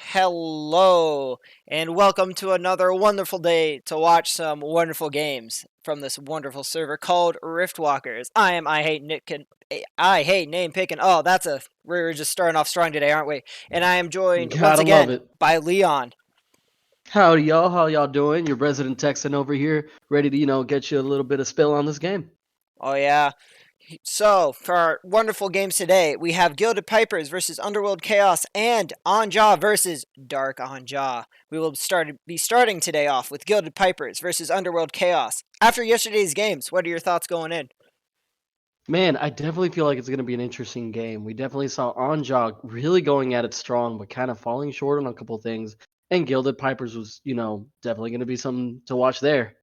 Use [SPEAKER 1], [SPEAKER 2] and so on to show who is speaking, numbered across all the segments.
[SPEAKER 1] Hello, and welcome to another wonderful day to watch some wonderful games from this wonderful server called Riftwalkers. I hate name picking. Oh, we're just starting off strong today, aren't we? And I am joined once
[SPEAKER 2] Gotta love
[SPEAKER 1] again
[SPEAKER 2] it.
[SPEAKER 1] by Leon.
[SPEAKER 2] Howdy, y'all. How y'all doing? Your resident Texan over here, ready to, get you a little bit of spill on this game.
[SPEAKER 1] Oh yeah. So, for our wonderful games today, we have Gilded Pipers versus Underworld Chaos and Anja versus Dark Anja. We will be starting today off with Gilded Pipers versus Underworld Chaos. After yesterday's games, what are your thoughts going in?
[SPEAKER 2] Man, I definitely feel like it's going to be an interesting game. We definitely saw Anjog really going at it strong, but kind of falling short on a couple things. And Gilded Pipers was, definitely going to be something to watch there.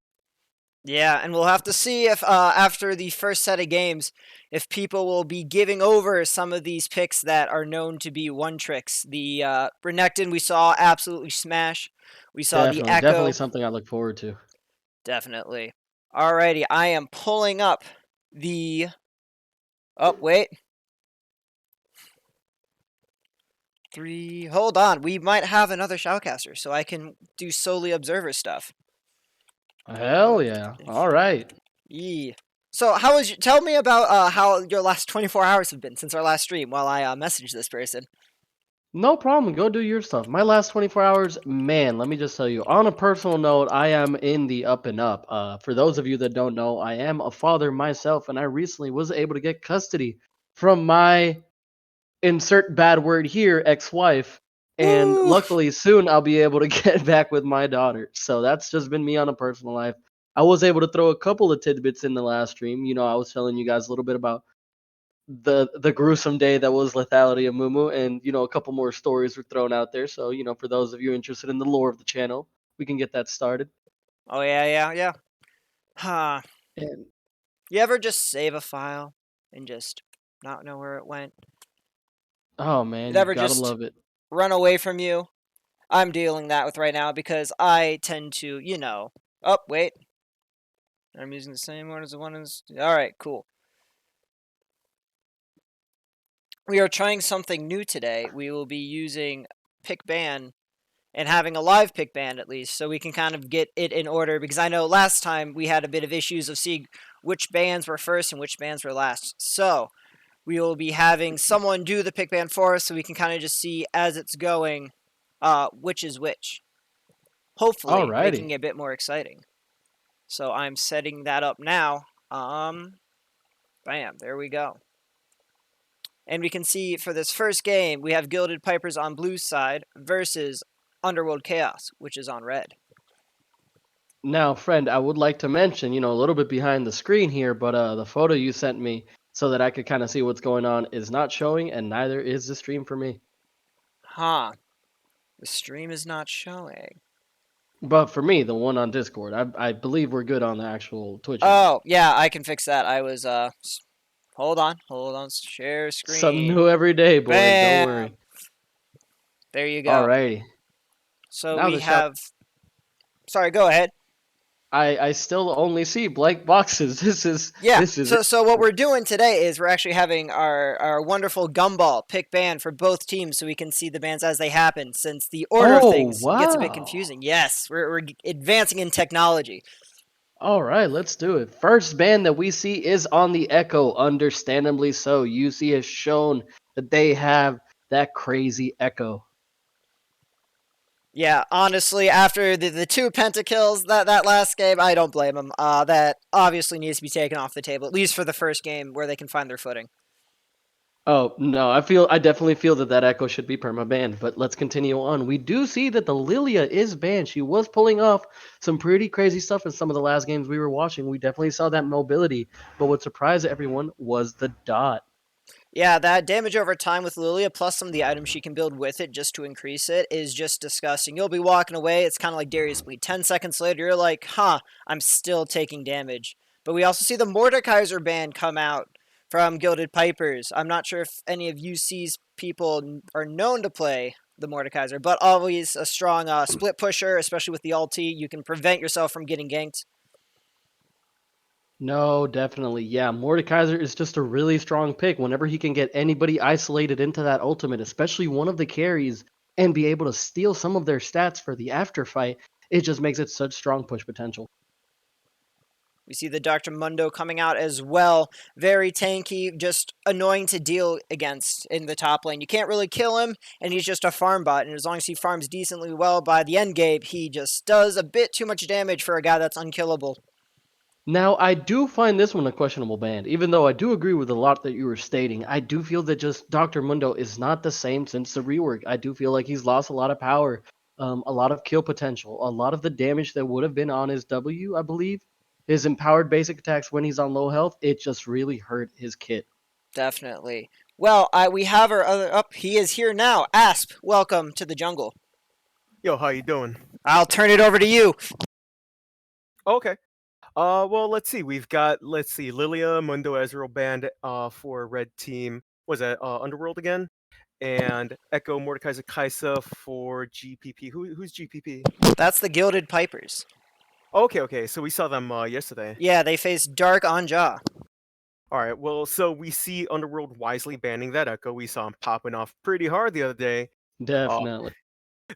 [SPEAKER 1] Yeah, and we'll have to see if after the first set of games, if people will be giving over some of these picks that are known to be one tricks. The Renekton we saw absolutely smash. We saw the
[SPEAKER 2] Definitely
[SPEAKER 1] Echo.
[SPEAKER 2] something I look forward to.
[SPEAKER 1] Definitely. Alrighty, I am pulling up the. Oh, wait. Three. Hold on. We might have another Shoutcaster, so I can do solely Observer stuff.
[SPEAKER 2] Hell yeah. All right.
[SPEAKER 1] Yee. So, tell me about how your last 24 hours have been since our last stream while I message this person.
[SPEAKER 2] No problem. Go do your stuff. My last 24 hours, man, let me just tell you. On a personal note, I am in the up and up. For those of you that don't know, I am a father myself, and I recently was able to get custody from my insert bad word here, ex-wife. And
[SPEAKER 1] Woo!
[SPEAKER 2] luckily, soon I'll be able to get back with my daughter. So that's just been me on a personal life. I was able to throw a couple of tidbits in the last stream. I was telling you guys a little bit about the gruesome day that was lethality of Mumu, and a couple more stories were thrown out there. So for those of you interested in the lore of the channel, we can get that started.
[SPEAKER 1] Oh, yeah, yeah, yeah. Huh.
[SPEAKER 2] And
[SPEAKER 1] You ever just save a file and just not know where it went?
[SPEAKER 2] oh
[SPEAKER 1] It
[SPEAKER 2] man, you
[SPEAKER 1] ever
[SPEAKER 2] gotta
[SPEAKER 1] just
[SPEAKER 2] love it.
[SPEAKER 1] run away from you? I'm dealing that with right now because I tend to, Oh, wait. I'm using the same one as the one as. Alright, cool. We are trying something new today. We will be using pick ban and having a live pick ban at least, so we can kind of get it in order. Because I know last time we had a bit of issues of seeing which bands were first and which bands were last. So we will be having someone do the pick ban for us, so we can kind of just see as it's going, which is which. Hopefully,
[SPEAKER 2] Alrighty.
[SPEAKER 1] making it a bit more exciting. So I'm setting that up now. Bam, there we go. And we can see for this first game, we have Gilded Pipers on blue's side versus Underworld Chaos, which is on red.
[SPEAKER 2] Now, friend, I would like to mention, a little bit behind the screen here, but the photo you sent me so that I could kind of see what's going on is not showing, and neither is the stream for me.
[SPEAKER 1] Huh. The stream is not showing.
[SPEAKER 2] But for me, the one on Discord, I believe we're good on the actual Twitch end.
[SPEAKER 1] Oh, yeah, I can fix that. Hold on, hold on. Share
[SPEAKER 2] Something
[SPEAKER 1] screen.
[SPEAKER 2] new every day, boys. Don't
[SPEAKER 1] Bam!
[SPEAKER 2] worry.
[SPEAKER 1] There you go.
[SPEAKER 2] Alrighty.
[SPEAKER 1] So
[SPEAKER 2] Now
[SPEAKER 1] we
[SPEAKER 2] the shout.
[SPEAKER 1] have. Sorry, go ahead.
[SPEAKER 2] I still only see blank boxes.
[SPEAKER 1] Yeah.
[SPEAKER 2] This is
[SPEAKER 1] So what we're doing today is we're actually having our wonderful gumball pick band for both teams, so we can see the bands as they happen. Since the order of
[SPEAKER 2] Oh
[SPEAKER 1] things gets a bit
[SPEAKER 2] wow.
[SPEAKER 1] confusing. Yes, we're advancing in technology.
[SPEAKER 2] All right, let's do it. First band that we see is on the Echo, understandably so. UC has shown that they have that crazy Echo.
[SPEAKER 1] Yeah, honestly, after the two pentakills that last game, I don't blame them. That obviously needs to be taken off the table, at least for the first game where they can find their footing.
[SPEAKER 2] Oh no, I definitely feel that that Echo should be perma banned. But let's continue on. We do see that the Lilia is banned. She was pulling off some pretty crazy stuff in some of the last games we were watching. We definitely saw that mobility. But what surprised everyone was the dot.
[SPEAKER 1] Yeah, that damage over time with Lilia, plus some of the items she can build with it just to increase it, is just disgusting. You'll be walking away, it's kind of like Darius Bleed. 10 seconds later, you're like, huh, I'm still taking damage. But we also see the Mordekaiser band come out from Gilded Pipers. I'm not sure if any of UC's people are known to play the Mordekaiser, but always a strong split pusher, especially with the ulti. You can prevent yourself from getting ganked.
[SPEAKER 2] No, definitely. Yeah, Mordekaiser is just a really strong pick whenever he can get anybody isolated into that ultimate, especially one of the carries. and be able to steal some of their stats for the after fight, it just makes it such strong push potential.
[SPEAKER 1] We see the Dr. Mundo coming out as well. Very tanky, just annoying to deal against in the top lane. You can't really kill him, and he's just a farm bot. And as long as he farms decently well by the end game, he just does a bit too much damage for a guy that's unkillable.
[SPEAKER 2] Now, I do find this one a questionable ban, even though I do agree with a lot that you were stating. I do feel that just Dr. Mundo is not the same since the rework. I do feel like he's lost a lot of power, a lot of kill potential, a lot of the damage that would have been on his W, I believe. His empowered basic attacks when he's on low health, it just really hurt his kit.
[SPEAKER 1] Definitely. Well, we have our other up. He is here now. Asp, welcome to the jungle.
[SPEAKER 3] Yo, how you doing?
[SPEAKER 1] I'll turn it over to you.
[SPEAKER 3] Okay. Well, let's see. Lilia Mundo Ezreal banned for red team. Was that Underworld again? And Echo Mordekaiser Kaisa for GPP. Who's GPP?
[SPEAKER 1] That's the Gilded Pipers.
[SPEAKER 3] Okay. So we saw them yesterday.
[SPEAKER 1] Yeah, they faced Dark Anja.
[SPEAKER 3] All right. Well, so we see Underworld wisely banning that Echo. We saw him popping off pretty hard the other day.
[SPEAKER 2] Definitely.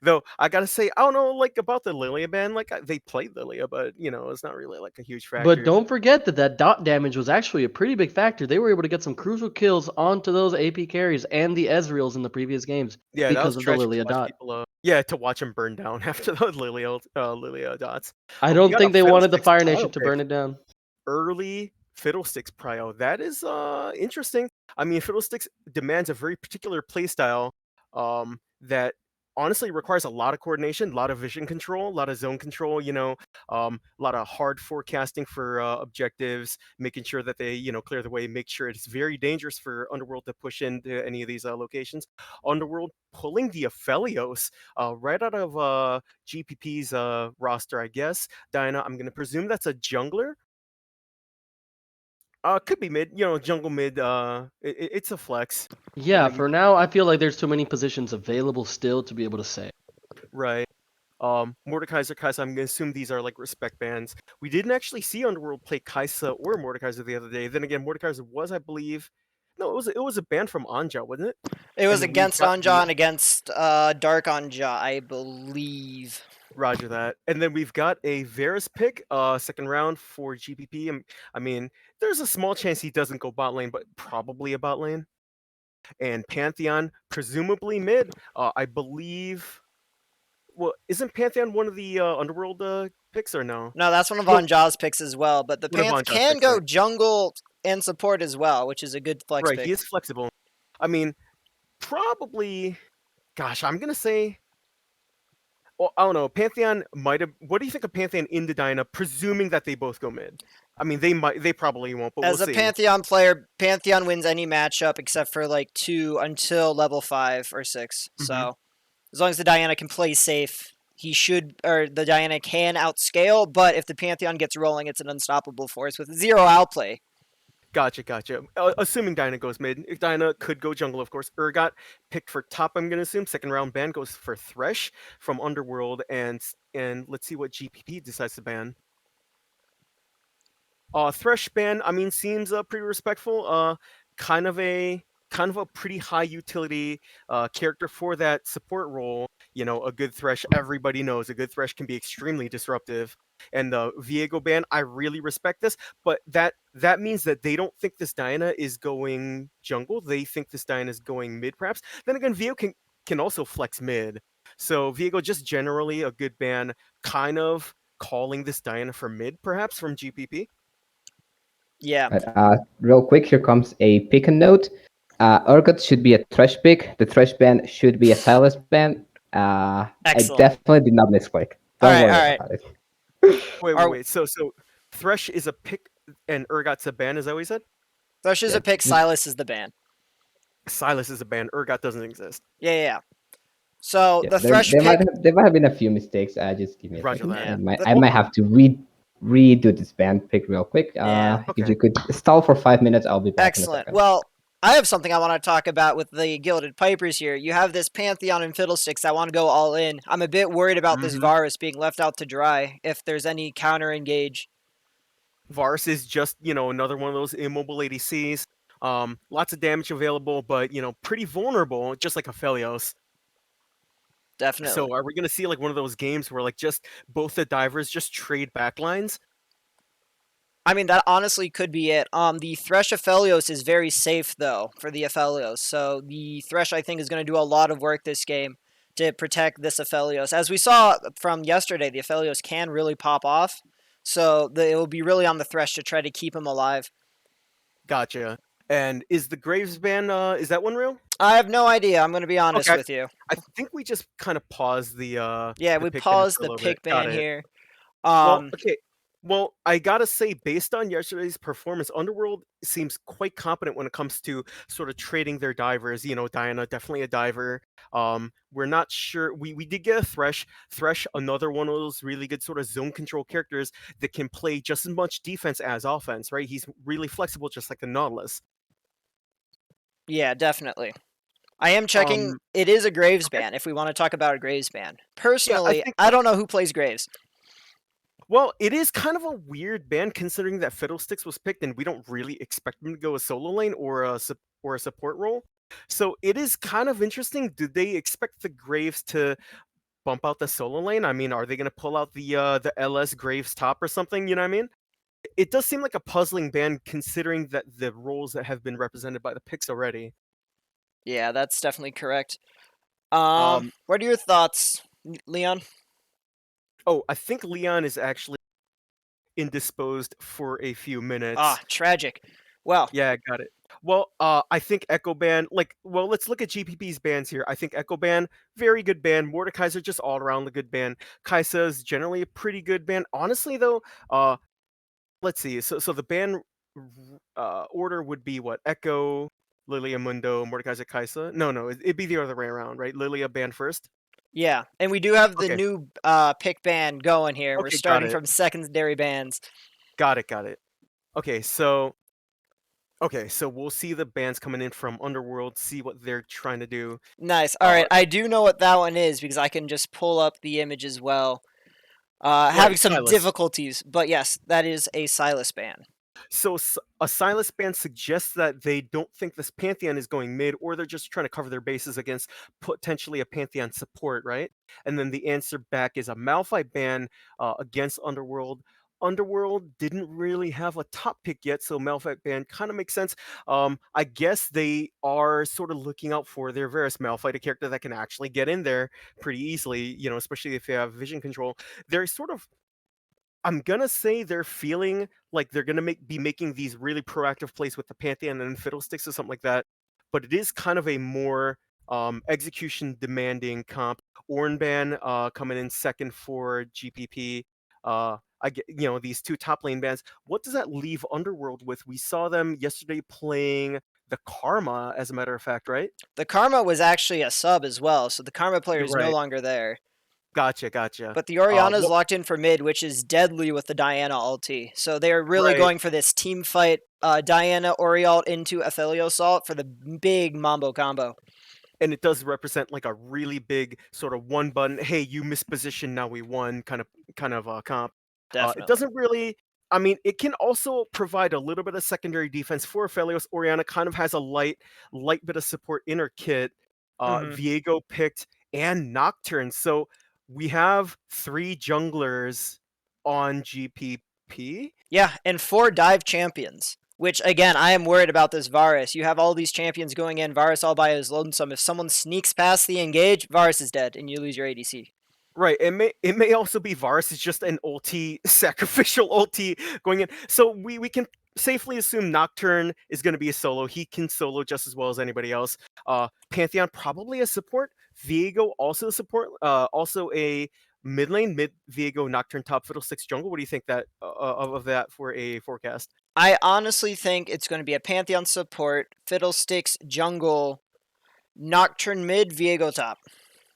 [SPEAKER 3] Though I gotta say, I don't know, like about the Lilia ban. Like they played Lilia, but it's not really like a huge factor.
[SPEAKER 2] But don't forget that dot damage was actually a pretty big factor. They were able to get some crucial kills onto those AP carries and the Ezreals in the previous games
[SPEAKER 3] Yeah, that
[SPEAKER 2] because
[SPEAKER 3] was
[SPEAKER 2] of the
[SPEAKER 3] tragic to
[SPEAKER 2] Lilia
[SPEAKER 3] watch
[SPEAKER 2] dot.
[SPEAKER 3] people. To watch him burn down after the Lilia dots.
[SPEAKER 2] I
[SPEAKER 3] But we
[SPEAKER 2] don't
[SPEAKER 3] got a
[SPEAKER 2] think they wanted the
[SPEAKER 3] Fiddlesticks
[SPEAKER 2] Fire
[SPEAKER 3] prio
[SPEAKER 2] Nation to
[SPEAKER 3] pick.
[SPEAKER 2] burn it down.
[SPEAKER 3] Early Fiddlesticks prio. That is interesting. I mean, Fiddlesticks demands a very particular playstyle that honestly requires a lot of coordination, a lot of vision control, a lot of zone control, a lot of hard forecasting for objectives, making sure that they, clear the way, make sure it's very dangerous for Underworld to push into any of these locations. Underworld pulling the Aphelios right out of GPP's roster, I guess. Diana, I'm going to presume that's a jungler. Could be mid, jungle mid. It's a flex.
[SPEAKER 2] Yeah, for now, I feel like there's too many positions available still to be able to say.
[SPEAKER 3] Right. Mordekaiser, Kaisa, I'm gonna assume these are like respect bans. We didn't actually see Underworld play Kaisa or Mordekaiser the other day. Then again, Mordekaiser was, I believe, no, it was a ban from Anja, wasn't it?
[SPEAKER 1] It was
[SPEAKER 3] And then we've
[SPEAKER 1] against
[SPEAKER 3] got
[SPEAKER 1] Anja and against Dark Anja, I believe.
[SPEAKER 3] Roger that. And then we've got a Varus pick, second round for GPP. I mean, there's a small chance he doesn't go bot lane, but probably a bot lane. And Pantheon, presumably mid. I believe. Well, isn't Pantheon one of the Underworld picks or no?
[SPEAKER 1] No, that's one of
[SPEAKER 3] No.
[SPEAKER 1] Anja's picks as well. But the
[SPEAKER 3] One of
[SPEAKER 1] Panth
[SPEAKER 3] Anja's
[SPEAKER 1] can
[SPEAKER 3] picks,
[SPEAKER 1] go
[SPEAKER 3] right.
[SPEAKER 1] jungle and support as well, which is a good flex
[SPEAKER 3] Right,
[SPEAKER 1] pick.
[SPEAKER 3] he is flexible. I mean, probably. Gosh, I'm gonna say. Well, I don't know. Pantheon might have. What do you think of Pantheon into Dyna, presuming that they both go mid? I mean, they might. They probably won't, but
[SPEAKER 1] As
[SPEAKER 3] we'll
[SPEAKER 1] a
[SPEAKER 3] see.
[SPEAKER 1] Pantheon player, Pantheon wins any matchup except for like 2 until level 5 or 6. So as long as the Diana can play safe, the Diana can outscale. But if the Pantheon gets rolling, it's an unstoppable force with 0 outplay.
[SPEAKER 3] Gotcha. Assuming Dyna goes mid, Dyna could go jungle, of course. Urgot picked for top, I'm gonna assume. Second round ban goes for Thresh from Underworld, and let's see what GPP decides to ban. Thresh ban, I mean, seems pretty respectful. Kind of a pretty high utility character for that support role. A good Thresh, everybody knows a good Thresh can be extremely disruptive. And the Viego ban, I really respect this, but that means that they don't think this Diana is going jungle. They think this Diana is going mid, perhaps. Then again, Viego can also flex mid. So Viego just generally a good ban, kind of calling this Diana for mid, perhaps from GPP.
[SPEAKER 1] Yeah.
[SPEAKER 4] Real quick, here comes a pick and note. Urgot should be a Thresh pick. The Thresh ban should be a Silas ban. I definitely did not misclick. Don't worry about it.
[SPEAKER 3] Wait. So Thresh is a pick and Urgot's a ban, is that what you said?
[SPEAKER 1] Thresh is a pick, Silas is the ban.
[SPEAKER 3] Silas is a ban, Urgot doesn't exist.
[SPEAKER 1] Yeah. So the
[SPEAKER 4] there,
[SPEAKER 1] Thresh
[SPEAKER 4] there
[SPEAKER 1] pick...
[SPEAKER 4] there might have been a few mistakes. Just give me a
[SPEAKER 3] Roger
[SPEAKER 4] second.
[SPEAKER 3] that.
[SPEAKER 4] I might have to redo this ban pick real quick.
[SPEAKER 1] Yeah.
[SPEAKER 4] If you could stall for 5 minutes, I'll be back.
[SPEAKER 1] Excellent. Well, I have something I want to talk about with the Gilded Pipers here. You have this Pantheon and Fiddlesticks that want to go all in. I'm a bit worried about this Varus being left out to dry if there's any counter engage.
[SPEAKER 3] Varus is just, another one of those immobile ADCs. Lots of damage available, but, pretty vulnerable, just like Aphelios.
[SPEAKER 1] Definitely.
[SPEAKER 3] So are we going to see like one of those games where like just both the divers just trade backlines?
[SPEAKER 1] I mean, that honestly could be it. The Thresh Aphelios is very safe, though, for the Aphelios. So the Thresh, I think, is going to do a lot of work this game to protect this Aphelios. As we saw from yesterday, the Aphelios can really pop off. So it will be really on the Thresh to try to keep him alive.
[SPEAKER 3] Gotcha. And is the Graves ban, is that one real?
[SPEAKER 1] I have no idea. I'm going to be honest with you.
[SPEAKER 3] I think we just kind of paused the
[SPEAKER 1] Yeah,
[SPEAKER 3] the
[SPEAKER 1] we
[SPEAKER 3] pick ban
[SPEAKER 1] paused
[SPEAKER 3] for a
[SPEAKER 1] the
[SPEAKER 3] little
[SPEAKER 1] pick
[SPEAKER 3] bit. Got
[SPEAKER 1] ban
[SPEAKER 3] it.
[SPEAKER 1] here.
[SPEAKER 3] Well, okay. Well, I gotta say, based on yesterday's performance, Underworld seems quite competent when it comes to sort of trading their divers. You know, Diana, definitely a diver. We're not sure. We did get a Thresh. Thresh, another one of those really good sort of zone control characters that can play just as much defense as offense, right? He's really flexible, just like the Nautilus.
[SPEAKER 1] Yeah, definitely. I am checking. It is a Graves ban, if we want to talk about a Graves ban. Personally, I don't know who plays Graves.
[SPEAKER 3] Well, it is kind of a weird ban considering that Fiddlesticks was picked and we don't really expect him to go a solo lane or a support role. So it is kind of interesting. Do they expect the Graves to bump out the solo lane? I mean, are they going to pull out the LS Graves top or something? You know what I mean? It does seem like a puzzling ban considering that the roles that have been represented by the picks already.
[SPEAKER 1] Yeah, that's definitely correct. What are your thoughts, Leon?
[SPEAKER 3] Oh, I think Leon is actually indisposed for a few minutes.
[SPEAKER 1] Ah, tragic. Well,
[SPEAKER 3] yeah, got it. Well, I think Echo Ban, well, let's look at GPP's bans here. I think Echo Ban, very good ban. Mordekaiser, just all around the good ban. Kaisa is generally a pretty good ban. Honestly, though, let's see. So the ban order would be what? Echo, Lilia Mundo, Mordekaiser, Kaisa. No, it'd be the other way around, right? Lilia ban first.
[SPEAKER 1] Yeah, and we do have the new pick ban going here.
[SPEAKER 3] Okay,
[SPEAKER 1] we're starting from secondary bans.
[SPEAKER 3] Got it. Okay, so we'll see the bands coming in from Underworld, see what they're trying to do.
[SPEAKER 1] Nice. All right, I do know what that one is because I can just pull up the image as well. Having some
[SPEAKER 3] Silas.
[SPEAKER 1] difficulties, but yes, that is a Silas ban.
[SPEAKER 3] So a Silas ban suggests that they don't think this Pantheon is going mid, or they're just trying to cover their bases against potentially a Pantheon support, right? And then the answer back is a Malphite ban against Underworld. Underworld didn't really have a top pick yet, so Malphite ban kind of makes sense. I guess they are sort of looking out for their Varus Malphite, a character that can actually get in there pretty easily, you know, especially if they have vision control. They're sort of, I'm gonna say they're feeling like they're gonna be making these really proactive plays with the Pantheon and Fiddlesticks or something like that. But it is kind of a more execution demanding comp. Ornban coming in second for GPP. I get, you know, these two top lane bands. What does that leave Underworld with? We saw them yesterday playing the Karma, as a matter of fact, right?
[SPEAKER 1] The Karma was actually a sub as well, so the Karma player is no longer there.
[SPEAKER 3] Gotcha.
[SPEAKER 1] But the Orianna is locked in for mid, which is deadly with the Diana ulti. So they're really going for this team fight, Diana Orialt into Aphelios ult for the big Mambo combo.
[SPEAKER 3] And it does represent like a really big sort of one button, hey, you mispositioned, now we won kind of comp.
[SPEAKER 1] Definitely.
[SPEAKER 3] It doesn't really, I mean, it can also provide a little bit of secondary defense for Aphelios. Orianna kind of has a light bit of support in her kit. Viego picked and Nocturne. So we have 3 junglers on GPP.
[SPEAKER 1] Yeah, and 4 dive champions. Which, again, I am worried about this Varus. You have all these champions going in, Varus all by his lonesome. If someone sneaks past the engage, Varus is dead, and you lose your ADC.
[SPEAKER 3] Right, it may also be Varus is just an ulti, sacrificial ulti going in. So we can safely assume Nocturne is going to be a solo. He can solo just as well as anybody else. Pantheon probably a support. Viego also a support. Also a mid lane, Viego, Nocturne, top, Fiddlesticks, jungle. What do you think that of that for a forecast?
[SPEAKER 1] I honestly think it's going to be a Pantheon support, Fiddlesticks, jungle, Nocturne mid, Viego top.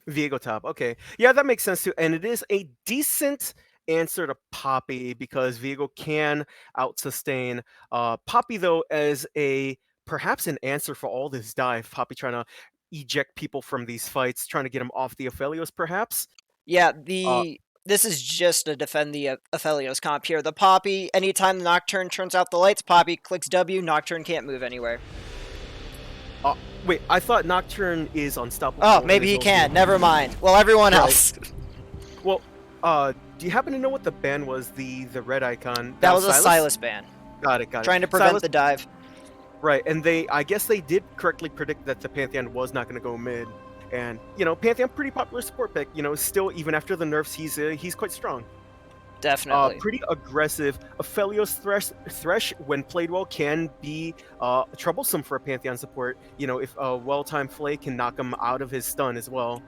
[SPEAKER 3] Viego top, okay. Yeah, that makes sense too. And it is a decent answer to Poppy because Viego can out-sustain. Poppy, though, as perhaps an answer for all this dive. Poppy trying to eject people from these fights, trying to get them off the Aphelios, perhaps?
[SPEAKER 1] Yeah, this is just to defend the Aphelios comp here. The Poppy, anytime the Nocturne turns out the lights, Poppy clicks W, Nocturne can't move anywhere.
[SPEAKER 3] Wait, I thought Nocturne is unstoppable.
[SPEAKER 1] Oh,
[SPEAKER 3] and
[SPEAKER 1] maybe
[SPEAKER 3] is
[SPEAKER 1] he
[SPEAKER 3] also-
[SPEAKER 1] can. Never mind. Well, everyone
[SPEAKER 3] Right.
[SPEAKER 1] else.
[SPEAKER 3] Well, do you happen to know what the ban was? The red icon.
[SPEAKER 1] That was a Silas ban.
[SPEAKER 3] Got it.
[SPEAKER 1] Trying to prevent the dive.
[SPEAKER 3] Right, and I guess they did correctly predict that the Pantheon was not going to go mid, and Pantheon pretty popular support pick. Still even after the nerfs, he's quite strong.
[SPEAKER 1] Definitely.
[SPEAKER 3] Pretty aggressive. Aphelios Thresh, when played well, can be troublesome for a Pantheon support. If a well-timed Flay can knock him out of his stun as well.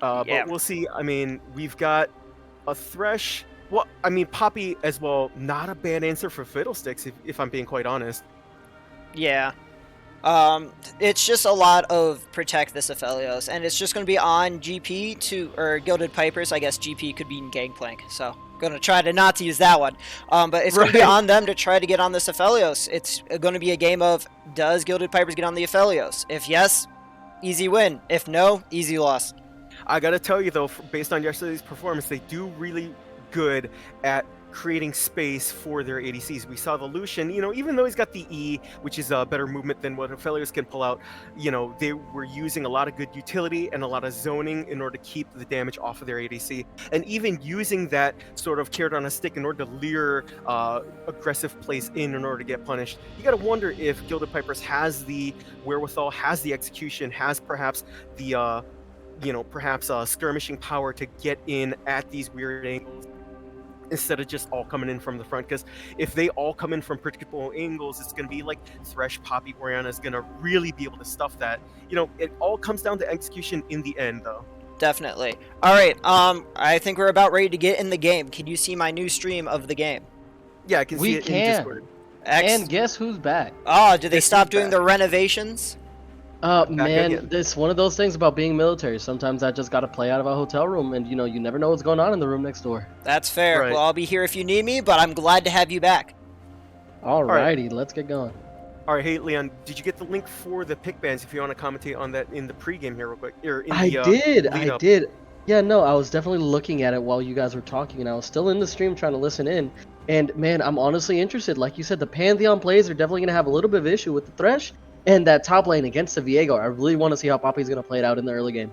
[SPEAKER 1] Yeah.
[SPEAKER 3] But we'll see. I mean, we've got a Thresh. Well, I mean, Poppy as well. Not a bad answer for Fiddlesticks, if I'm being quite honest.
[SPEAKER 1] Yeah. It's just a lot of protect this Aphelios, and it's just going to be on GP or Gilded Pipers. I guess GP could be in Gangplank, so going to try to not to use that one. But it's going to be on them to try to get on this Aphelios. It's going to be a game of, does Gilded Pipers get on the Aphelios? If yes, easy win. If no, easy loss.
[SPEAKER 3] I gotta tell you though, based on yesterday's performance, they do really good at creating space for their ADCs. We saw the Lucian, even though he's got the E, which is a better movement than what Aphelios can pull out, they were using a lot of good utility and a lot of zoning in order to keep the damage off of their ADC. And even using that sort of carrot on a stick in order to lure aggressive plays in order to get punished. You gotta wonder if Gilded Pipers has the wherewithal, has the execution, has perhaps the skirmishing power to get in at these weird angles instead of just all coming in from the front. Because if they all come in from predictable angles, it's going to be like Thresh, Poppy, Orianna is going to really be able to stuff that. It all comes down to execution in the end, though.
[SPEAKER 1] Definitely. All right. I think we're about ready to get in the game. Can you see my new stream of the game?
[SPEAKER 3] Yeah, I can see it in Discord.
[SPEAKER 2] And guess who's back?
[SPEAKER 1] Oh, did they stop doing the renovations?
[SPEAKER 2] Man, it's one of those things about being military. Sometimes I just got to play out of a hotel room, and you never know what's going on in the room next door.
[SPEAKER 1] That's fair.
[SPEAKER 3] Right.
[SPEAKER 1] Well, I'll be here if you need me, but I'm glad to have you back.
[SPEAKER 2] Alrighty, let's get going.
[SPEAKER 3] All right, hey Leon, did you get the link for the pick bans? If you want to commentate on that in the pregame here, real quick.
[SPEAKER 2] I did. Yeah, no, I was definitely looking at it while you guys were talking, and I was still in the stream trying to listen in. And man, I'm honestly interested. Like you said, the Pantheon plays are definitely going to have a little bit of issue with the Thresh. And that top lane against the Viego, I really want to see how Poppy's going to play it out in the early game.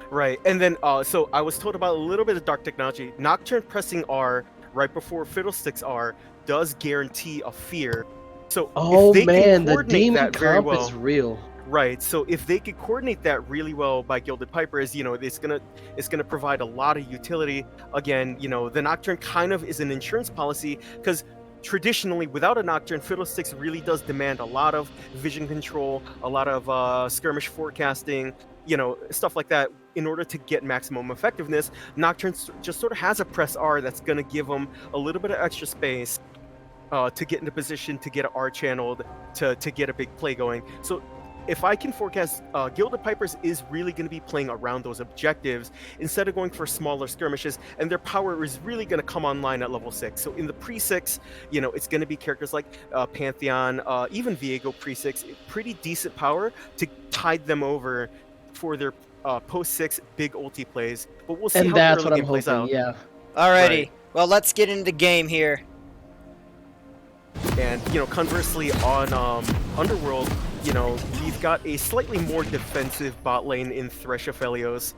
[SPEAKER 3] Right, and then, so I was told about a little bit of dark technology. Nocturne pressing R right before Fiddlesticks R does guarantee a fear. So if they can
[SPEAKER 2] the
[SPEAKER 3] coordinate
[SPEAKER 2] demon
[SPEAKER 3] that very
[SPEAKER 2] comp
[SPEAKER 3] well,
[SPEAKER 2] is real.
[SPEAKER 3] Right, so if they could coordinate that really well by Gilded Pipers, it's gonna provide a lot of utility. Again, the Nocturne kind of is an insurance policy, because traditionally, without a Nocturne, Fiddlesticks really does demand a lot of vision control, a lot of skirmish forecasting, stuff like that. In order to get maximum effectiveness, Nocturne just sort of has a press R that's going to give them a little bit of extra space to get into position, to get an R channeled, to get a big play going. So if I can forecast, Gilded Pipers is really going to be playing around those objectives instead of going for smaller skirmishes, and their power is really going to come online at level 6. So in the pre-6, it's going to be characters like Pantheon, even Viego pre-6, pretty decent power to tide them over for their post-6 big ulti plays. But we'll see
[SPEAKER 2] And
[SPEAKER 3] how
[SPEAKER 2] that's
[SPEAKER 3] the
[SPEAKER 2] what
[SPEAKER 3] early
[SPEAKER 2] I'm
[SPEAKER 3] game plays
[SPEAKER 2] hoping,
[SPEAKER 3] out.
[SPEAKER 2] yeah.
[SPEAKER 1] Alrighty.
[SPEAKER 3] Right.
[SPEAKER 1] Well, let's get into the game here.
[SPEAKER 3] And conversely on Underworld, we've got a slightly more defensive bot lane in Thresh Aphelios.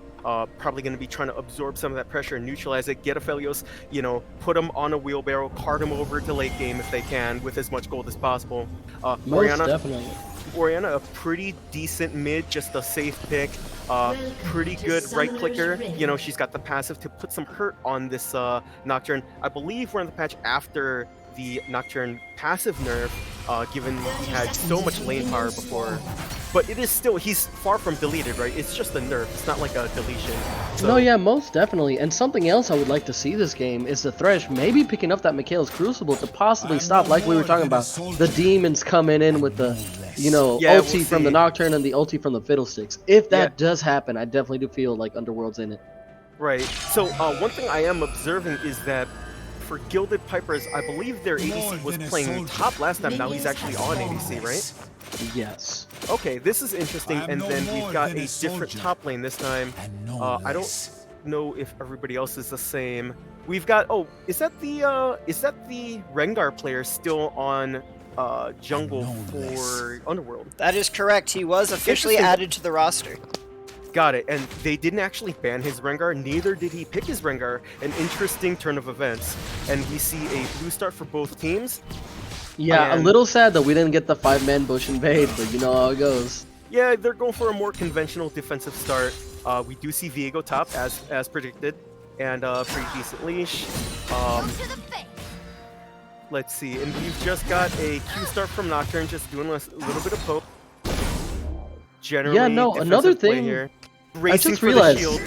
[SPEAKER 3] Probably going to be trying to absorb some of that pressure and neutralize it, get Aphelios, put him on a wheelbarrow, cart him over to late game if they can with as much gold as possible.
[SPEAKER 2] Most definitely.
[SPEAKER 3] Orianna, a pretty decent mid, just a safe pick. Pretty good right clicker. She's got the passive to put some hurt on this Nocturne. I believe we're on the patch after the Nocturne passive nerf, given he had so much lane power before. But it is still, he's far from deleted, right? It's just a nerf. It's not like a deletion. So,
[SPEAKER 2] No, yeah, most definitely. And something else I would like to see this game is the Thresh maybe picking up that Mikhail's Crucible to possibly stop, like we were talking about, the demons coming in with the, ulti from the Nocturne and the ulti from the Fiddlesticks. If that does happen, I definitely do feel like Underworld's in it.
[SPEAKER 3] Right. So one thing I am observing is that for Gilded Pipers, I believe their ADC was playing top last time. Now he's actually on ADC, right?
[SPEAKER 2] Yes.
[SPEAKER 3] Okay, this is interesting. And then we've got a different top lane this time. I don't know if everybody else is the same. We've got, is that the Rengar player still on jungle for Underworld.
[SPEAKER 1] That is correct. He was officially added to the roster.
[SPEAKER 3] Got it. And they didn't actually ban his Rengar, neither did he pick his Rengar. An interesting turn of events. And we see a blue start for both teams.
[SPEAKER 2] Yeah,
[SPEAKER 3] and
[SPEAKER 2] a little sad that we didn't get the 5-man bush invade, but you know how it goes.
[SPEAKER 3] Yeah, they're going for a more conventional defensive start. We do see Viego top as predicted, and pretty decent leash. Let's see, and we've just got a Q start from Nocturne, just doing a little bit of poke. Generally,
[SPEAKER 2] yeah, no, another thing
[SPEAKER 3] here.
[SPEAKER 2] I just realized,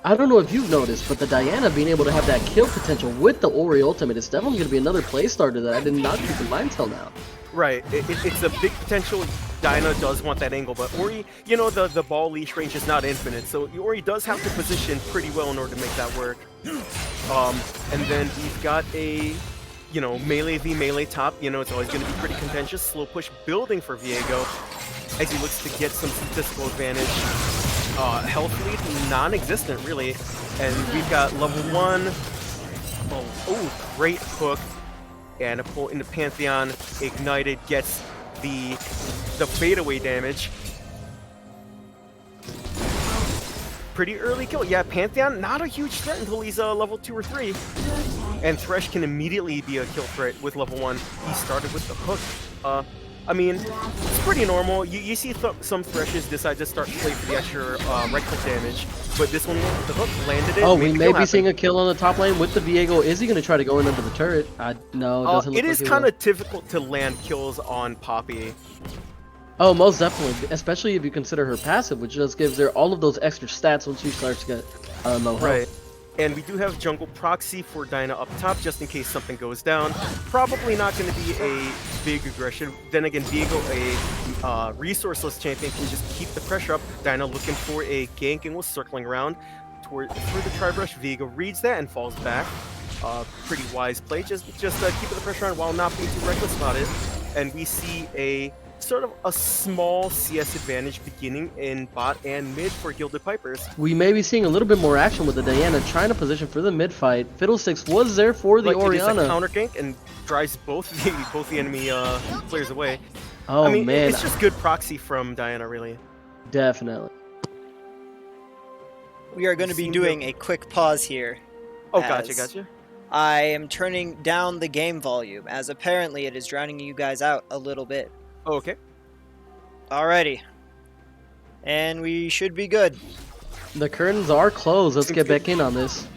[SPEAKER 2] I don't know if you've noticed, but the Diana being able to have that kill potential with the Ori ultimate is definitely going to be another play starter that I did not keep in mind till now.
[SPEAKER 3] Right, it's a big potential. Diana does want that angle, but Ori, you know, the ball leash range is not infinite, so Ori does have to position pretty well in order to make that work. And then we've got a, you know, melee v melee top. You know, it's always going to be pretty contentious. Slow push building for Viego as he looks to get some statistical advantage. Health lead non-existent really, and we've got level 1. Oh, great hook and a pull into Pantheon. Ignited gets the fadeaway damage. Pretty early kill. Yeah, Pantheon not a huge threat until he's level 2 or 3. And Thresh can immediately be a kill threat with level 1. He started with the hook. I mean, it's pretty normal. You see some Threshes decide to start to play for the extra right click damage, but this one with the hook landed it.
[SPEAKER 2] Oh, we may be seeing a kill on the top lane with the Viego. Is he going to try to go into the turret? No, it doesn't look
[SPEAKER 3] it is
[SPEAKER 2] like
[SPEAKER 3] kind of difficult to land kills on Poppy.
[SPEAKER 2] Oh, most definitely, especially if you consider her passive, which just gives her all of those extra stats once she starts to get low health.
[SPEAKER 3] Right. And we do have jungle proxy for Diana up top, just in case something goes down. Probably not going to be a big aggression. Then again, Viego, a resourceless champion, can just keep the pressure up. Diana looking for a gank and was circling around through the tri-brush. Viego reads that and falls back. Pretty wise play. Just keeping the pressure on while not being too reckless about it. And we see a sort of a small CS advantage beginning in bot and mid for Gilded Pipers.
[SPEAKER 2] We may be seeing a little bit more action with the Diana trying to position for the mid fight. Fiddlesticks was there for the Orianna.
[SPEAKER 3] It is a counter gank and drives both the enemy players away.
[SPEAKER 2] Oh,
[SPEAKER 3] I mean,
[SPEAKER 2] man.
[SPEAKER 3] it's just good proxy from Diana, really.
[SPEAKER 2] Definitely.
[SPEAKER 1] We are going to be doing a quick pause here.
[SPEAKER 3] Oh, gotcha.
[SPEAKER 1] I am turning down the game volume, as apparently it is drowning you guys out a little bit.
[SPEAKER 3] Oh, okay.
[SPEAKER 1] Alrighty. And we should be good.
[SPEAKER 2] The curtains are closed. Let's get back in on this.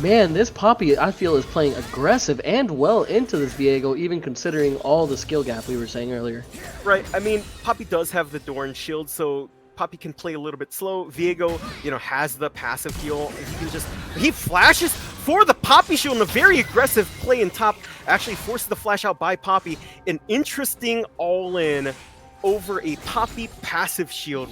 [SPEAKER 2] Man, this Poppy, I feel, is playing aggressive and well into this Viego, even considering all the skill gap we were saying earlier.
[SPEAKER 3] Right. I mean, Poppy does have the Dorn shield, so Poppy can play a little bit slow. Viego, you know, has the passive heal. He flashes for the Poppy shield in a very aggressive play in top. Actually forces the flash out by Poppy. An interesting all-in over a Poppy passive shield.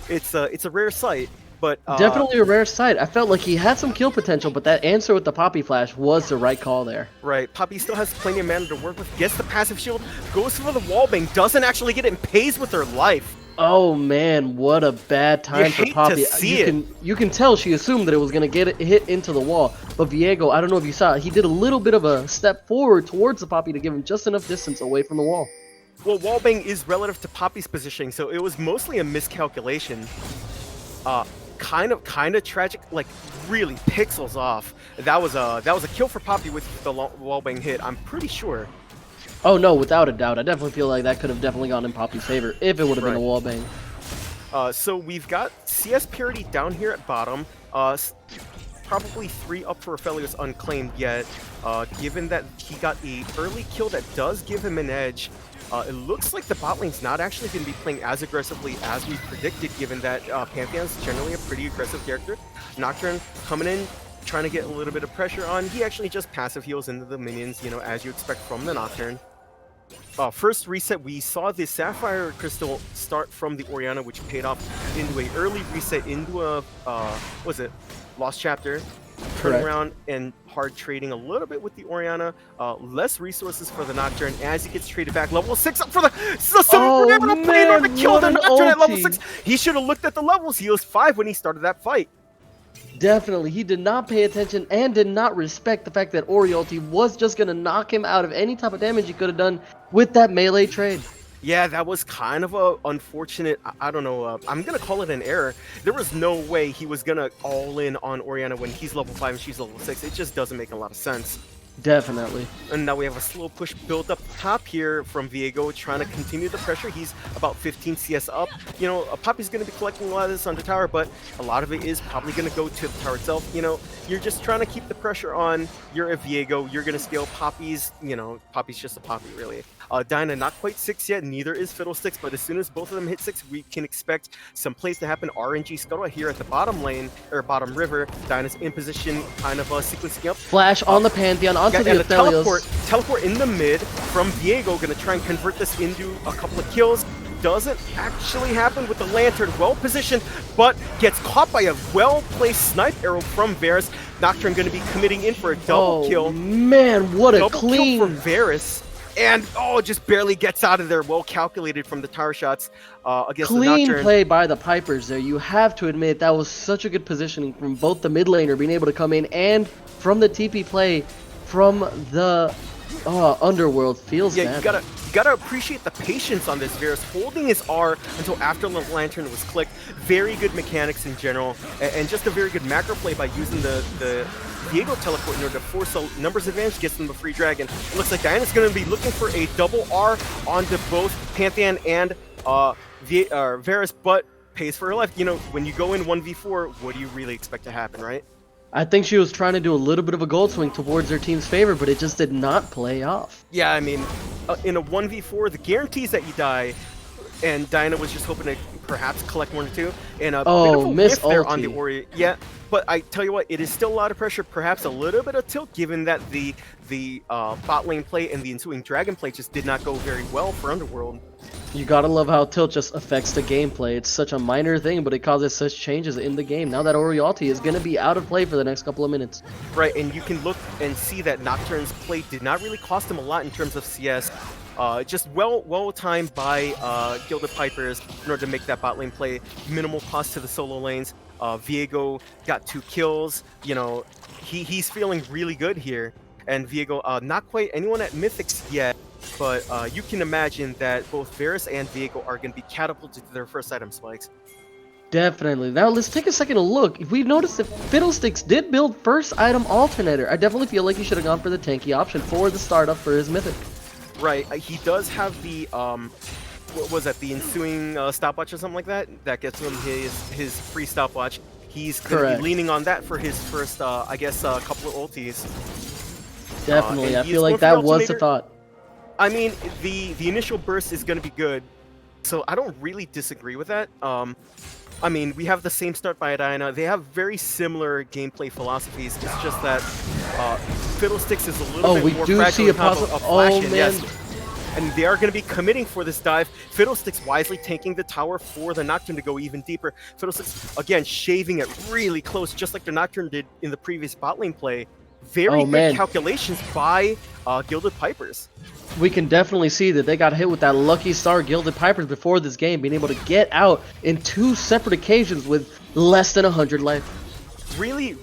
[SPEAKER 3] It's a rare sight, but
[SPEAKER 2] definitely a rare sight. I felt like he had some kill potential, but that answer with the Poppy flash was the right call there.
[SPEAKER 3] Right. Poppy still has plenty of mana to work with. Gets the passive shield, goes for the wallbang, doesn't actually get it, and pays with her life.
[SPEAKER 2] Oh man, what a bad time for Poppy. You can tell she assumed that it was going to hit into the wall. But Viego, I don't know if you saw it, he did a little bit of a step forward towards the Poppy to give him just enough distance away from the wall.
[SPEAKER 3] Well, wallbang is relative to Poppy's positioning, so it was mostly a miscalculation. Kind of tragic, like really pixels off. That was a kill for Poppy with the wallbang hit, I'm pretty sure.
[SPEAKER 2] Oh no, without a doubt. I definitely feel like that could have definitely gone in Poppy's favor if it would have been a wallbang.
[SPEAKER 3] So we've got CS parity down here at bottom. Probably 3 up for Aphelios unclaimed yet. Given that he got an early kill that does give him an edge, it looks like the bot lane's not actually going to be playing as aggressively as we predicted, given that Pantheon's generally a pretty aggressive character. Nocturne coming in, trying to get a little bit of pressure on. He actually just passive heals into the minions, you know, as you expect from the Nocturne. First reset, we saw the Sapphire Crystal start from the Orianna, which paid off into an early reset into a, Lost Chapter. Turning around and hard trading a little bit with the Orianna. Less resources for the Nocturne as he gets traded back. Level 6 up for the
[SPEAKER 2] Oh,
[SPEAKER 3] man, to kill the Nocturne at level 6. He should have looked at the levels. He was 5 when he started that fight.
[SPEAKER 2] Definitely, he did not pay attention and did not respect the fact that Oriolti was just going to knock him out of any type of damage he could have done with that melee trade.
[SPEAKER 3] Yeah, that was kind of a unfortunate, I don't know, I'm going to call it an error. There was no way he was going to all in on Oriana when he's level 5 and she's level 6. It just doesn't make a lot of sense.
[SPEAKER 2] Definitely.
[SPEAKER 3] And now we have a slow push build up top here from Viego, trying to continue the pressure. He's about 15 CS up. You know, Poppy's going to be collecting a lot of this under tower, but a lot of it is probably going to go to the tower itself. You know, you're just trying to keep the pressure on. You're a Viego. You're going to scale Poppy's, you know, Poppy's just a Poppy, really. Dinah, not quite 6 yet, neither is Fiddlesticks, but as soon as both of them hit 6, we can expect some plays to happen. RNG Scuttle here at the bottom lane, or bottom river. Dinah's in position, kind of sequencing up.
[SPEAKER 2] Flash on the Pantheon, onto the Aphelios.
[SPEAKER 3] Teleport in the mid from Viego, gonna try and convert this into a couple of kills. Doesn't actually happen with the Lantern, well positioned, but gets caught by a well-placed snipe arrow from Varus. Nocturne gonna be committing in for a double kill.
[SPEAKER 2] Man, what a clean
[SPEAKER 3] kill for Varus. And, just barely gets out of there. Well calculated from the tower shots against the Nocturne.
[SPEAKER 2] Clean play by the Pipers there. You have to admit that was such a good positioning from both the mid laner being able to come in and from the TP play from the Underworld. Feels bad.
[SPEAKER 3] You gotta appreciate the patience on this. Varus holding his R until after the Lantern was clicked. Very good mechanics in general, and just a very good macro play by using the Viego teleport in order to force a numbers advantage, gets them a free dragon. It looks like Diana's going to be looking for a double R onto both Pantheon and Varus, but pays for her life. You know, when you go in 1v4, what do you really expect to happen, right?
[SPEAKER 2] I think she was trying to do a little bit of a gold swing towards her team's favor, but it just did not play off.
[SPEAKER 3] Yeah, I mean, in a 1v4, the guarantees that you die, and Diana was just hoping to perhaps collect 1 or 2, and a bit of a
[SPEAKER 2] miss
[SPEAKER 3] whiff there on
[SPEAKER 2] ulti.
[SPEAKER 3] the Ori. Yeah, but I tell you what, it is still a lot of pressure, perhaps a little bit of tilt, given that the bot lane play and the ensuing dragon play just did not go very well for Underworld.
[SPEAKER 2] You gotta love how tilt just affects the gameplay. It's such a minor thing, but it causes such changes in the game. Now that Oriolti is gonna be out of play for the next couple of minutes.
[SPEAKER 3] Right, and you can look and see that Nocturne's play did not really cost him a lot in terms of CS. Just well timed by Gilded Pipers in order to make that bot lane play. Minimal cost to the solo lanes. Viego got 2 kills. You know, he's feeling really good here. And Viego, not quite anyone at Mythics yet, but you can imagine that both Varus and Viego are going to be catapulted to their first item spikes.
[SPEAKER 2] Definitely. Now let's take a second to look. We've noticed that Fiddlesticks did build first item alternator. I definitely feel like he should have gone for the tanky option for the startup for his Mythic.
[SPEAKER 3] Right, he does have the, what was that, the ensuing stopwatch or something like that? That gets him his free stopwatch. He's going to be leaning on that for his first, I guess, couple of ultis.
[SPEAKER 2] Definitely, I feel like that was the thought.
[SPEAKER 3] I mean, the initial burst is going to be good, so I don't really disagree with that. I mean, we have the same start by Diana. They have very similar gameplay philosophies. It's just that Fiddlesticks is a little bit more fragile in combo of flash in, yes. And they are going to be committing for this dive. Fiddlesticks wisely tanking the tower for the Nocturne to go even deeper. Fiddlesticks, again, shaving it really close, just like the Nocturne did in the previous bot lane play. Very good calculations by Gilded Pipers.
[SPEAKER 2] We can definitely see that they got hit with that lucky star Gilded Pipers before this game, being able to get out in 2 separate occasions with less than 100 life.
[SPEAKER 3] Really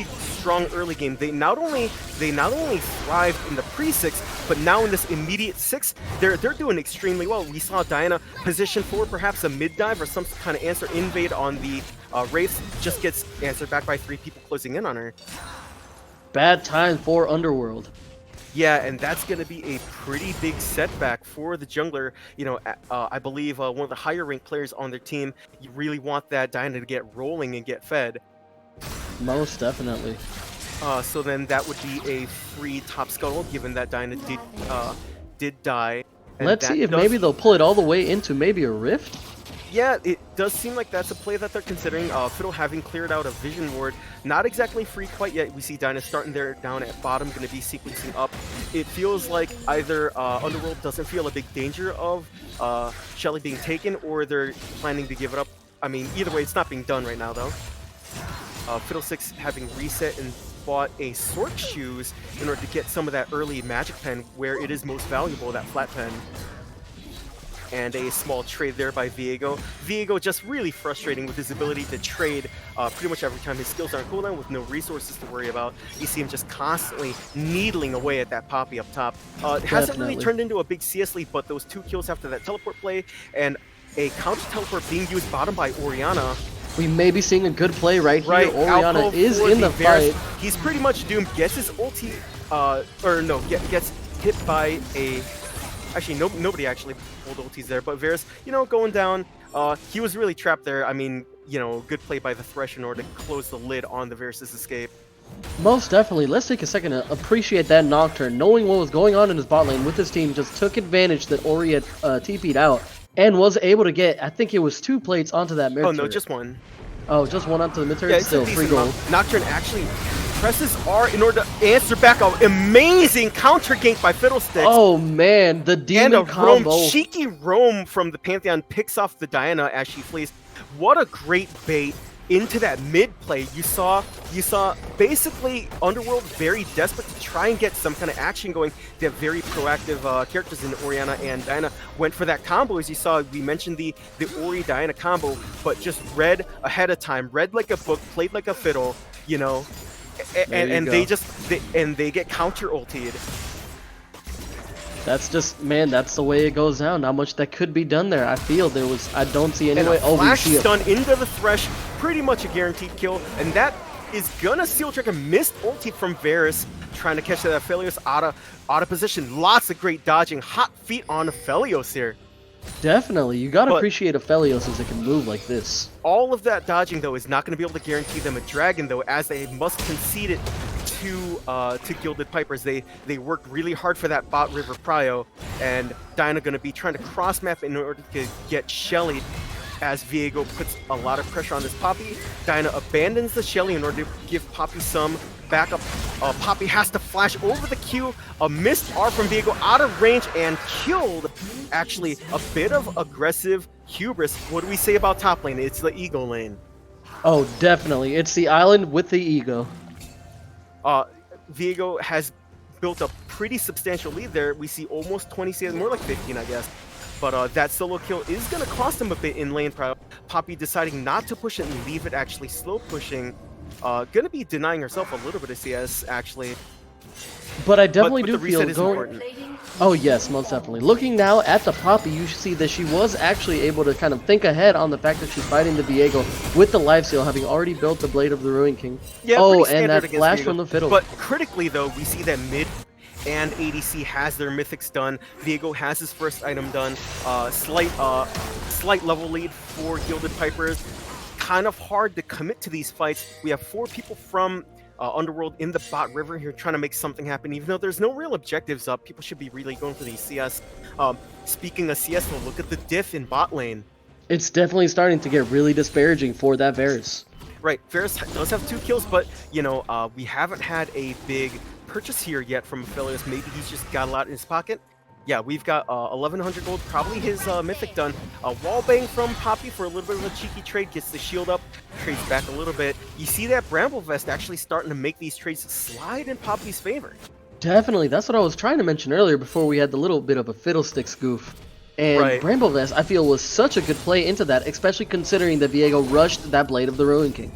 [SPEAKER 3] strong early game. They not only thrived in the pre-6, but now in this immediate 6, they're doing extremely well. We saw Diana position for perhaps a mid dive or some kind of answer invade on the Wraiths, just gets answered back by 3 people closing in on her.
[SPEAKER 2] Bad time for Underworld.
[SPEAKER 3] Yeah, and that's going to be a pretty big setback for the jungler. You know, I believe one of the higher ranked players on their team, you really want that Diana to get rolling and get fed.
[SPEAKER 2] Most definitely.
[SPEAKER 3] So then that would be a free top scuttle, given that Diana did die. And
[SPEAKER 2] let's see if maybe they'll pull it all the way into maybe a rift.
[SPEAKER 3] Yeah, it does seem like that's a play that they're considering. Fiddle having cleared out a vision ward, not exactly free quite yet. We see Dinah starting there down at bottom, going to be sequencing up. It feels like either Underworld doesn't feel a big danger of Shelly being taken, or they're planning to give it up. I mean, either way, it's not being done right now, though. Fiddlesticks having reset and bought a Sork Shoes in order to get some of that early magic pen where it is most valuable, that flat pen. and a small trade there by Viego. Viego just really frustrating with his ability to trade pretty much every time his skills are on cooldown with no resources to worry about. You see him just constantly needling away at that Poppy up top. It hasn't really turned into a big CS lead, but those 2 kills after that teleport play and a counter teleport being used bottom by Orianna.
[SPEAKER 2] We may be seeing a good play right here. Orianna is in the fight.
[SPEAKER 3] He's pretty much doomed. Gets his ulti, gets hit by a... Actually, nobody actually pulled ultis there, but Varus, going down. He was really trapped there. I mean, good play by the Thresh in order to close the lid on the Varus's escape.
[SPEAKER 2] Most definitely. Let's take a second to appreciate that Nocturne. Knowing what was going on in his bot lane with his team, just took advantage that Ori had TP'd out and was able to get, I think it was 2 plates onto that mid turret.
[SPEAKER 3] Oh, no, just 1.
[SPEAKER 2] Oh, just 1 onto the mid turret?
[SPEAKER 3] Yeah,
[SPEAKER 2] still 3 gold.
[SPEAKER 3] Nocturne actually presses R in order to answer back an amazing counter gank by Fiddlesticks.
[SPEAKER 2] Oh man, the demon combo.
[SPEAKER 3] Cheeky roam from the Pantheon picks off the Diana as she flees. What a great bait into that mid play. You saw basically Underworld very desperate to try and get some kind of action going. They have very proactive characters in Orianna and Diana. Went for that combo, as you saw. We mentioned the Ori Diana combo, but just read ahead of time, read like a book, played like a fiddle, and they get counter ultied.
[SPEAKER 2] That's just, man, that's the way it goes down. Not much that could be done there. I feel I don't see any way.
[SPEAKER 3] Oh, flash stun into the Thresh, pretty much a guaranteed kill, and that is gonna seal trick a missed ulti from Varus, trying to catch that Aphelios out of position. Lots of great dodging, hot feet on Aphelios here.
[SPEAKER 2] Definitely, you gotta appreciate Aphelios as it can move like this.
[SPEAKER 3] All of that dodging though is not gonna be able to guarantee them a dragon though, as they must concede it to Gilded Pipers. They worked really hard for that bot river prio, and Diana gonna be trying to cross map in order to get Shelly, as Viego puts a lot of pressure on this Poppy. Diana abandons the Shelly in order to give Poppy some backup. Poppy has to flash over the Q. A missed R from Viego out of range and killed. Actually, a bit of aggressive hubris. What do we say about top lane? It's the ego lane.
[SPEAKER 2] Oh, definitely. It's the island with the ego.
[SPEAKER 3] Viego has built a pretty substantial lead there. We see almost 20 CS, more like 15, I guess. But that solo kill is going to cost him a bit in lane prio. Poppy deciding not to push it and leave it actually slow pushing. Going to be denying herself a little bit of CS, actually.
[SPEAKER 2] But I definitely do
[SPEAKER 3] the
[SPEAKER 2] feel
[SPEAKER 3] reset is important.
[SPEAKER 2] Oh yes, most definitely. Looking now at the Poppy, you see that she was actually able to kind of think ahead on the fact that she's fighting the Viego with the lifesteal, having already built the Blade of the Ruin King.
[SPEAKER 3] Yeah,
[SPEAKER 2] and that flash from the fiddle.
[SPEAKER 3] But critically though, we see that mid and ADC has their mythics done. Viego has his first item done. Slight level lead for Gilded Pipers. Kind of hard to commit to these fights. We have 4 people from Underworld in the bot river here trying to make something happen, even though there's no real objectives up. People should be really going for these CS. Speaking of CS, we'll look at the diff in bot lane.
[SPEAKER 2] It's definitely starting to get really disparaging for that Varus.
[SPEAKER 3] Right, Varus does have 2 kills, but we haven't had a big purchase here yet from Aphelios. Maybe he's just got a lot in his pocket. Yeah, we've got 1100 gold, probably his mythic done. A wall bang from Poppy for a little bit of a cheeky trade, gets the shield up, trades back a little bit. You see that Bramble Vest actually starting to make these trades slide in Poppy's favor.
[SPEAKER 2] Definitely, that's what I was trying to mention earlier before we had the little bit of a Fiddlesticks goof. And Bramble Vest, I feel, was such a good play into that, especially considering that Viego rushed that Blade of the Ruin King.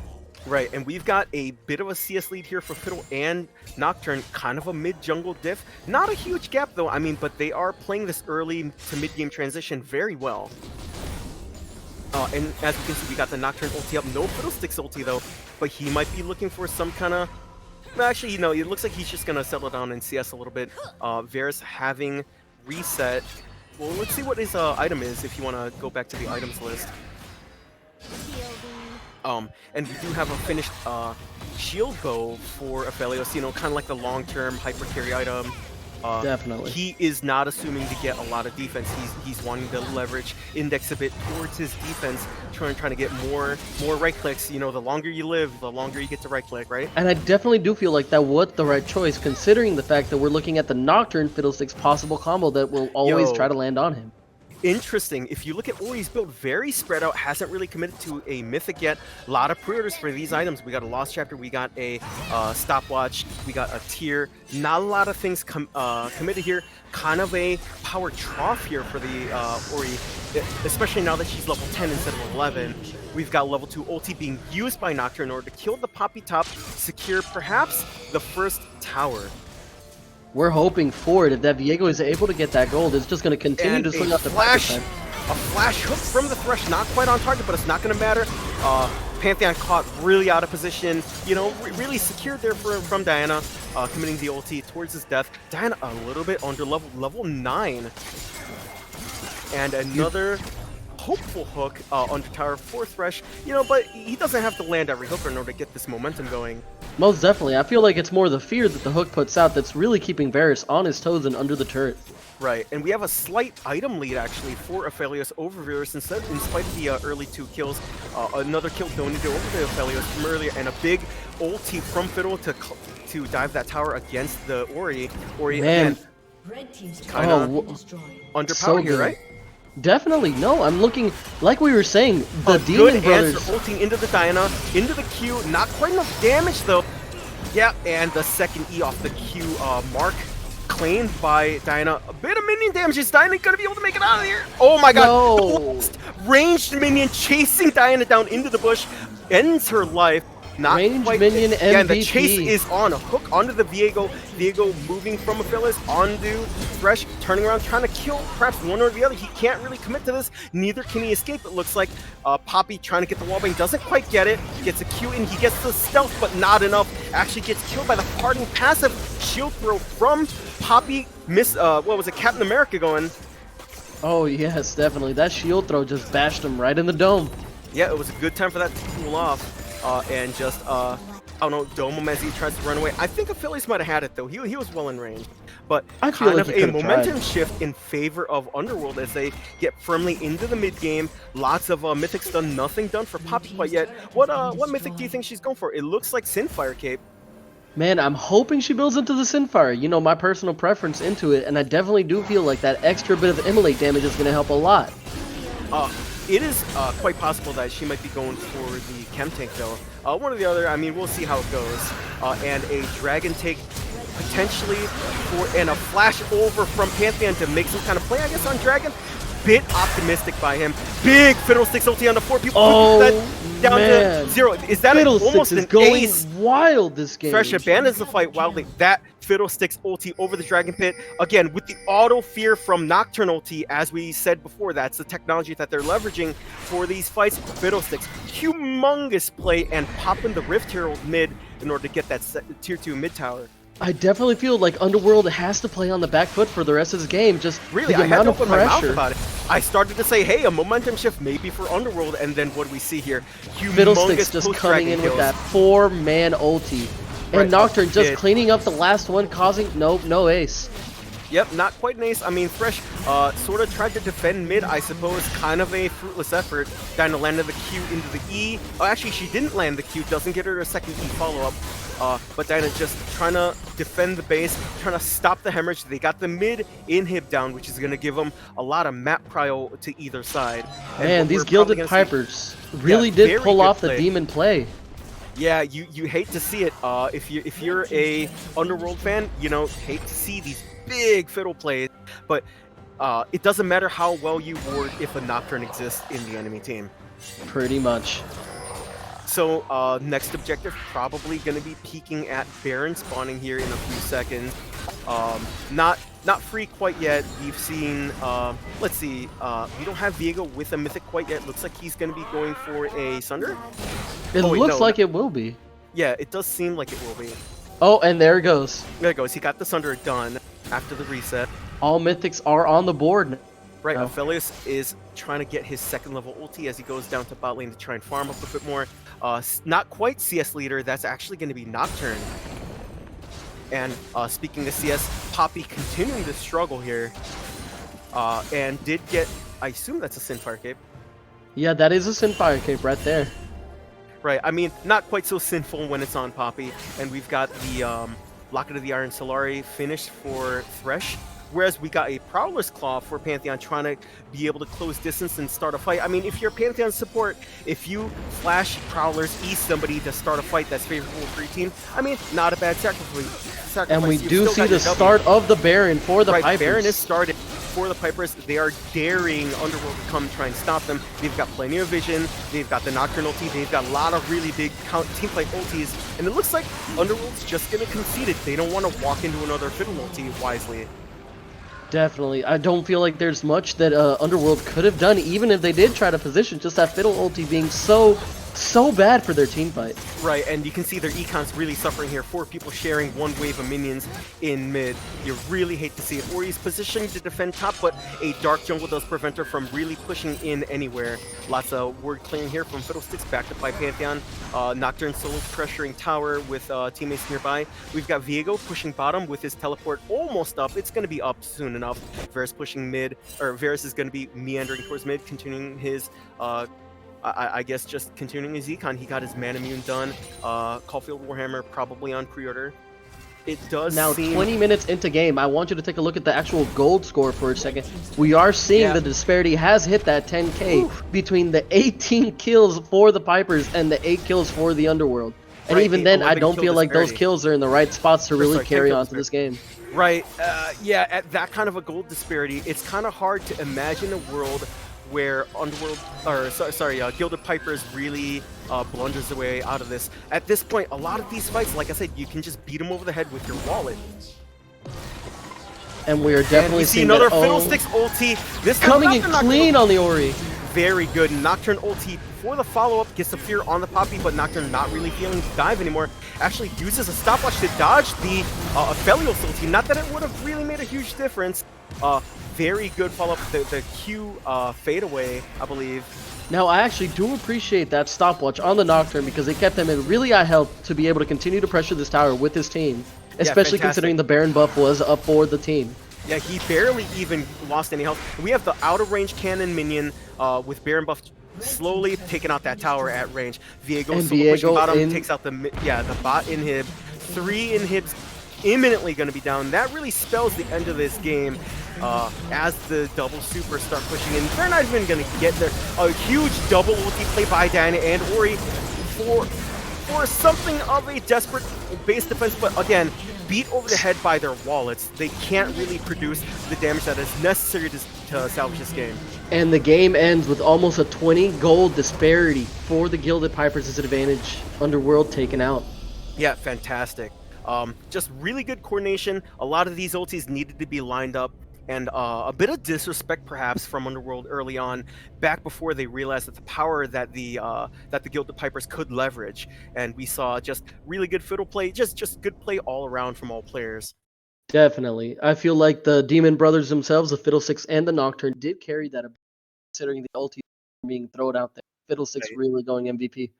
[SPEAKER 3] Right, and we've got a bit of a CS lead here for Fiddle and Nocturne, kind of a mid-jungle diff. Not a huge gap though, I mean, but they are playing this early to mid-game transition very well. And as you can see, we got the Nocturne ulti up. No Fiddlesticks ulti though, but he might be looking for some kind of... Actually, it looks like he's just going to settle down in CS a little bit. Varus having reset. Well, let's see what his item is if you want to go back to the items list. And we do have a finished shield bow for Aphelios, kind of like the long-term hyper carry item.
[SPEAKER 2] Definitely.
[SPEAKER 3] He is not assuming to get a lot of defense. He's wanting to leverage, index a bit towards his defense, trying to get more right clicks. The longer you live, the longer you get to right click, right?
[SPEAKER 2] And I definitely do feel like that was the right choice, considering the fact that we're looking at the Nocturne Fiddlesticks possible combo that will always try to land on him.
[SPEAKER 3] interesting. If you look at Ori's build, very spread out, hasn't really committed to a mythic yet. A lot of pre-orders for these items. We got a Lost Chapter, we got a stopwatch, we got a tier. Not a lot of things committed here. Kind of a power trough here for the Ori, especially now that she's level 10 instead of 11. We've got level 2 ulti being used by Nocturne in order to kill the Poppy top, secure perhaps the first tower.
[SPEAKER 2] We're hoping for it. If that Viego is able to get that gold, it's just going to continue to swing out the
[SPEAKER 3] flash. A flash hook from the Thresh, not quite on target, but it's not going to matter. Pantheon caught really out of position, you know, really secured there from Diana, committing the ulti towards his death. Diana a little bit under level 9. And another hopeful hook under tower for Thresh, you know, but he doesn't have to land every hook in order to get this momentum going.
[SPEAKER 2] Most definitely. I feel like it's more the fear that the hook puts out that's really keeping Varus on his toes and under the turret.
[SPEAKER 3] Right, and we have a slight item lead actually for Aphelios over Varus in spite of the early 2 kills. Another kill donated over to Aphelios from earlier, and a big ulti from Fiddle to dive that tower against the Ori. Ori,
[SPEAKER 2] man,
[SPEAKER 3] kind of underpowered here, right?
[SPEAKER 2] Definitely. No, I'm looking, like we were saying, the Demon Brothers.
[SPEAKER 3] Answer, ulting into the Diana, into the Q, not quite enough damage though. Yeah, and the second E off the Q mark, claimed by Diana. A bit of minion damage. Is Diana gonna be able to make it out of here? Oh my god,
[SPEAKER 2] no.
[SPEAKER 3] The ranged minion chasing Diana down into the bush, ends her life. Not
[SPEAKER 2] Range
[SPEAKER 3] quite.
[SPEAKER 2] minion MVP.
[SPEAKER 3] Yeah, and the chase is on. A hook onto the Viego. Viego moving from Aphelios onto Thresh, turning around, trying to kill perhaps one or the other. He can't really commit to this. Neither can he escape. It looks like Poppy trying to get the wallbang, doesn't quite get it. Gets a Q in. He gets the stealth, but not enough. Actually gets killed by the parting passive shield throw from Poppy. What was it? Captain America going.
[SPEAKER 2] Oh yes, definitely. That shield throw just bashed him right in the dome.
[SPEAKER 3] Yeah, it was a good time for that to cool off. And just, I don't know, dome him as he tries to run away. I think Aphelios might have had it, though. He was well in range. But
[SPEAKER 2] I feel
[SPEAKER 3] kind
[SPEAKER 2] like
[SPEAKER 3] of a momentum shift in favor of Underworld as they get firmly into the mid-game. Lots of mythics done, nothing done for Poppy quite yet. What mythic do you think she's going for? It looks like Sinfire Cape.
[SPEAKER 2] Man, I'm hoping she builds into the Sinfire. You know, my personal preference into it, and I definitely do feel like that extra bit of immolate damage is going to help a lot.
[SPEAKER 3] It is quite possible that she might be going for the Chem Tank, though. One or the other, I mean, we'll see how it goes. And a Dragon Take potentially, and a flash over from Pantheon to make some kind of play, I guess, on Dragon. Bit optimistic by him. Big Fiddlesticks ulti on the 4 people. That down to 0. Is that almost an
[SPEAKER 2] going
[SPEAKER 3] ace?
[SPEAKER 2] Wild this game.
[SPEAKER 3] Thresh abandons the fight wildly. That Fiddlesticks ulti over the Dragon Pit. Again, with the auto fear from Nocturne ulti, as we said before, that's the technology that they're leveraging for these fights. Fiddlesticks, humongous play, and popping the Rift Herald mid in order to get that tier 2 mid tower.
[SPEAKER 2] I definitely feel like Underworld has to play on the back foot for the rest of this game. Just
[SPEAKER 3] really,
[SPEAKER 2] the
[SPEAKER 3] I had
[SPEAKER 2] amount
[SPEAKER 3] to
[SPEAKER 2] of
[SPEAKER 3] open my mouth
[SPEAKER 2] pressure.
[SPEAKER 3] about it. I started to say, hey, a momentum shift maybe for Underworld, and then what do we see here?
[SPEAKER 2] Fiddlesticks just coming in with that 4-man ulti. And Nocturne just cleaning up the last one, causing no ace.
[SPEAKER 3] Yep, not quite an ace. I mean, Thresh sort of tried to defend mid, I suppose. Kind of a fruitless effort. Diana landed the Q into the E. Oh, actually, she didn't land the Q. Doesn't get her a second E follow-up. But Diana just trying to defend the base, trying to stop the hemorrhage. They got the mid inhib down, which is going to give them a lot of map prio to either side.
[SPEAKER 2] Man, these Gilded Pipers really did pull off the demon play.
[SPEAKER 3] Yeah, you hate to see it. If you're a Underworld fan, you know, hate to see these big fiddle plays, but it doesn't matter how well you ward if a Nocturne exists in the enemy team.
[SPEAKER 2] Pretty much.
[SPEAKER 3] So next objective probably going to be peeking at Baron spawning here in a few seconds. Not free quite yet. We've seen, let's see, we don't have Viego with a mythic quite yet. Looks like he's going to be going for a Sunder.
[SPEAKER 2] It looks like it will be.
[SPEAKER 3] Yeah, it does seem like it will be.
[SPEAKER 2] Oh, and there it goes.
[SPEAKER 3] There it goes. He got the Sunder done after the reset.
[SPEAKER 2] All mythics are on the board.
[SPEAKER 3] Right, Aphelios is trying to get his second level ulti as he goes down to bot lane to try and farm up a bit more. Not quite CS leader, that's actually going to be Nocturne. And speaking of CS, Poppy continuing to struggle here. And did get, I assume that's a Sinfire Cape.
[SPEAKER 2] Yeah, that is a Sinfire Cape right there.
[SPEAKER 3] Right, I mean, not quite so sinful when it's on Poppy. And we've got the Locket of the Iron Solari finished for Thresh. Whereas we got a Prowler's Claw for Pantheon trying to be able to close distance and start a fight. I mean, if you're Pantheon support, if you flash Prowlers, ease somebody to start a fight that's favorable for your team, I mean, not a bad sacrifice.
[SPEAKER 2] And we
[SPEAKER 3] You've
[SPEAKER 2] do
[SPEAKER 3] still
[SPEAKER 2] see
[SPEAKER 3] got
[SPEAKER 2] the
[SPEAKER 3] your W.
[SPEAKER 2] start of the Baron for the Pipers.
[SPEAKER 3] Baron is started for the Pipers. They are daring Underworld to come try and stop them. They've got plenty of vision. They've got the Nocturne ulti. They've got a lot of really big team fight ultis. And it looks like Underworld's just going to concede it. They don't want to walk into another Fiddle ulti wisely.
[SPEAKER 2] Definitely. I don't feel like there's much that Underworld could have done, even if they did try to position. Just that Fiddle ulti being so bad for their team fight.
[SPEAKER 3] Right, and you can see their econ's really suffering here. 4 people sharing 1 wave of minions in mid. You really hate to see it. Ori's positioning to defend top, but a dark jungle does prevent her from really pushing in anywhere. Lots of word clearing here from Fiddlesticks, backed up by Pantheon. Nocturne solo pressuring tower with teammates nearby. We've got Viego pushing bottom with his teleport almost up. It's going to be up soon enough. Varus pushing mid, or Varus is going to be meandering towards mid, continuing his I guess just continuing his econ. He got his Manamune done. Caulfield Warhammer probably on pre-order. It does
[SPEAKER 2] now
[SPEAKER 3] seem...
[SPEAKER 2] 20 minutes into game, I want you to take a look at the actual gold score for a second. We are seeing the disparity has hit that 10k between the 18 kills for the Pipers and the 8 kills for the Underworld. And even then, I don't feel like those kills are in the right spots to really carry on to this game.
[SPEAKER 3] Right, yeah, at that kind of a gold disparity, it's kind of hard to imagine a world where Gilded Pipers really blunders their way out of this. At this point, a lot of these fights, like I said, you can just beat them over the head with your wallet.
[SPEAKER 2] And we are definitely seeing
[SPEAKER 3] another Fiddlesticks ulti. This
[SPEAKER 2] coming in clean on the Ori.
[SPEAKER 3] Very good. Nocturne ulti for the follow-up, gets the fear on the Poppy, but Nocturne not really feeling the dive anymore. Actually uses a stopwatch to dodge the Aphelios ulti. Not that it would have really made a huge difference. Very good follow-up, the Q fadeaway, I believe.
[SPEAKER 2] Now, I actually do appreciate that stopwatch on the Nocturne because it kept him in really high health to be able to continue to pressure this tower with his team, especially considering the Baron buff was up for the team.
[SPEAKER 3] Yeah, he barely even lost any health. We have the out-of-range cannon minion with Baron buff slowly taking out that tower at range. Viego pushing bottom, takes out the bot inhib. 3 inhibs imminently going to be down. That really spells the end of this game as the double super start pushing in. They're not even going to get there. A huge double ulti play by Diana and Ori for something of a desperate base defense, but again, beat over the head by their wallets. They can't really produce the damage that is necessary to salvage this game.
[SPEAKER 2] And the game ends with almost a 20 gold disparity for the Gilded Pipers' advantage. Underworld taken out.
[SPEAKER 3] Yeah, fantastic. Just really good coordination. A lot of these ultis needed to be lined up, and a bit of disrespect perhaps from Underworld early on, back before they realized that the power that the Gilded Pipers could leverage. And we saw just really good fiddle play, just good play all around from all players.
[SPEAKER 2] Definitely. I feel like the Demon Brothers themselves, the Fiddlesticks and the Nocturne, did carry that, considering the ulti being thrown out there. Fiddlesticks really going MVP.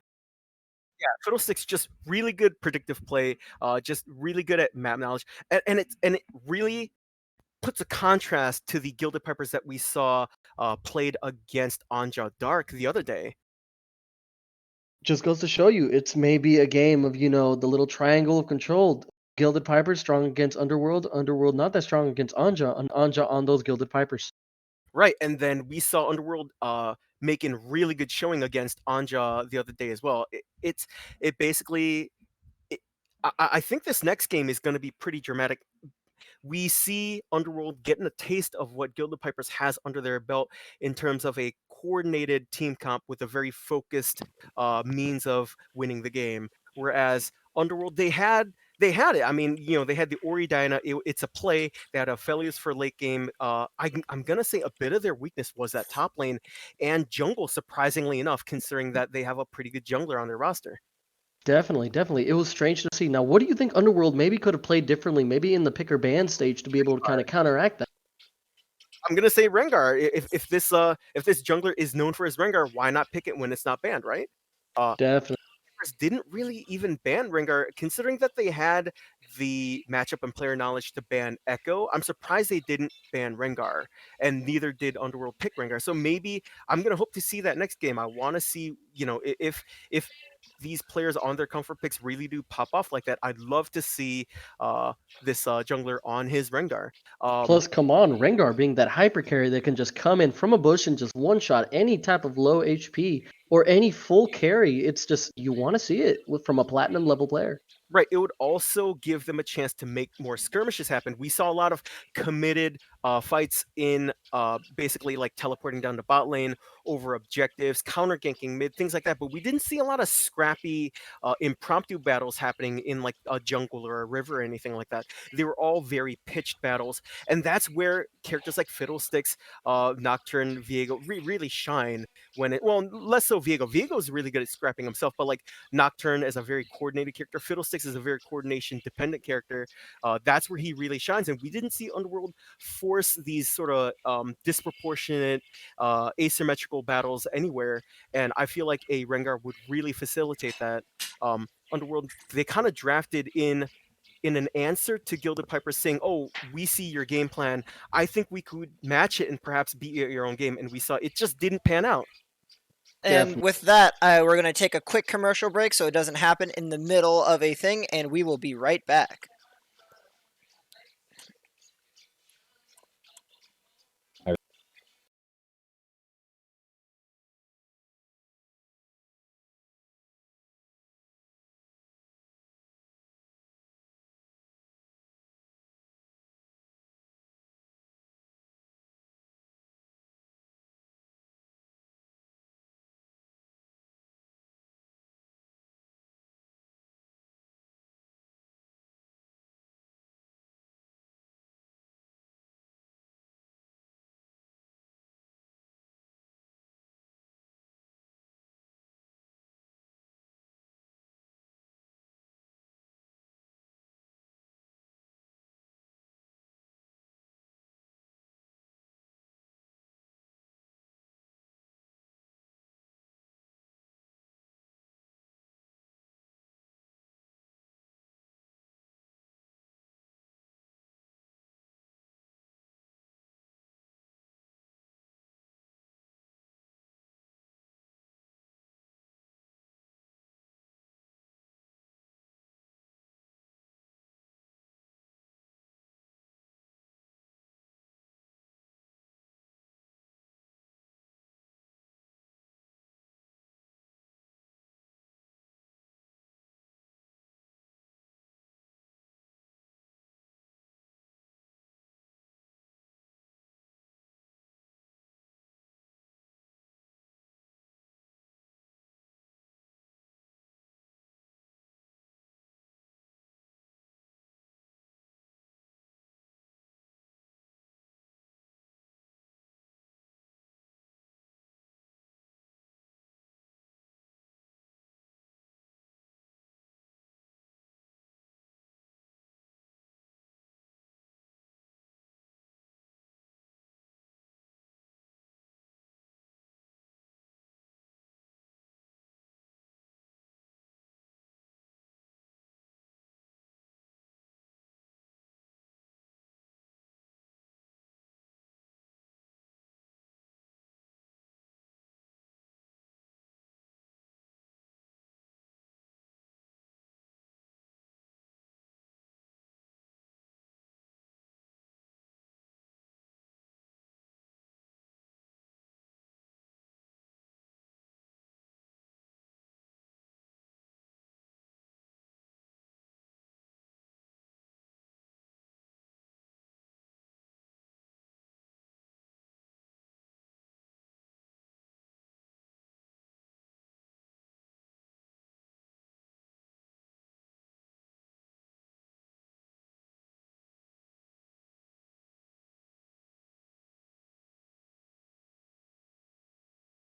[SPEAKER 3] Yeah, Fiddlesticks just really good predictive play, just really good at map knowledge, and it really puts a contrast to the Gilded Pipers that we saw played against Anja Dark the other day.
[SPEAKER 2] Just goes to show you, it's maybe a game of, the little triangle of control. Gilded Pipers strong against Underworld, Underworld not that strong against Anja, and Anja on those Gilded Pipers. Right,
[SPEAKER 3] and then we saw Underworld making really good showing against Anja the other day as well. I think this next game is going to be pretty dramatic. We see Underworld getting a taste of what Gilded Pipers has under their belt in terms of a coordinated team comp with a very focused means of winning the game. Whereas Underworld, they had it. I mean, they had the Ori Diana. It's a play. They had Aphelios for late game. I'm going to say a bit of their weakness was that top lane and jungle, surprisingly enough, considering that they have a pretty good jungler on their roster.
[SPEAKER 2] Definitely. It was strange to see. Now, what do you think Underworld maybe could have played differently, maybe in the pick or ban stage to be able to kind of counteract that?
[SPEAKER 3] I'm going to say Rengar. If this jungler is known for his Rengar, why not pick it when it's not banned, right?
[SPEAKER 2] Definitely.
[SPEAKER 3] Didn't really even ban Rengar, considering that they had the matchup and player knowledge to ban Echo. I'm surprised they didn't ban Rengar, and neither did Underworld pick Rengar. So maybe I'm gonna hope to see that next game. I want to see, if these players on their comfort picks really do pop off like that, I'd love to see this jungler on his Rengar.
[SPEAKER 2] Plus, come on, Rengar being that hyper carry that can just come in from a bush and just one shot any type of low HP or any full carry. It's just you want to see it from a platinum level player.
[SPEAKER 3] Right. It would also give them a chance to make more skirmishes happen. We saw a lot of committed fights in basically like teleporting down to bot lane over objectives, counter ganking mid, things like that. But we didn't see a lot of scrappy, impromptu battles happening in like a jungle or a river or anything like that. They were all very pitched battles. And that's where characters like Fiddlesticks, Nocturne, Viego really shine when it, well, less so Viego. Viego's really good at scrapping himself, but like Nocturne as a very coordinated character, Fiddlesticks is a very coordination dependent character. That's where he really shines, and we didn't see Underworld force these sort of disproportionate, asymmetrical battles anywhere. And I feel like a Rengar would really facilitate that. Underworld, they kind of drafted in an answer to Gilded Pipers saying, "Oh, we see your game plan. I think we could match it and perhaps beat your own game." And we saw it just didn't pan out.
[SPEAKER 1] And with that, we're going to take a quick commercial break so it doesn't happen in the middle of a thing, and we will be right back.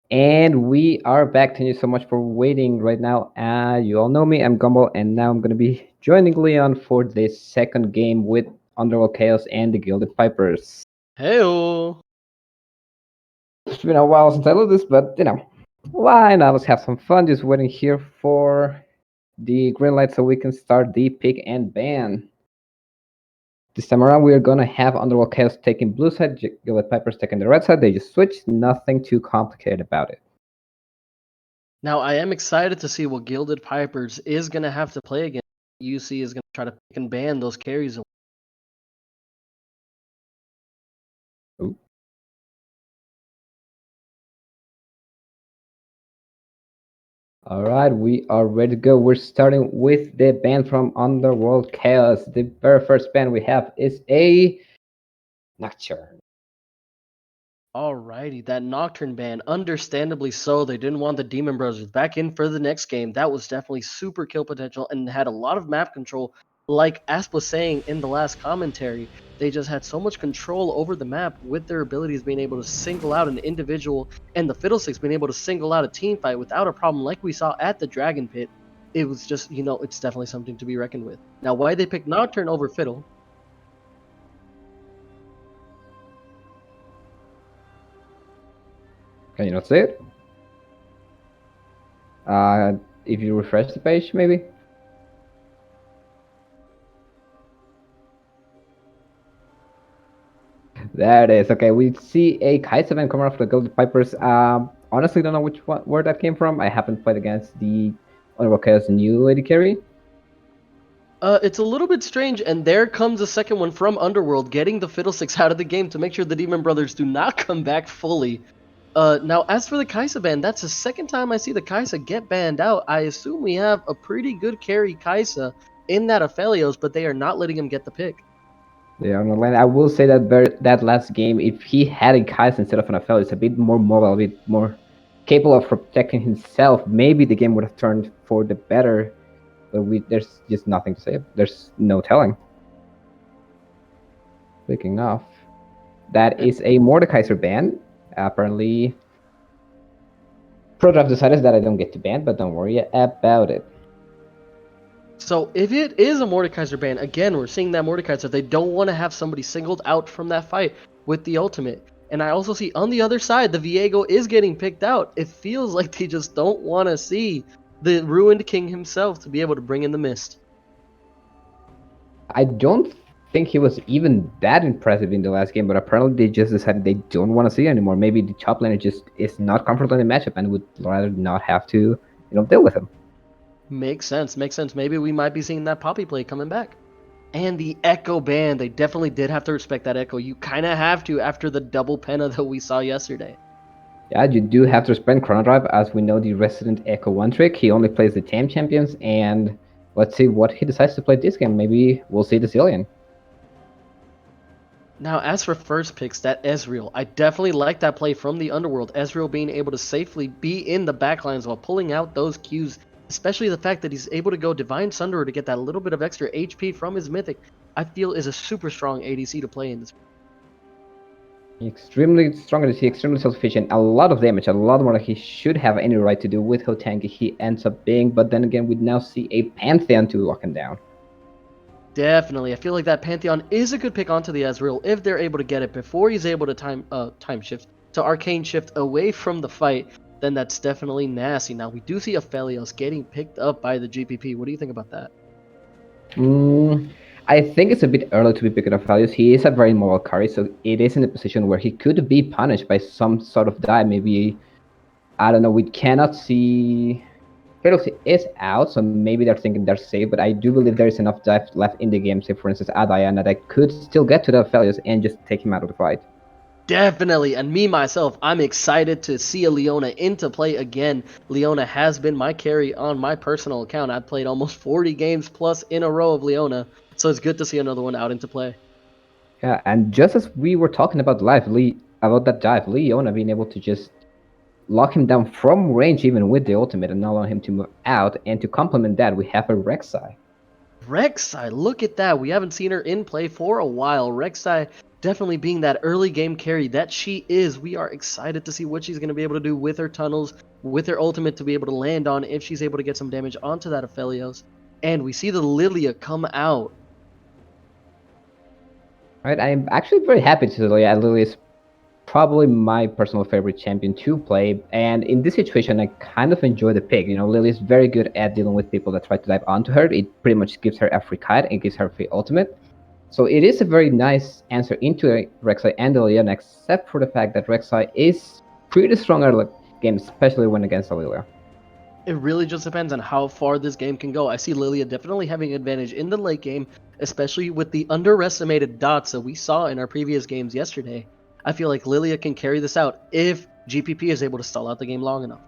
[SPEAKER 4] And we are back. Thank you so much for waiting right now. You all know me, I'm Gumball, and now I'm going to be joining Leon for this second game with Underworld Chaos and the Gilded Pipers.
[SPEAKER 2] Hey-o.
[SPEAKER 4] It's been a while since I did this, but why not? Let's have some fun. Just waiting here for the green light so we can start the pick and ban. This time around, we are going to have Underworld Chaos taking blue side, Gilded Pipers taking the red side. They just switch. Nothing too complicated about it.
[SPEAKER 2] Now, I am excited to see what Gilded Pipers is going to have to play against. UC is going to try to pick and ban those carries.
[SPEAKER 4] All right, we are ready to go. We're starting with the band from Underworld Chaos. The very first band we have is a Nocturne.
[SPEAKER 2] Alrighty, that Nocturne ban, understandably so. They didn't want the Demon Brothers back in for the next game. That was definitely super kill potential and had a lot of map control. Like Asp was saying in the last commentary, they just had so much control over the map with their abilities being able to single out an individual and the Fiddlesticks being able to single out a team fight without a problem like we saw at the Dragon Pit. It was just, it's definitely something to be reckoned with. Now, why they picked Nocturne over Fiddle?
[SPEAKER 4] Can you not see it? If you refresh the page, maybe? There it is. Okay, we see a Kaiserman coming off the Gilded Pipers. Honestly, don't know where that came from. I haven't played against the Underworld Chaos new Lady Carry.
[SPEAKER 2] It's a little bit strange, and there comes a second one from Underworld, getting the Fiddlesticks out of the game to make sure the Demon Brothers do not come back fully. Now, as for the Kaisa ban, that's the second time I see the Kaisa get banned out. I assume we have a pretty good carry Kaisa in that Aphelios, but they are not letting him get the pick.
[SPEAKER 4] Yeah, on the line. I will say that that last game, if he had a Kaiser instead of an Aphel, it's a bit more mobile, a bit more capable of protecting himself. Maybe the game would have turned for the better, but there's just nothing to say. There's no telling. Speaking of, that is a Mordekaiser ban. Apparently, ProDraft decided that I don't get to ban, but don't worry about it.
[SPEAKER 2] So if it is a Mordekaiser ban, again, we're seeing that Mordekaiser, they don't want to have somebody singled out from that fight with the ultimate. And I also see on the other side, the Viego is getting picked out. It feels like they just don't want to see the Ruined King himself to be able to bring in the mist.
[SPEAKER 4] I don't think he was even that impressive in the last game, but apparently they just decided they don't want to see it anymore. Maybe the top laner just is not comfortable in the matchup and would rather not have to, deal with him.
[SPEAKER 2] Makes sense, makes sense. Maybe we might be seeing that Poppy play coming back. And the Echo ban, they definitely did have to respect that Echo. You kind of have to after the double penna that we saw yesterday.
[SPEAKER 4] Yeah, you do have to respect Chrono Drive, as we know the resident Echo one trick. He only plays the TAM champions, and let's see what he decides to play this game. Maybe we'll see the Zillion.
[SPEAKER 2] Now, as for first picks, that Ezreal, I definitely like that play from the Underworld. Ezreal being able to safely be in the backlines while pulling out those Qs, especially the fact that he's able to go Divine Sunderer to get that little bit of extra HP from his Mythic, I feel is a super strong ADC to play in this.
[SPEAKER 4] Extremely strong ADC, extremely self-sufficient, a lot of damage, a lot more than he should have any right to do with how tanky he ends up being. But then again, we now see a Pantheon to lock him down.
[SPEAKER 2] Definitely. I feel like that Pantheon is a good pick onto the Ezreal if they're able to get it before he's able to time shift to Arcane Shift away from the fight. Then that's definitely nasty. Now, we do see Aphelios getting picked up by the GPP. What do you think about that?
[SPEAKER 4] I think it's a bit early to be picking up values. He is a very mobile carry, so it is in a position where he could be punished by some sort of die. Maybe, I don't know, we cannot see... Ferox is out, so maybe they're thinking they're safe, but I do believe there is enough dive left in the game, say for instance Diana, that I could still get to the Aphelios and just take him out of the fight.
[SPEAKER 2] Definitely, and me myself, I'm excited to see a Leona into play again. Leona has been my carry on my personal account. I've played almost 40 games plus in a row of Leona, so it's good to see another one out into play.
[SPEAKER 4] Yeah, and just as we were talking about about that dive, Leona being able to just lock him down from range even with the ultimate and not allow him to move out, and to complement that, we have a Rek'Sai.
[SPEAKER 2] Rek'Sai, look at that. We haven't seen her in play for a while. Rek'Sai definitely being that early game carry that she is. We are excited to see what she's going to be able to do with her tunnels, with her ultimate to be able to land on if she's able to get some damage onto that Aphelios. And we see the Lilia come out.
[SPEAKER 4] Right, I'm actually very happy to see Lilia. Lilia is probably my personal favorite champion to play, and in this situation I kind of enjoy the pick. Lily is very good at dealing with people that try to dive onto her. It pretty much gives her a free kite, it gives her a free ultimate, so it is a very nice answer into Rek'Sai and Lilia, except for the fact that Rek'Sai is pretty strong early game, especially when against Lilia.
[SPEAKER 2] It really just depends on how far this game can go. I see Lilia definitely having an advantage in the late game, especially with the underestimated dots that we saw in our previous games yesterday. I feel like Lilia can carry this out if GPP is able to stall out the game long enough.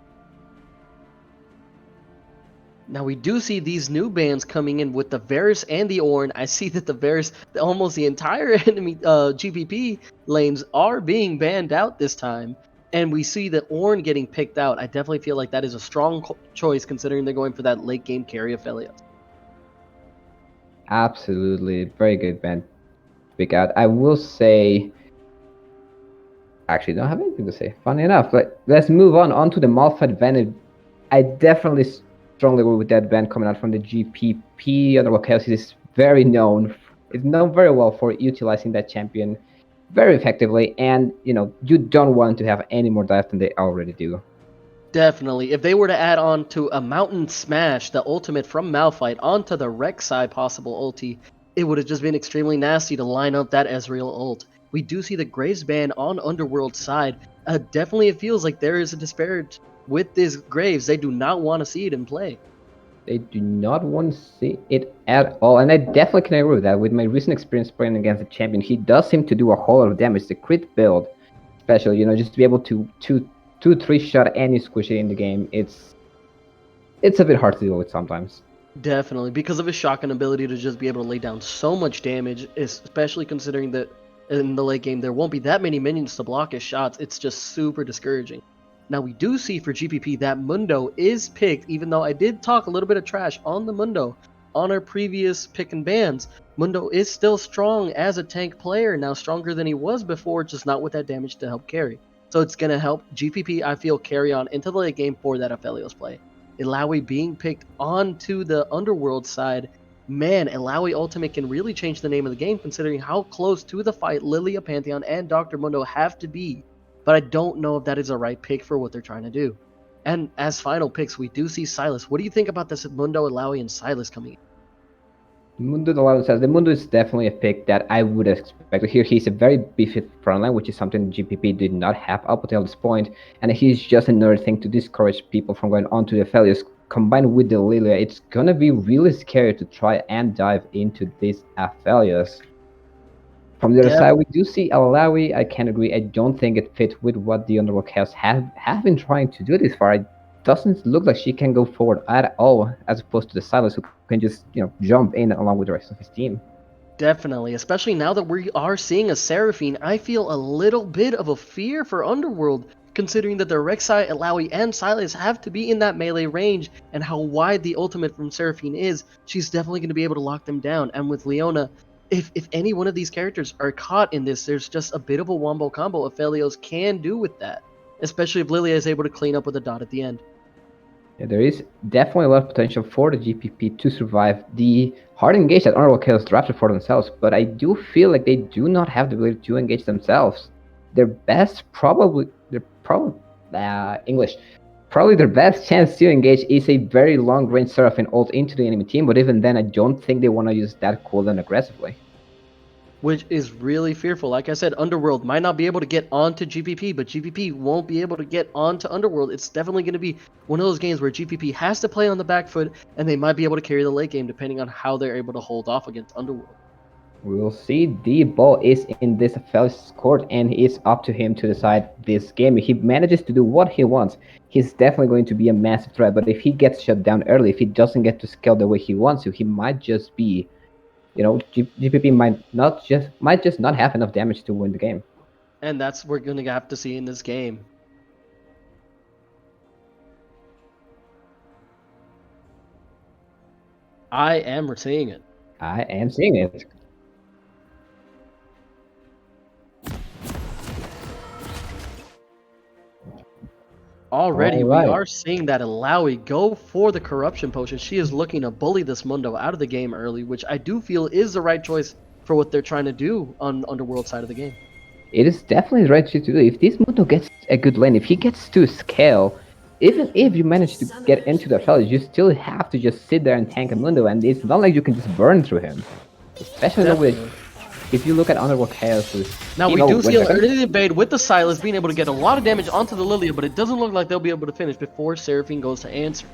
[SPEAKER 2] Now we do see these new bans coming in with the Varus and the Ornn. I see that the Varus, almost the entire enemy GPP lanes are being banned out this time. And we see the Ornn getting picked out. I definitely feel like that is a strong choice considering they're going for that late game carry of Felios.
[SPEAKER 4] Absolutely, very good ban. Pick out. I will say, actually, don't have anything to say. Funny enough, let's move on to the Malphite ban. I definitely strongly agree with that ban coming out from the GPP. Underworld Chaos is very known. It's known very well for utilizing that champion very effectively, and you don't want to have any more dive than they already do.
[SPEAKER 2] Definitely. If they were to add on to a Mountain Smash, the ultimate from Malphite, onto the Rek'Sai possible ulti, it would have just been extremely nasty to line up that Ezreal ult. We do see the Graves ban on Underworld side. Definitely it feels like there is a disparity with this Graves. They do not want to see it in play.
[SPEAKER 4] They do not want to see it at all, and I definitely can agree with that. With my recent experience playing against the champion, he does seem to do a whole lot of damage. The crit build, especially, just to be able to 2-3 shot any squishy in the game, it's a bit hard to deal with sometimes.
[SPEAKER 2] Definitely, because of his shotgun ability to just be able to lay down so much damage, especially considering that in the late game there won't be that many minions to block his shots. It's just super discouraging. Now we do see for GPP that Mundo is picked, even though I did talk a little bit of trash on the Mundo on our previous pick and bans. Mundo is still strong as a tank player, now stronger than he was before, just not with that damage to help carry. So it's going to help GPP, I feel, carry on into the late game for that Aphelios play. Illaoi being picked onto the Underworld side, man, Illaoi ultimate can really change the name of the game considering how close to the fight Lilia, Pantheon, and Dr. Mundo have to be. But I don't know if that is a right pick for what they're trying to do. And as final picks, we do see Sylas. What do you think about this Mundo, Illaoi, and Sylas coming in?
[SPEAKER 4] Mundo Delano says the Mundo is definitely a pick that I would expect. Here he's a very beefy frontline, which is something GPP did not have up until this point, and he's just another thing to discourage people from going on to the Aphelios. Combined with the Lilia, it's gonna be really scary to try and dive into this Aphelios. From the other side, we do see Illaoi. I can agree. I don't think it fits with what the Underworld Chaos have been trying to do this far. It doesn't look like she can go forward at all, as opposed to the Sylas, who can just jump in along with the rest of his team.
[SPEAKER 2] Definitely, especially now that we are seeing a Seraphine, I feel a little bit of a fear for Underworld, considering that the Rek'Sai, Illaoi, and Sylas have to be in that melee range, and how wide the ultimate from Seraphine is. She's definitely going to be able to lock them down, and with Leona, if any one of these characters are caught in this, there's just a bit of a wombo combo Aphelios can do with that, especially if Lilia is able to clean up with a dot at the end.
[SPEAKER 4] Yeah, there is definitely a lot of potential for the GPP to survive the hard engage that Underworld Chaos drafted for themselves, but I do feel like they do not have the ability to engage themselves. Probably their best chance to engage is a very long-range Seraphine ult into the enemy team, but even then I don't think they want to use that cooldown aggressively.
[SPEAKER 2] Which is really fearful. Like I said, Underworld might not be able to get onto GPP, but GPP won't be able to get onto Underworld. It's definitely going to be one of those games where GPP has to play on the back foot, and they might be able to carry the late game depending on how they're able to hold off against Underworld.
[SPEAKER 4] We'll see. The ball is in this Aphelios court, and it's up to him to decide this game. If he manages to do what he wants, he's definitely going to be a massive threat. But if he gets shut down early, if he doesn't get to scale the way he wants to, he might just be, GPP might just not have enough damage to win the game.
[SPEAKER 2] And that's what we're going to have to see in this game. I am seeing it.
[SPEAKER 4] I am seeing it.
[SPEAKER 2] Already,
[SPEAKER 4] All right.
[SPEAKER 2] we are seeing that Illaoi go for the corruption potion. She is looking to bully this Mundo out of the game early, which I do feel is the right choice for what they're trying to do on Underworld side of the game.
[SPEAKER 4] It is definitely the right choice to do. If this Mundo gets a good lane, if he gets to scale, even if you manage to get into the Aphelios, you still have to just sit there and tank a Mundo, and it's not like you can just burn through him. Especially if you look at Underworld Chaos.
[SPEAKER 2] Now we do see an early debate with the Sylas being able to get a lot of damage onto the Lilia, but it doesn't look like they'll be able to finish before Seraphine goes to answer.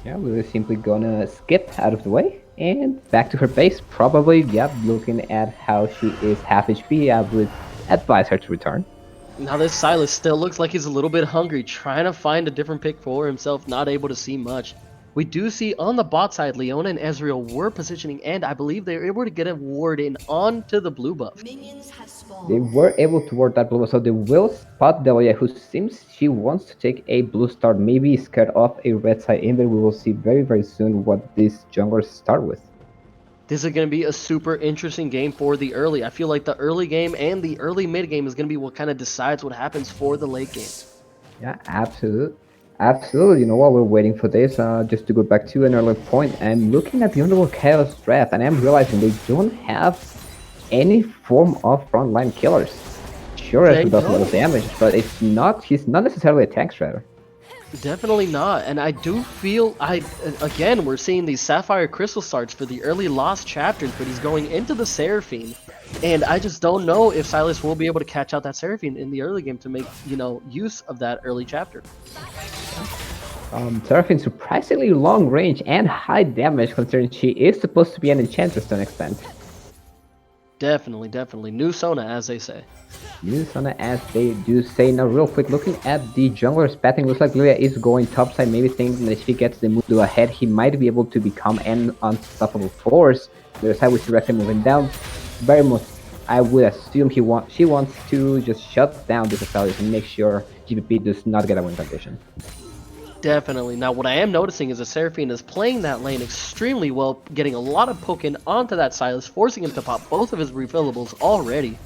[SPEAKER 4] Yeah, we're simply gonna skip out of the way and back to her base. Probably, yeah, looking at how she is half HP, I would advise her to return.
[SPEAKER 2] Now this Silas still looks like he's a little bit hungry, trying to find a different pick for himself, not able to see much. We do see on the bot side, Leona and Ezreal were positioning, and I believe they were able to get a ward in onto the blue buff.
[SPEAKER 4] They were able to ward that blue, so they will spot Delia, who seems she wants to take a blue start, maybe scared off a red side invader. We will see very soon what these junglers start with.
[SPEAKER 2] This is going to be a super interesting game for the early. I feel like the early game and the early mid game is going to be what kind of decides what happens for the late game.
[SPEAKER 4] Yeah, absolutely. You know what? We're waiting for this. Just to go back to an earlier point, I'm looking at the Underworld Chaos draft, and I'm realizing they don't have any form of frontline killers. Sure,
[SPEAKER 2] They
[SPEAKER 4] Ezreal does a lot
[SPEAKER 2] don't.
[SPEAKER 4] of damage, but he's not necessarily a tank strider.
[SPEAKER 2] Definitely not, and I do feel again we're seeing these Sapphire Crystal starts for the early lost chapters, but he's going into the Seraphine, and I just don't know if Silas will be able to catch out that Seraphine in the early game to make use of that early chapter.
[SPEAKER 4] Seraphine surprisingly long range and high damage, considering she is supposed to be an enchantress to an extent.
[SPEAKER 2] Definitely, new Sona as they say.
[SPEAKER 4] Sona, as they do say. Now, real quick, looking at the jungler's pathing, looks like Lilia is going topside, maybe thinking that if he gets the Mundo ahead, he might be able to become an unstoppable force. The other side, we see Rek'Sai moving down. Very much, I would assume she wants to just shut down this Aphelios and make sure GPP does not get a win condition.
[SPEAKER 2] Definitely. Now, what I am noticing is that Seraphine is playing that lane extremely well, getting a lot of poking onto that Silas, forcing him to pop both of his refillables already.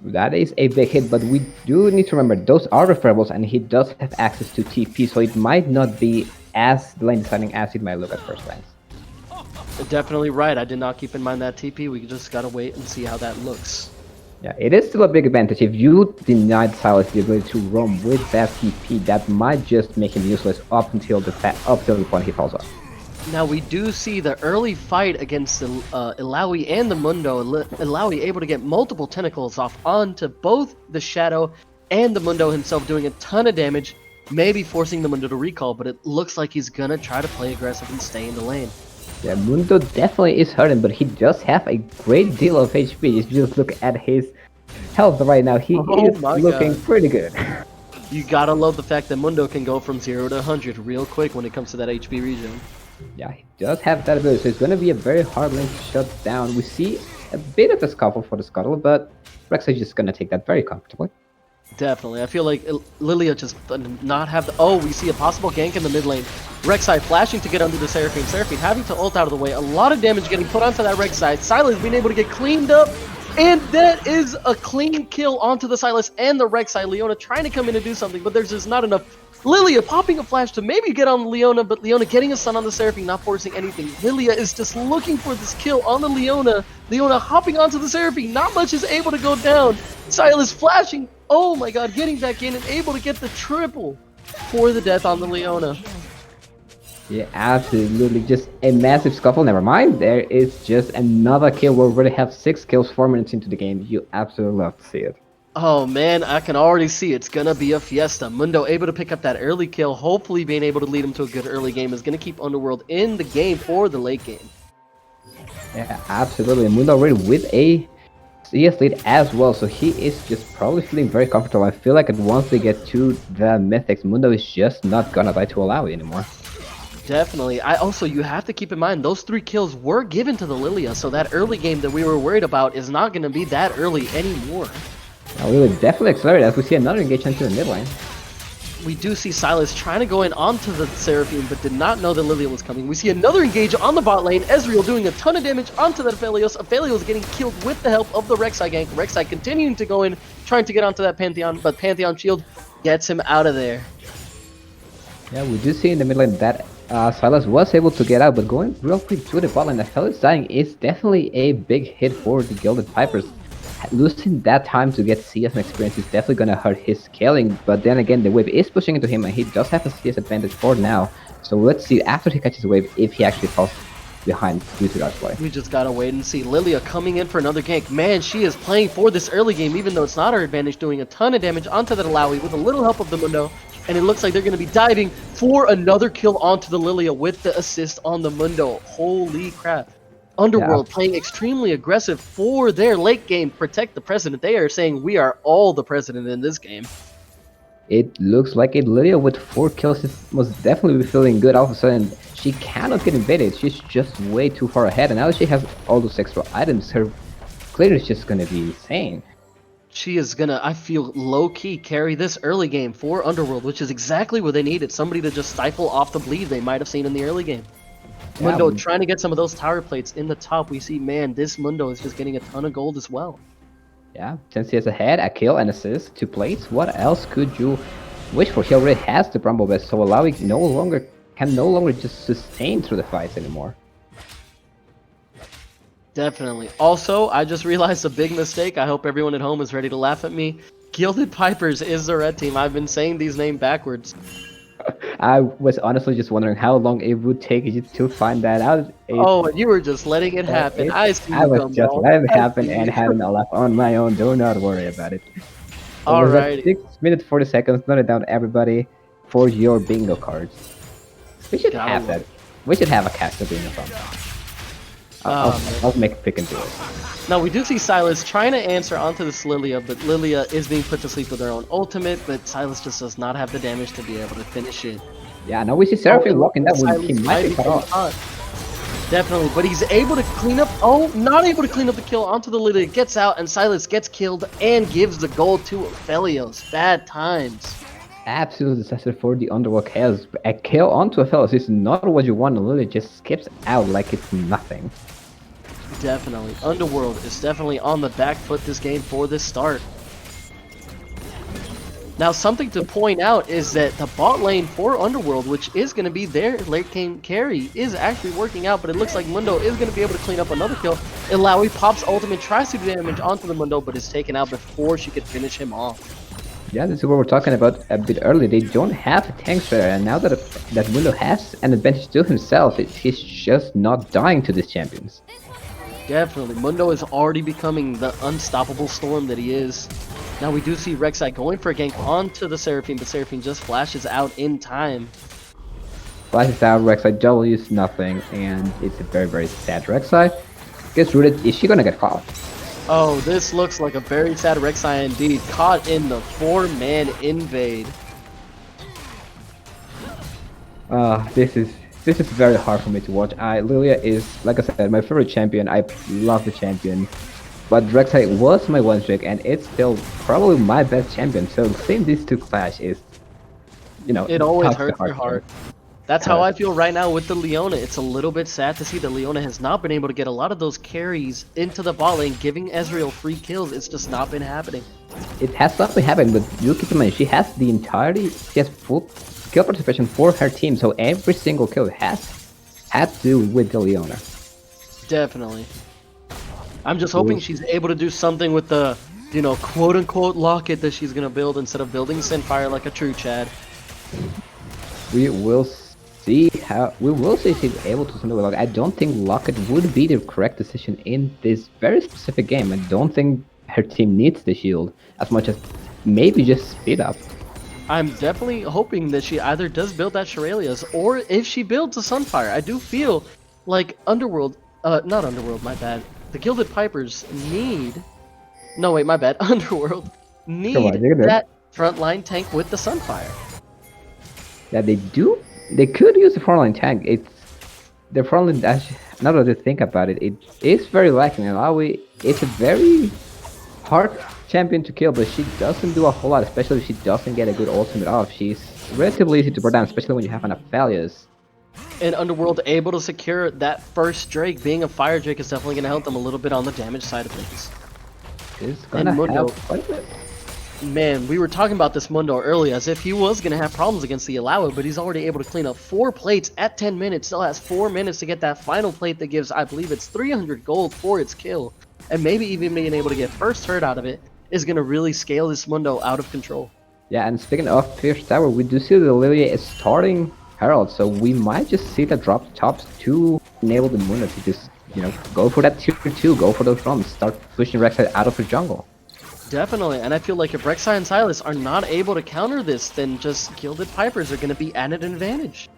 [SPEAKER 4] That is a big hit, but we do need to remember those are referables, and he does have access to TP, so it might not be as lane deciding as it might look at first glance.
[SPEAKER 2] Definitely right. I did not keep in mind that TP. We just gotta wait and see how that looks.
[SPEAKER 4] Yeah, it is still a big advantage. If you denied Silas the ability to roam with that TP, that might just make him useless up until the point he falls off.
[SPEAKER 2] Now we do see the early fight against the Ilaoi and the Mundo. Ilaoi able to get multiple tentacles off onto both the Shadow and the Mundo himself, doing a ton of damage, maybe forcing the Mundo to recall, but it looks like he's gonna try to play aggressive and stay in the lane.
[SPEAKER 4] Yeah, Mundo definitely is hurting, but he does have a great deal of HP. If you just look at his health right now, he is looking pretty good.
[SPEAKER 2] You gotta love the fact that Mundo can go from 0 to 100 real quick when it comes to that HP regen.
[SPEAKER 4] Yeah, he does have that ability, so it's going to be a very hard lane to shut down. We see a bit of a scuffle for the Scuttle, but Rek'Sai is just going to take that very comfortably.
[SPEAKER 2] Definitely. I feel like Lilia just not have the... Oh, we see a possible gank in the mid lane. Rek'Sai flashing to get under the Seraphine. Seraphine having to ult out of the way. A lot of damage getting put onto that Rek'Sai. Silas being able to get cleaned up. And that is a clean kill onto the Silas and the Rek'Sai. Leona trying to come in and do something, but there's just not enough. Lilia popping a flash to maybe get on Leona, but Leona getting a stun on the Seraphine, not forcing anything. Lilia is just looking for this kill on the Leona. Leona hopping onto the Seraphine. Not much is able to go down. Silas flashing. Oh my god, getting back in and able to get the triple for the death on the Leona.
[SPEAKER 4] Yeah, absolutely. Just a massive scuffle. Never mind. There is just another kill. We already have 6 kills 4 minutes into the game. You absolutely love to see it.
[SPEAKER 2] Oh man, I can already see it's gonna be a fiesta. Mundo able to pick up that early kill, hopefully being able to lead him to a good early game is gonna keep Underworld in the game for the late game.
[SPEAKER 4] Yeah, absolutely. Mundo already with a CS lead as well, so he is just probably feeling very comfortable. I feel like once they get to the Mythics, Mundo is just not gonna die to Ilaoi anymore.
[SPEAKER 2] Definitely. You have to keep in mind those 3 kills were given to the Lilia, so that early game that we were worried about is not gonna be that early anymore.
[SPEAKER 4] Now, we would definitely accelerate as we see another engagement to the mid lane.
[SPEAKER 2] We do see Silas trying to go in onto the Seraphine, but did not know that Lilia was coming. We see another engage on the bot lane. Ezreal doing a ton of damage onto that Aphelios. Aphelios getting killed with the help of the Rek'Sai gank. Rek'Sai continuing to go in, trying to get onto that Pantheon, but Pantheon shield gets him out of there.
[SPEAKER 4] Yeah, we do see in the mid lane that Silas was able to get out, but going real quick to the bot lane, Aphelios dying is definitely a big hit for the Gilded Pipers. Losing that time to get CS and experience is definitely going to hurt his scaling, but then again, the wave is pushing into him and he does have a CS advantage for now. So let's see after he catches the wave if he actually falls behind due to that play.
[SPEAKER 2] We just gotta wait and see. Lilia coming in for another gank. Man, she is playing for this early game, even though it's not her advantage, doing a ton of damage onto that Ilaoi with a little help of the Mundo. And it looks like they're going to be diving for another kill onto the Lilia with the assist on the Mundo. Holy crap. Underworld playing extremely aggressive for their late game protect the president. They are saying we are all the president in this game.
[SPEAKER 4] It looks like it. Lilia with 4 kills is most definitely feeling good. All of a sudden, she cannot get invaded. She's just way too far ahead. And now that she has all those extra items, her clear is just going to be insane.
[SPEAKER 2] She is going to, I feel, low-key carry this early game for Underworld, which is exactly what they needed. Somebody to just stifle off the bleed they might have seen in the early game. Mundo trying to get some of those tower plates in the top. We see, man, this Mundo is just getting a ton of gold as well.
[SPEAKER 4] Yeah, since he has a head, a kill, and assist, 2 plates, what else could you wish for? He already has the Bramble Vest, so allowing can no longer just sustain through the fights anymore.
[SPEAKER 2] Definitely. Also, I just realized a big mistake. I hope everyone at home is ready to laugh at me. Gilded Pipers is the red team. I've been saying these names backwards.
[SPEAKER 4] I was honestly just wondering how long it would take you to find that out.
[SPEAKER 2] Oh, and you were just letting it happen. I see
[SPEAKER 4] I
[SPEAKER 2] you
[SPEAKER 4] was
[SPEAKER 2] come
[SPEAKER 4] just
[SPEAKER 2] on.
[SPEAKER 4] letting it happen and having a laugh on my own. Do not worry about it.
[SPEAKER 2] Alrighty.
[SPEAKER 4] 6 minutes 40 seconds. Note it down, everybody, for your bingo cards. We should have that. We should have a caster bingo fund. I'll make a pick and do it.
[SPEAKER 2] Now we do see Silas trying to answer onto this Lilia, but Lilia is being put to sleep with her own ultimate, but Silas just does not have the damage to be able to finish it.
[SPEAKER 4] Yeah, now we see Seraphim walking that way. He might be cut off.
[SPEAKER 2] Definitely, but he's able to clean up. Oh, not able to clean up the kill onto the Lilia. Gets out, and Silas gets killed and gives the gold to Aphelios. Bad times.
[SPEAKER 4] Absolute disaster for the Underworld Chaos. A kill onto Aphelios is not what you want. Lilia just skips out like it's nothing.
[SPEAKER 2] Definitely. Underworld is definitely on the back foot this game for this start. Now, something to point out is that the bot lane for Underworld, which is going to be their late game carry, is actually working out, but it looks like Mundo is going to be able to clean up another kill. Ilaoi pops ultimate, tries to do damage onto the Mundo, but is taken out before she could finish him off.
[SPEAKER 4] Yeah, this is what we're talking about a bit earlier. They don't have a tank shredder, and now that Mundo has an advantage to himself, he's just not dying to these champions.
[SPEAKER 2] Definitely. Mundo is already becoming the unstoppable storm that he is. Now we do see Rek'Sai going for a gank onto the Seraphim, but Seraphim just flashes out in time.
[SPEAKER 4] Flashes out, Rek'Sai W's nothing, and it's a very, very sad Rek'Sai. Gets rooted. Is she gonna get caught?
[SPEAKER 2] Oh, this looks like a very sad Rek'Sai indeed. Caught in the 4-man invade.
[SPEAKER 4] This is very hard for me to watch. Lilia is, like I said, my favorite champion. I love the champion. But Rek'Sai was my one trick, and it's still probably my best champion. So seeing these two clash is, you know,
[SPEAKER 2] it always hurts your heart. That's how I feel right now with the Leona. It's a little bit sad to see that Leona has not been able to get a lot of those carries into the bot lane, giving Ezreal free kills. It's just not been happening.
[SPEAKER 4] It has not been happening, but you keep in mind, she has the entirety, she has full kill participation for her team, so every single kill has had to do with the Leona.
[SPEAKER 2] Definitely. I'm just hoping she's able to do something with the, you know, quote-unquote locket that she's going to build instead of building Sinfire like a true Chad.
[SPEAKER 4] We will see if she's able to something with Locket. I don't think Locket would be the correct decision in this very specific game. I don't think her team needs the shield as much as maybe just speed up.
[SPEAKER 2] I'm definitely hoping that she either does build that Shirelia's, or if she builds a Sunfire. I do feel like Underworld, not Underworld, my bad. The Gilded Pipers need... No, wait, my bad. Underworld need that frontline tank with the Sunfire.
[SPEAKER 4] Yeah, they do. They could use the frontline tank. It's the frontline dash. Now that I think about it, it is very lacking. And Aoi, it's a very hard champion to kill, but she doesn't do a whole lot, especially if she doesn't get a good ultimate off. She's relatively easy to burn down, especially when you have an Aphelios.
[SPEAKER 2] And Underworld able to secure that first Drake. Being a Fire Drake is definitely going to help them a little bit on the damage side of things.
[SPEAKER 4] It's gonna help quite a bit.
[SPEAKER 2] Man, we were talking about this Mundo earlier as if he was going to have problems against the Ilaoi, but he's already able to clean up 4 plates at 10 minutes. Still has 4 minutes to get that final plate that gives, I believe it's 300 gold for its kill. And maybe even being able to get first hurt out of it is going to really scale this Mundo out of control.
[SPEAKER 4] Yeah, and speaking of Fierce Tower, we do see that Lilia is starting Herald, so we might just see that drop tops to enable the Mundo to just, you know, go for that tier 2, go for those runs, start pushing Rek'Sai out of the jungle.
[SPEAKER 2] Definitely, and I feel like if Rek'Sai and Sylas are not able to counter this, then just Gilded Pipers are going to be at an advantage.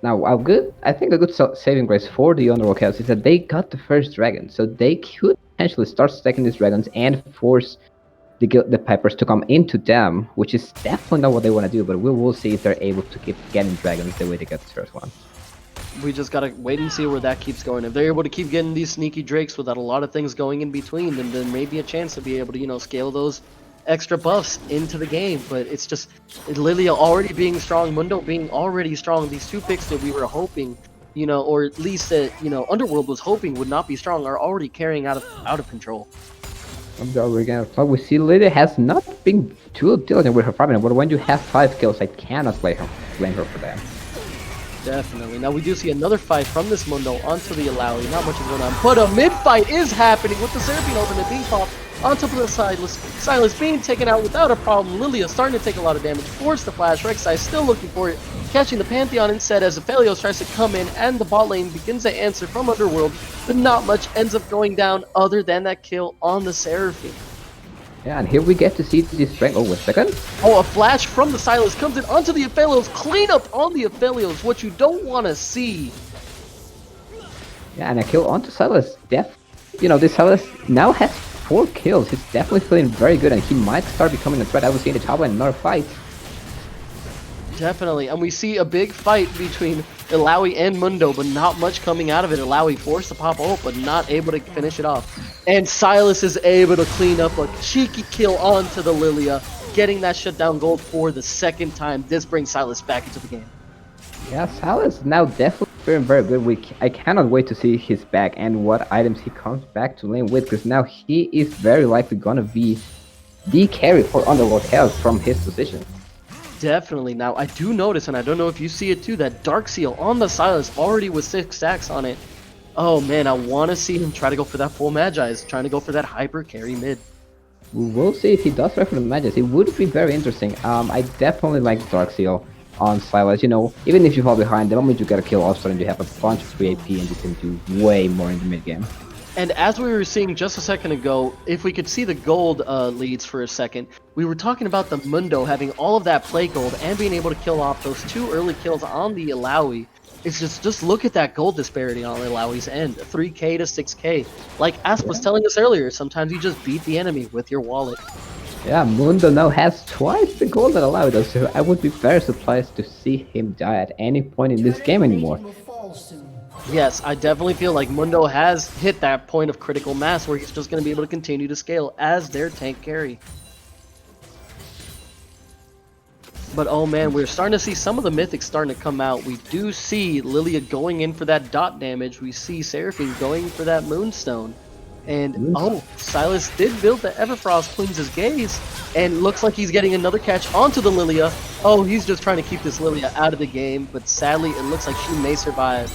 [SPEAKER 4] Now, I think a good saving grace for the Underworld Chaos is that they got the first dragon, so they could potentially start stacking these dragons and force the Pipers to come into them, which is definitely not what they want to do, but we will see if they're able to keep getting dragons the way they got the first one.
[SPEAKER 2] We just gotta wait and see where that keeps going. If they're able to keep getting these sneaky drakes without a lot of things going in between, then there may be a chance to be able to, you know, scale those extra buffs into the game. But it's just Lilia already being strong, Mundo being already strong. These two picks that we were hoping, you know, or at least that, you know, Underworld was hoping would not be strong, are already carrying out of control.
[SPEAKER 4] We see Lilia has not been too diligent with her farming, but when you have 5 kills, I cannot blame her for that.
[SPEAKER 2] Definitely. Now we do see another fight from this Mundo onto the Alawi. Not much is going on, but a mid-fight is happening with the Seraphine ultimate being popped on top of the Sylas being taken out without a problem. Lilia starting to take a lot of damage. Force the flash. Rek'Sai still looking for it. Catching the Pantheon instead as Aphelios tries to come in and the bot lane begins to answer from Underworld, but not much ends up going down other than that kill on the Seraphine.
[SPEAKER 4] Yeah, and here we get to see this strength. Oh, wait a second.
[SPEAKER 2] Oh, a flash from the Sylas comes in onto the Aphelios. Clean up on the Aphelios, what you don't want to see.
[SPEAKER 4] Yeah, and a kill onto Sylas. You know, this Sylas now has 4 kills. He's definitely feeling very good, and he might start becoming a threat. I will see in the top lane another fight.
[SPEAKER 2] Definitely, and we see a big fight between Alawi and Mundo, but not much coming out of it. Alawi forced to pop ult, but not able to finish it off. And Sylas is able to clean up a cheeky kill onto the Lilia, getting that shutdown gold for the second time. This brings Sylas back into the game.
[SPEAKER 4] Yeah, Sylas now definitely feeling very good. I cannot wait to see his back and what items he comes back to lane with, because now he is very likely gonna be the carry for Underworld Chaos from his position.
[SPEAKER 2] Definitely. Now, I do notice, and I don't know if you see it too, that Dark Seal on the Sylas already with 6 stacks on it. Oh man, I want to see him try to go for that full Magi's, trying to go for that hyper carry mid.
[SPEAKER 4] We will see if he does try for the Magi's. It would be very interesting. I definitely like Dark Seal on Sylas. You know, even if you fall behind, the moment you get a kill, all of a sudden you have a bunch of free AP and you can do way more in the mid game.
[SPEAKER 2] And as we were seeing just a second ago, if we could see the gold leads for a second, we were talking about the Mundo having all of that play gold and being able to kill off those 2 early kills on the Alawi. It's just look at that gold disparity on the Alawi's end, 3k to 6k. Like Asp was telling us earlier, sometimes you just beat the enemy with your wallet.
[SPEAKER 4] Yeah, Mundo now has twice the gold that Alawi does, so I would be very surprised to see him die at any point in this game anymore.
[SPEAKER 2] Yes, I definitely feel like Mundo has hit that point of critical mass where he's just going to be able to continue to scale as their tank carry. But oh man, we're starting to see some of the mythics starting to come out. We do see Lilia going in for that dot damage. We see Seraphine going for that Moonstone. And oh, Sylas did build the Everfrost cleans his gaze, and looks like he's getting another catch onto the Lilia. Oh, he's just trying to keep this Lilia out of the game, but sadly it looks like she may survive.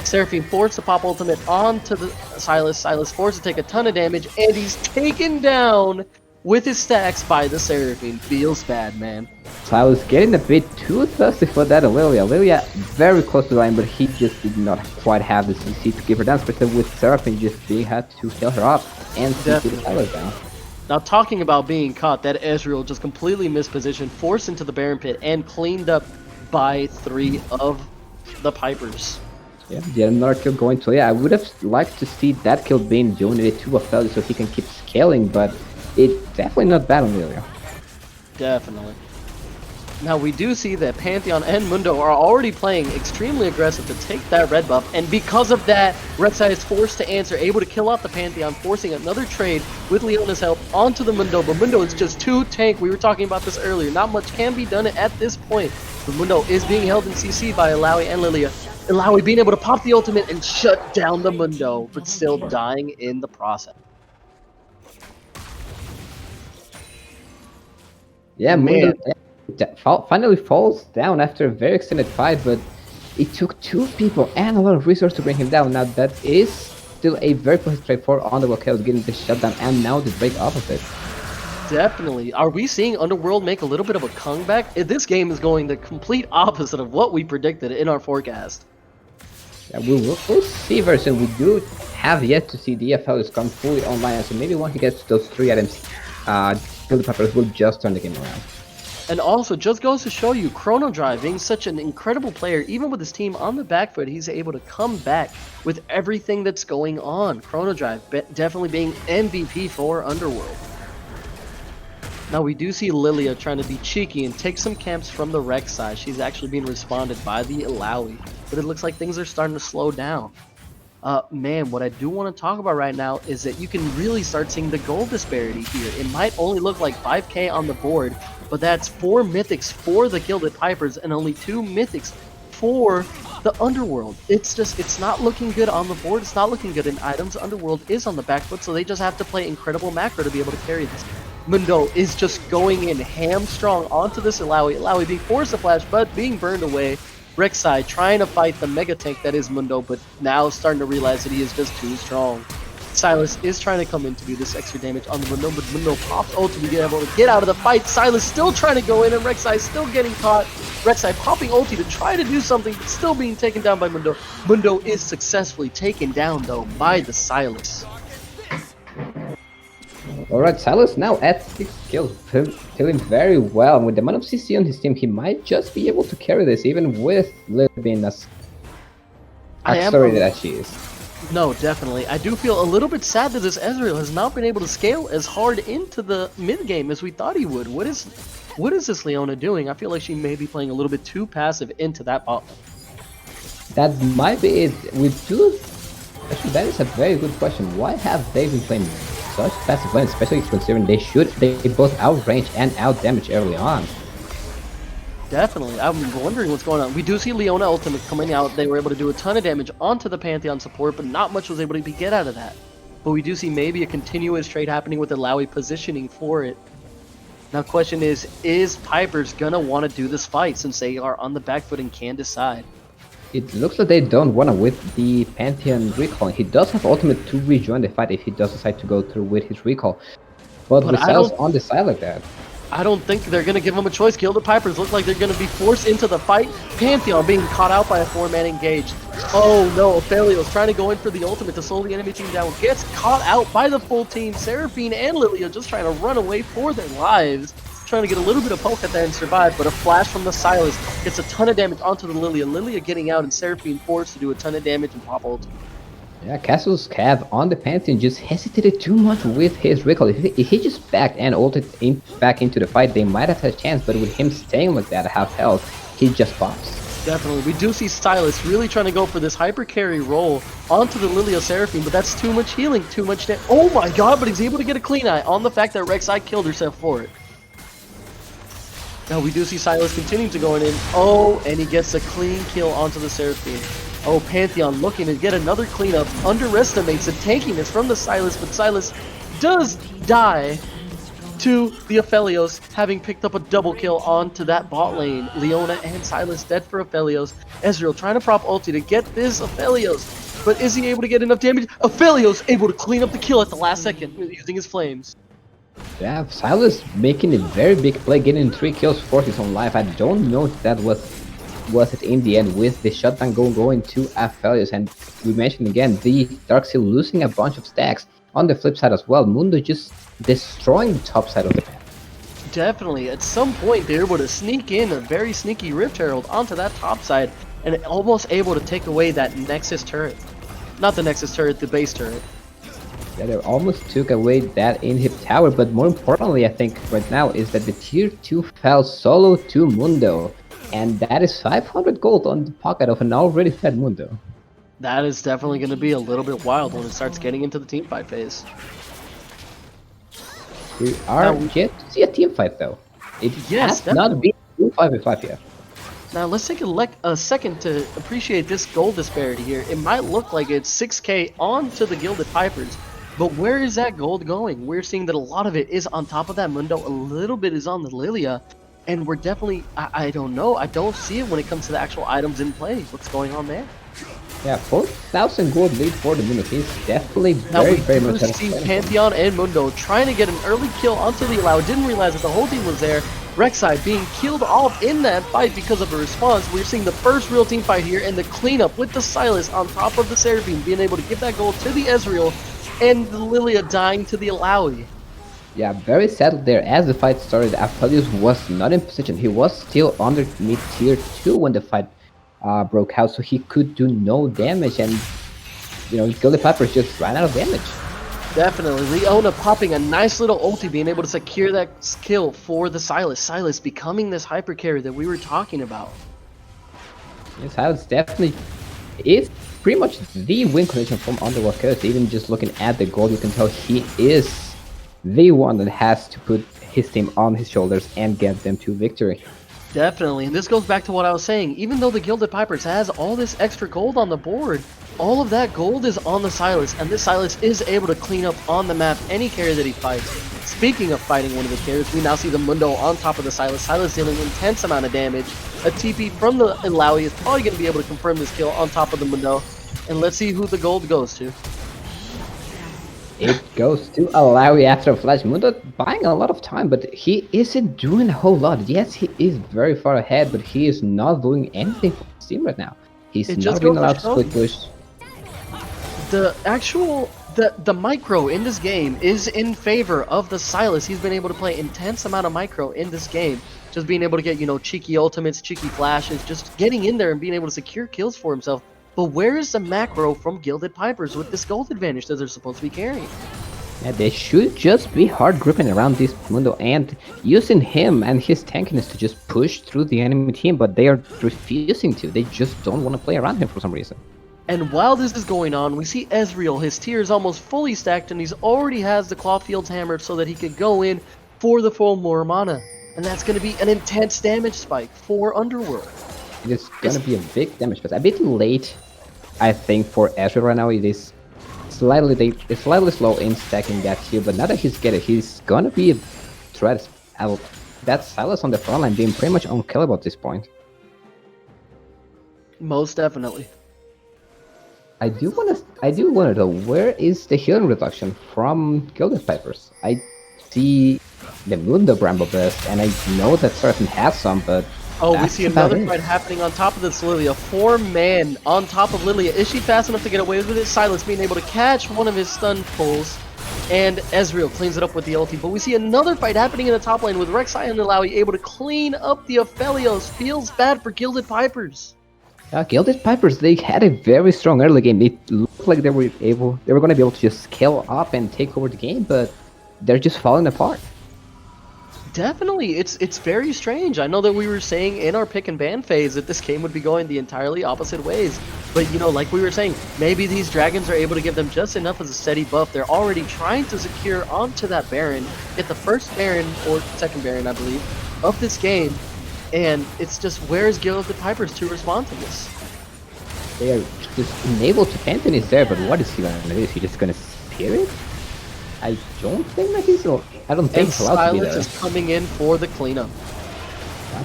[SPEAKER 2] Seraphine forced to pop ultimate onto the Sylas. Sylas forced to take a ton of damage, and he's taken down with his stacks by the Seraphine. Feels bad, man.
[SPEAKER 4] Sylas getting a bit too thirsty for that Lilia. Lilia very close to the line, but he just did not quite have the CC to give her down, especially with Seraphine just being had to heal her up and CC the Sylas down.
[SPEAKER 2] Now, talking about being caught, that Ezreal just completely mispositioned, forced into the Baron Pit, and cleaned up by 3 of the Pipers.
[SPEAKER 4] Yeah, yet another kill going to Leia. I would have liked to see that kill being donated to Aphelios so he can keep scaling, but it's definitely not bad on Lilia.
[SPEAKER 2] Definitely. Now we do see that Pantheon and Mundo are already playing extremely aggressive to take that red buff, and because of that, Rek'Sai is forced to answer, able to kill off the Pantheon, forcing another trade with Leona's help onto the Mundo, but Mundo is just too tank. We were talking about this earlier. Not much can be done at this point, but Mundo is being held in CC by Alawi and Lilia. Alawi being able to pop the ultimate and shut down the Mundo, but still dying in the process.
[SPEAKER 4] Yeah, Mundo finally falls down after a very extended fight, but it took 2 people and a lot of resources to bring him down. Now that is still a very positive trade for Underworld Chaos, getting the shutdown and now the break off of it.
[SPEAKER 2] Definitely. Are we seeing Underworld make a little bit of a comeback? This game is going the complete opposite of what we predicted in our forecast.
[SPEAKER 4] Yeah, we'll see very soon. We do have yet to see the FLs come fully online, so maybe once he gets those 3 items, Gilded Pipers will just turn the game around.
[SPEAKER 2] And also, just goes to show you, Chrono Drive being such an incredible player, even with his team on the back foot, he's able to come back with everything that's going on. Chrono Drive definitely being MVP for Underworld. Now we do see Lilia trying to be cheeky and take some camps from the Rex side. She's actually being responded by the Illaoi, but it looks like things are starting to slow down. Man, what I do want to talk about right now is that you can really start seeing the gold disparity here. It might only look like 5k on the board, but that's 4 mythics for the Gilded Pipers and only 2 mythics for the Underworld. It's not looking good on the board. It's not looking good in items. Underworld is on the back foot, so they just have to play incredible macro to be able to carry this. Mundo is just going in hamstrung onto this Illaoi. Illaoi being forced to flash, but being burned away. Rek'Sai trying to fight the mega tank that is Mundo, but now starting to realize that he is just too strong. Silas is trying to come in to do this extra damage on the Mundo, but Mundo pops ult to be able to get out of the fight. Silas still trying to go in, and Rek'Sai still getting caught. Rek'Sai popping ulti to try to do something, but still being taken down by Mundo. Mundo is successfully taken down, though, by the Silas.
[SPEAKER 4] Alright, Silas now at 6 kills, feeling very well. And with the amount of CC on his team, he might just be able to carry this, even with Lily being as accelerated as she is.
[SPEAKER 2] No, definitely. I do feel a little bit sad that this Ezreal has not been able to scale as hard into the mid game as we thought he would. What is this Leona doing? I feel like she may be playing a little bit too passive into that bot lane.
[SPEAKER 4] That might be it. Actually, that is a very good question. Why have they been playing such passive lanes, especially considering they both outrange and outdamage early on?
[SPEAKER 2] Definitely. I'm wondering what's going on. We do see Leona ultimate coming out. They were able to do a ton of damage onto the Pantheon support, but not much was able to get out of that. But we do see maybe a continuous trade happening with Illaoi positioning for it. Now question is Pipers gonna want to do this fight since they are on the back foot and can decide?
[SPEAKER 4] It looks like they don't want to with the Pantheon recall. He does have ultimate to rejoin the fight if he does decide to go through with his recall. But with Silas on the side like that,
[SPEAKER 2] I don't think they're going to give him a choice. Gilded Pipers look like they're going to be forced into the fight. Pantheon being caught out by a 4-man engaged. Oh no, Aphelios trying to go in for the ultimate to slow the enemy team down. Gets caught out by the full team. Seraphine and Lilia just trying to run away for their lives. Trying to get a little bit of poke at there and survive, but a flash from the Silas gets a ton of damage onto the Lilia. Lilia getting out and Seraphine forced to do a ton of damage and pop ult.
[SPEAKER 4] Yeah, Castle's Cav on the Pantheon just hesitated too much with his recall. If he just backed and ulted back into the fight, they might have had a chance, but with him staying like that at half health, he just pops.
[SPEAKER 2] Definitely. We do see Silas really trying to go for this hyper carry roll onto the Lilia Seraphine, but that's too much healing, too much damage. Oh my god, but he's able to get a clean eye on the fact that Rek'Sai killed herself for it. Now we do see Silas continuing to go in. Oh, and he gets a clean kill onto the Seraphine. Oh, Pantheon looking to get another cleanup. Underestimates the tankiness from the Silas, but Silas does die to the Aphelios, having picked up a double kill onto that bot lane. Leona and Silas dead for Aphelios. Ezreal trying to prop ulti to get this Aphelios, but is he able to get enough damage? Aphelios able to clean up the kill at the last second using his flames.
[SPEAKER 4] Yeah, Silas making a very big play, getting 3 kills for his own life. I don't know if that was it in the end with the shutdown going to Aphelios. And we mentioned again the Darkseid losing a bunch of stacks. On the flip side as well, Mundo just destroying the top side of the map.
[SPEAKER 2] Definitely. At some point, they were able to sneak in a very sneaky Rift Herald onto that top side and almost able to take away that Nexus turret. Not the Nexus turret, the base turret.
[SPEAKER 4] Yeah, they almost took away that inhib tower, but more importantly, I think right now is that the tier 2 fell solo to Mundo. And that is 500 gold on the pocket of an already fed Mundo.
[SPEAKER 2] That is definitely going to be a little bit wild when it starts getting into the teamfight phase.
[SPEAKER 4] We are yet to see a teamfight though. It has not been 5v5 yet.
[SPEAKER 2] Now let's take a second to appreciate this gold disparity here. It might look like it's 6k onto the Gilded Pipers, but where is that gold going? We're seeing that a lot of it is on top of that Mundo, a little bit is on the Lilia, and we're definitely, I don't know, I don't see it when it comes to the actual items in play. What's going on there?
[SPEAKER 4] Yeah, 4,000 gold lead for the Mundo. He's definitely very much
[SPEAKER 2] see Pantheon and Mundo trying to get an early kill onto the Illaoi. Didn't realize that the whole team was there. Rek'Sai being killed off in that fight because of a response. We're seeing the first real team fight here, and the cleanup with the Sylas on top of the Seraphine, being able to give that gold to the Ezreal, and the Lilia dying to the Alawi.
[SPEAKER 4] Yeah, very sad there. As the fight started, Aphelios was not in position. He was still under mid-tier 2 when the fight broke out, so he could do no damage, and Gilded Pipers just ran out of damage.
[SPEAKER 2] Definitely. Leona popping a nice little ulti, being able to secure that kill for the Sylas. Sylas becoming this hyper carry that we were talking about.
[SPEAKER 4] Yes, Sylas definitely is pretty much the win condition from Underworld Chaos. Even just looking at the goal, you can tell he is the one that has to put his team on his shoulders and get them to victory.
[SPEAKER 2] Definitely, and this goes back to what I was saying. Even though the Gilded Pipers has all this extra gold on the board, all of that gold is on the Sylas, and this Sylas is able to clean up on the map any carry that he fights. Speaking of fighting one of the carries, we now see the Mundo on top of the Sylas. Sylas dealing an intense amount of damage. A TP from the Ilaoi is probably going to be able to confirm this kill on top of the Mundo. And let's see who the gold goes to.
[SPEAKER 4] It goes to Alawi after a flash. Mundo buying a lot of time, but he isn't doing a whole lot. Yes, he is very far ahead, but he is not doing anything for his team right now. He's not being allowed to split push.
[SPEAKER 2] The micro in this game is in favor of the Sylas. He's been able to play intense amount of micro in this game. Just being able to get, cheeky ultimates, cheeky flashes, just getting in there and being able to secure kills for himself. But where is the macro from Gilded Pipers with this gold advantage that they're supposed to be carrying?
[SPEAKER 4] Yeah, they should just be hard gripping around this Mundo and using him and his tankiness to just push through the enemy team, but they are refusing to. They just don't want to play around him for some reason.
[SPEAKER 2] And while this is going on, we see Ezreal, his tier is almost fully stacked, and he's already has the Clawfield's hammer so that he could go in for the full Moramana. And that's going to be an intense damage spike for Underworld.
[SPEAKER 4] It is going to be a big damage, but a bit late, I think, for Ezreal right now. It is slightly slow in stacking that here, but now that he's getting it, he's going to be a threat. That Sylas on the front line being pretty much unkillable at this point.
[SPEAKER 2] Most definitely.
[SPEAKER 4] I do want to know, where is the healing reduction from Gilded Pipers? I see the Mundo Bramble Burst, and I know that Seraphine has some, but
[SPEAKER 2] oh, we see another fight happening on top of this Lilia. 4-man on top of Lilia. Is she fast enough to get away with it? Sylas being able to catch one of his stun pulls, and Ezreal cleans it up with the ulti. But we see another fight happening in the top lane with Rek'Sai and Ilaoi able to clean up the Aphelios. Feels bad for Gilded Pipers.
[SPEAKER 4] Gilded Pipers, they had a very strong early game. It looked like they were going to be able to just scale up and take over the game, but they're just falling apart.
[SPEAKER 2] Definitely, it's very strange. I know that we were saying in our pick and ban phase that this game would be going the entirely opposite ways. But like we were saying, maybe these dragons are able to give them just enough as a steady buff. They're already trying to secure onto that Baron, get the first Baron, or second Baron, I believe, of this game. And it's just, where's Gilded Pipers to respond to this?
[SPEAKER 4] They are just enabled to Pantheon is there, but what is he going to do? Is he just going to spear it? I don't think that he's allowed to be there.
[SPEAKER 2] Sylas is coming in for the cleanup.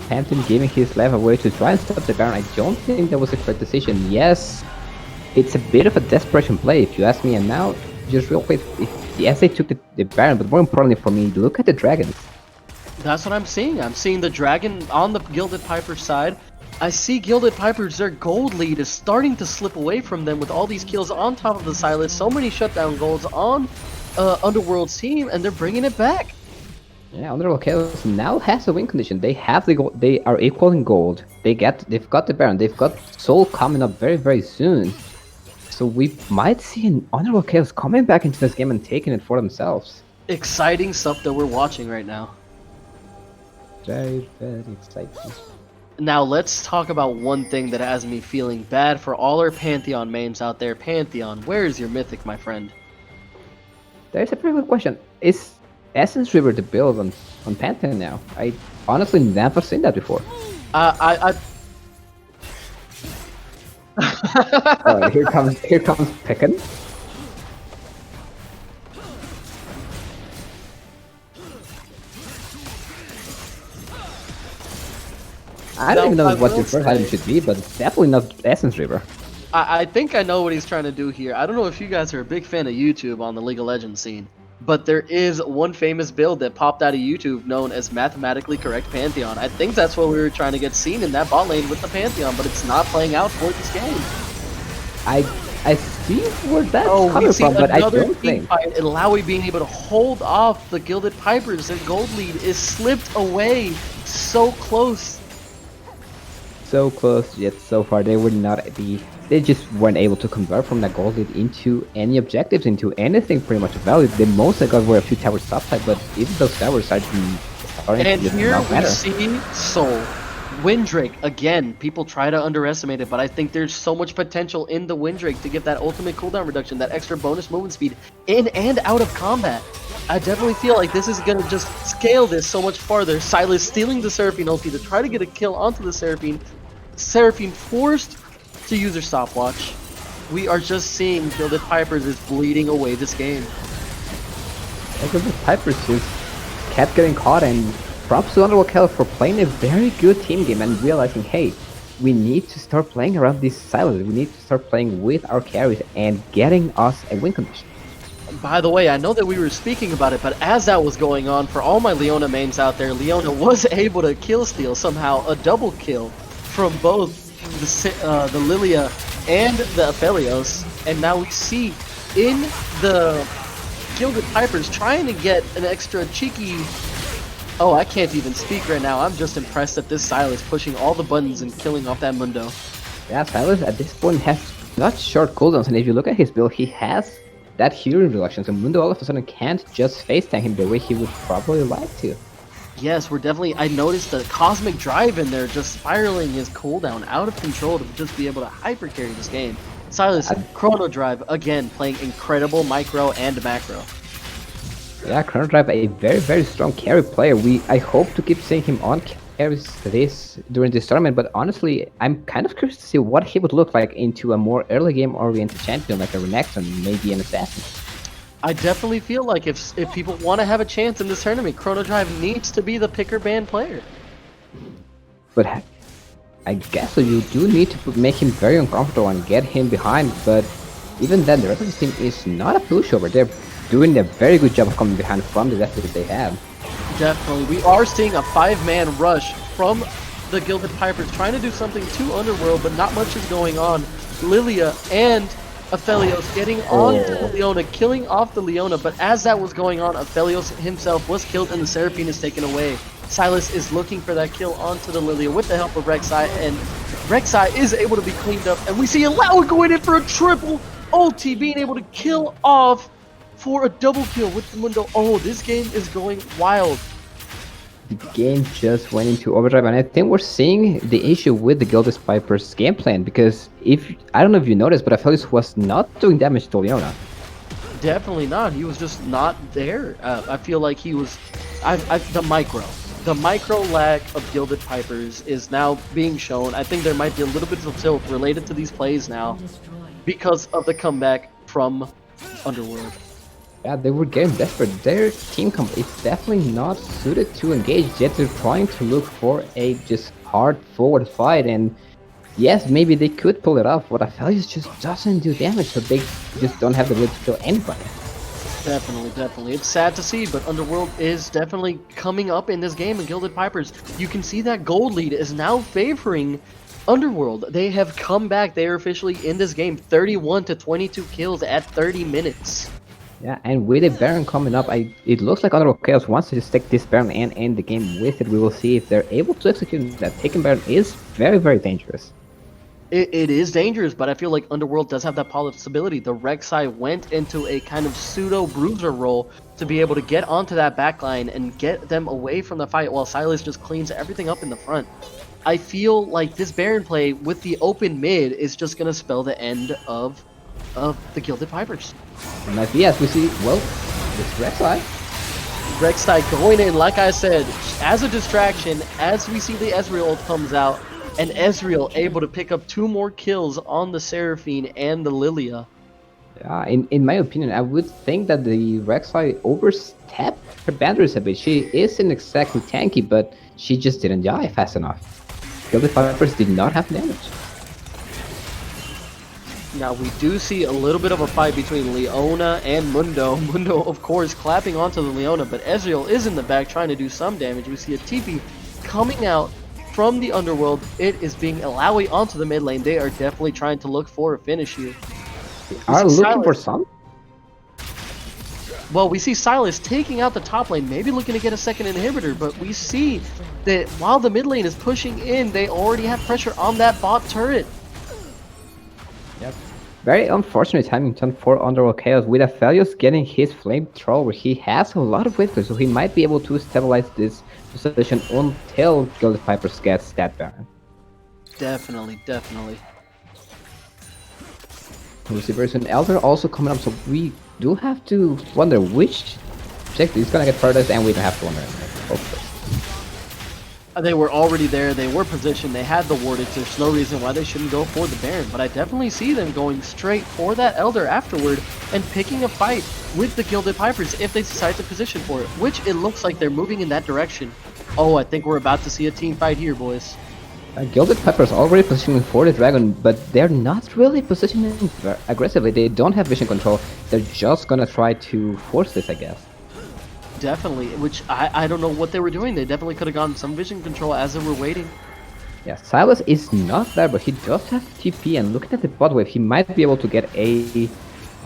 [SPEAKER 4] Pantheon giving his life away to try and stop the Baron. I don't think that was a correct decision. Yes, it's a bit of a desperation play if you ask me. And now, just real quick, yes, they took the Baron, but more importantly for me, look at the dragons.
[SPEAKER 2] That's what I'm seeing. I'm seeing the dragon on the Gilded Pipers side. I see Gilded Pipers, their gold lead is starting to slip away from them with all these kills on top of the Sylas. So many shutdown golds on Underworld's team, and they're bringing it back.
[SPEAKER 4] Yeah, Underworld Chaos now has a win condition. They have the gold. They are equal in gold. They've got the Baron. They've got Soul coming up very, very soon. So we might see an Underworld Chaos coming back into this game and taking it for themselves.
[SPEAKER 2] Exciting stuff that we're watching right now.
[SPEAKER 4] Very, very exciting.
[SPEAKER 2] Now let's talk about one thing that has me feeling bad for all our Pantheon mains out there. Pantheon, where is your Mythic, my friend?
[SPEAKER 4] There's a pretty good question. Is Essence River the build on Pantheon now? I honestly never seen that before. Oh, here comes Pickin. I don't even know what your first item should be, but it's definitely not Essence River.
[SPEAKER 2] I think I know what he's trying to do here. I don't know if you guys are a big fan of YouTube on the League of Legends scene, but there is one famous build that popped out of YouTube known as Mathematically Correct Pantheon. I think that's what we were trying to get seen in that bot lane with the Pantheon, but it's not playing out for this game.
[SPEAKER 4] I see where that's
[SPEAKER 2] Oh,
[SPEAKER 4] coming
[SPEAKER 2] we see
[SPEAKER 4] from, but I
[SPEAKER 2] another
[SPEAKER 4] don't
[SPEAKER 2] team
[SPEAKER 4] think.
[SPEAKER 2] fight, and Lowy being able to hold off the Gilded Pipers. Their gold lead is slipped away so close.
[SPEAKER 4] So close, yet so far they were not they just weren't able to convert from that gold lead into any objectives, into anything pretty much of value. The most they got were a few towers topside, but even those towers are starting
[SPEAKER 2] And
[SPEAKER 4] to just
[SPEAKER 2] here
[SPEAKER 4] not
[SPEAKER 2] we
[SPEAKER 4] matter.
[SPEAKER 2] see Soul. Windrake, again, people try to underestimate it, but I think there's so much potential in the Windrake to give that ultimate cooldown reduction, that extra bonus movement speed in and out of combat. I definitely feel like this is going to just scale this so much farther. Silas stealing the Seraphine ulti to try to get a kill onto the Seraphine. Seraphine forced to use her stopwatch. We are just seeing Gilded Pipers is bleeding away this game.
[SPEAKER 4] Gilded Pipers just kept getting caught, and props to Underworld for playing a very good team game and realizing, hey, we need to start playing around these silos. We need to start playing with our carries and getting us a win condition.
[SPEAKER 2] By the way, I know that we were speaking about it, but as that was going on, for all my Leona mains out there, Leona was able to kill steal somehow a double kill from both the Lilia and the Aphelios, and now we see in the Gilded Pipers trying to get an extra cheeky. Oh, I can't even speak right now. I'm just impressed that this Silas pushing all the buttons and killing off that Mundo.
[SPEAKER 4] Yeah, Silas at this point has such short cooldowns, and if you look at his build, he has that healing reduction, so Mundo all of a sudden can't just face tank him the way he would probably like to.
[SPEAKER 2] Yes, we're definitely. I noticed the Cosmic Drive in there just spiraling his cooldown out of control to just be able to hyper carry this game. Silas, Chrono Drive, again, playing incredible micro and macro.
[SPEAKER 4] Yeah, Chrono Drive, a very, very strong carry player. I hope to keep seeing him on carries during this tournament, but honestly, I'm kind of curious to see what he would look like into a more early game oriented champion like a Renekton, maybe an Assassin.
[SPEAKER 2] I definitely feel like if people want to have a chance in this tournament, Chrono Drive needs to be the picker ban player.
[SPEAKER 4] But I guess so you do need to make him very uncomfortable and get him behind, but even then, the rest of the team is not a pushover. They're doing a very good job of coming behind from the deficit they have.
[SPEAKER 2] Definitely. We are seeing a 5-man rush from the Gilded Pipers, trying to do something to Underworld, but not much is going on. Lilia and Aphelios getting on to Leona, killing off the Leona, but as that was going on, Aphelios himself was killed and the Seraphine is taken away. Silas is looking for that kill onto the Lilia with the help of Rek'Sai, and Rek'Sai is able to be cleaned up, and we see Alawa going in for a triple ulti, being able to kill off for a double kill with the Mundo. Oh, this game is going wild.
[SPEAKER 4] The game just went into overdrive, and I think we're seeing the issue with the Gilded Pipers game plan, because I don't know if you noticed, but Aphelios was not doing damage to Leona.
[SPEAKER 2] Definitely not. He was just not there. I feel like he was. The micro lag of Gilded Pipers is now being shown. I think there might be a little bit of tilt related to these plays now because of the comeback from Underworld.
[SPEAKER 4] Yeah, they were getting desperate. Their team comp is definitely not suited to engage, yet they're trying to look for a just hard forward fight, and yes, maybe they could pull it off, but Aphelios just doesn't do damage, so they just don't have the ability to kill anybody.
[SPEAKER 2] Definitely. It's sad to see, but Underworld is definitely coming up in this game, and Gilded Pipers, you can see that gold lead is now favoring Underworld. They have come back. They are officially in this game, 31 to 22 kills at 30 minutes.
[SPEAKER 4] Yeah, and with a Baron coming up, it looks like Underworld Chaos wants to just take this Baron and end the game with it. We will see if they're able to execute that. Taking Baron is very, very dangerous.
[SPEAKER 2] It is dangerous, but I feel like Underworld does have that possibility. The Rek'Sai went into a kind of pseudo bruiser role to be able to get onto that backline and get them away from the fight while Silas just cleans everything up in the front. I feel like this Baron play with the open mid is just going to spell the end of the Gilded Pipers.
[SPEAKER 4] And as we see, well, this Rek'Sai.
[SPEAKER 2] Rek'Sai going in, like I said, as a distraction, as we see the Ezreal ult comes out, and Ezreal able to pick up 2 more kills on the Seraphine and the Lilia.
[SPEAKER 4] Yeah, in my opinion, I would think that the Rek'Sai overstepped her boundaries a bit. She isn't exactly tanky, but she just didn't die fast enough. Gilded Pipers did not have damage.
[SPEAKER 2] Now we do see a little bit of a fight between Leona and Mundo. Mundo, of course, clapping onto the Leona, but Ezreal is in the back trying to do some damage. We see a TP coming out from the Underworld. It is being Alawi onto the mid lane. They are definitely trying to look for a finish here.
[SPEAKER 4] Are looking for some?
[SPEAKER 2] Well, we see Silas taking out the top lane, maybe looking to get a second inhibitor, but we see that while the mid lane is pushing in, they already have pressure on that bot turret.
[SPEAKER 4] Yep. Very unfortunate timing turn for Underworld Chaos with Aphelios getting his flamethrower. He has a lot of whiffers, so he might be able to stabilize this position until Gilded Pipers gets that Baron.
[SPEAKER 2] Definitely, definitely.
[SPEAKER 4] We see very soon Elder also coming up, so we do have to wonder which objective is gonna get furthest, and we don't have to wonder anymore, hopefully.
[SPEAKER 2] They were already there, they were positioned, they had the wardage, there's no reason why they shouldn't go for the Baron, but I definitely see them going straight for that Elder afterward and picking a fight with the Gilded Pipers if they decide to position for it, which it looks like they're moving in that direction. Oh, I think we're about to see a team fight here, boys.
[SPEAKER 4] Gilded Pipers already positioning for the dragon, but they're not really positioning aggressively. They don't have vision control. They're just gonna try to force this, I guess.
[SPEAKER 2] Definitely, which I don't know what they were doing. They definitely could have gotten some vision control as they were waiting.
[SPEAKER 4] Yeah, Silas is not there, but he does have TP, and looking at the bot wave, he might be able to get a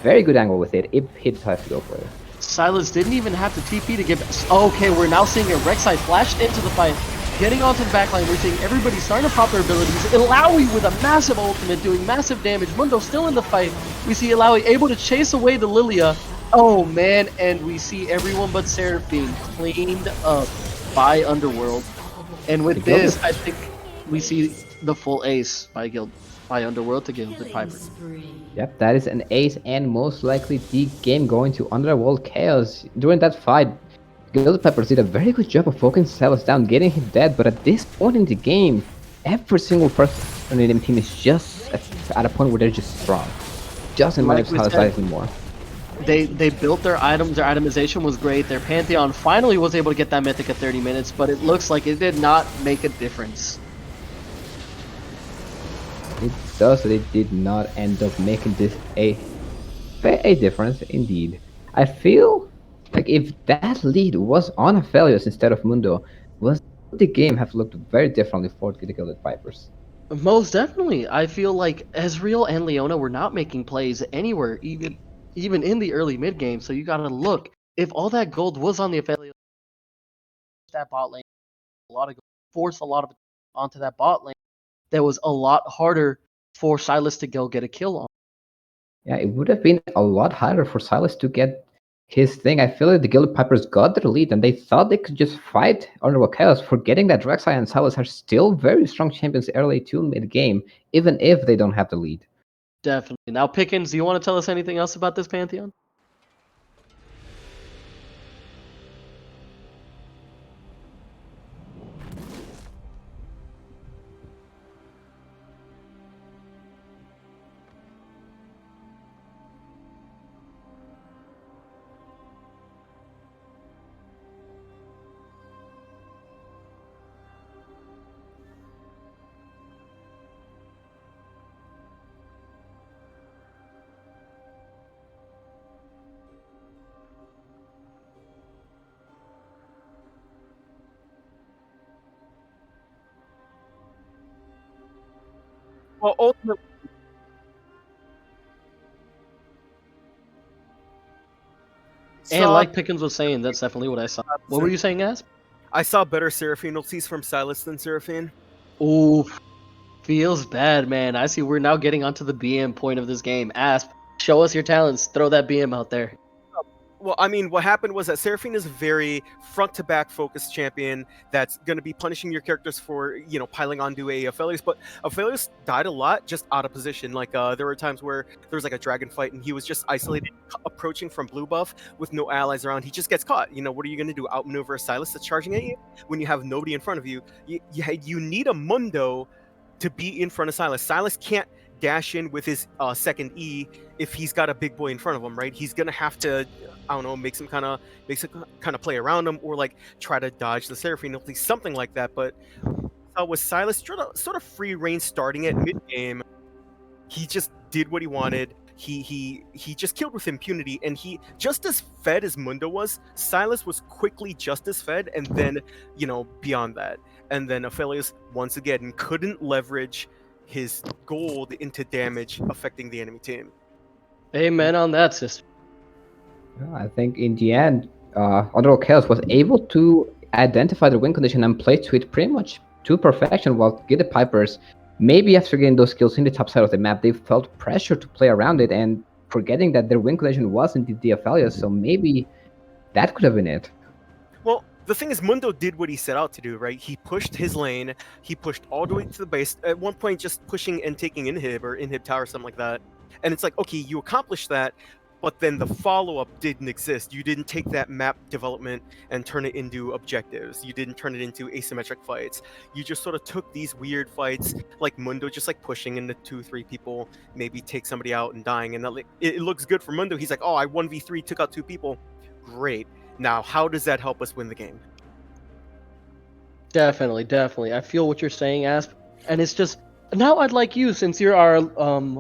[SPEAKER 4] very good angle with it if he decides to go for it.
[SPEAKER 2] Silas didn't even have to TP to give... Okay, we're now seeing a Rek'Sai flashed into the fight. Getting onto the backline, we're seeing everybody starting to pop their abilities. Ilaoi with a massive ultimate doing massive damage. Mundo still in the fight. We see Ilaoi able to chase away the Lilia. Oh man, and we see everyone but Seraphine cleaned up by Underworld. And with this, I think we see the full ace by Underworld to Gilded Pipers.
[SPEAKER 4] Yep, that is an ace, and most likely the game going to Underworld Chaos. During that fight, Gilded Pipers did a very good job of focusing Silas down, getting him dead, but at this point in the game, every single person in the team is just at a point where they're just strong. Doesn't matter Silas anymore.
[SPEAKER 2] They built their items, their itemization was great, their Pantheon finally was able to get that mythic at 30 minutes, but it looks like it did not make a difference.
[SPEAKER 4] It does, they did not end up making this a difference indeed. I feel like if that lead was on Aphelios instead of Mundo, was the game have looked very differently for the Gilded Pipers.
[SPEAKER 2] Most definitely. I feel like Ezreal and Leona were not making plays anywhere, even in the early mid game. So you gotta look. If all that gold was on the Aphelios, that bot lane, a lot of gold, force a lot of it onto that bot lane, that was a lot harder for Silas to go get a kill on.
[SPEAKER 4] Yeah, it would have been a lot harder for Silas to get his thing. I feel like the Gilded Pipers got their lead and they thought they could just fight Underworld Chaos, forgetting that Rek'Sai and Silas are still very strong champions early to mid game, even if they don't have the lead.
[SPEAKER 2] Definitely. Now, Pickens, do you want to tell us anything else about this Pantheon?
[SPEAKER 3] Well, ultimately,
[SPEAKER 2] And like Pickens was saying, that's definitely what I saw. What were you saying, Asp?
[SPEAKER 3] I saw better Seraphine ultis from Silas than Seraphine.
[SPEAKER 2] Ooh, feels bad, man. I see we're now getting onto the BM point of this game. Asp, show us your talents. Throw that BM out there.
[SPEAKER 3] Well, I mean, what happened was that Seraphine is a very front-to-back focused champion that's going to be punishing your characters for, piling onto a Aphelios. But Aphelios died a lot just out of position. Like, there were times where there was like a dragon fight and he was just isolated, approaching from blue buff with no allies around. He just gets caught. What are you going to do? Outmaneuver a Silas that's charging at you when you have nobody in front of you? You need a Mundo to be in front of Silas. Silas can't dash in with his second E if he's got a big boy in front of him, right? He's gonna have to, I don't know, make some kind of play around him, or like try to dodge the Seraphine ulti, something like that. But with Silas sort of free reign starting at mid game, he just did what he wanted. He just killed with impunity, and he just as fed as Mundo was. Silas was quickly just as fed, and then beyond that, and then Aphelios once again couldn't leverage his gold into damage affecting the enemy team.
[SPEAKER 2] Amen on that, sister.
[SPEAKER 4] I think in the end, Underworld Chaos was able to identify the win condition and play to it pretty much to perfection, while Gilded Pipers, maybe after getting those skills in the top side of the map, they felt pressure to play around it and forgetting that their win condition was indeed the Aphelios, so maybe that could have been it.
[SPEAKER 3] Well, the thing is, Mundo did what he set out to do, right? He pushed his lane, he pushed all the way to the base, at one point just pushing and taking inhib or inhib tower, something like that. And it's like, okay, you accomplished that, but then the follow-up didn't exist. You didn't take that map development and turn it into objectives. You didn't turn it into asymmetric fights. You just sort of took these weird fights, like Mundo just like pushing into 2-3 people, maybe take somebody out and dying, and it looks good for Mundo. He's like, oh, I 1v3 took out 2 people. Great. Now, how does that help us win the game?
[SPEAKER 2] Definitely, definitely. I feel what you're saying, Asp. And it's just now I'd like you, since you're our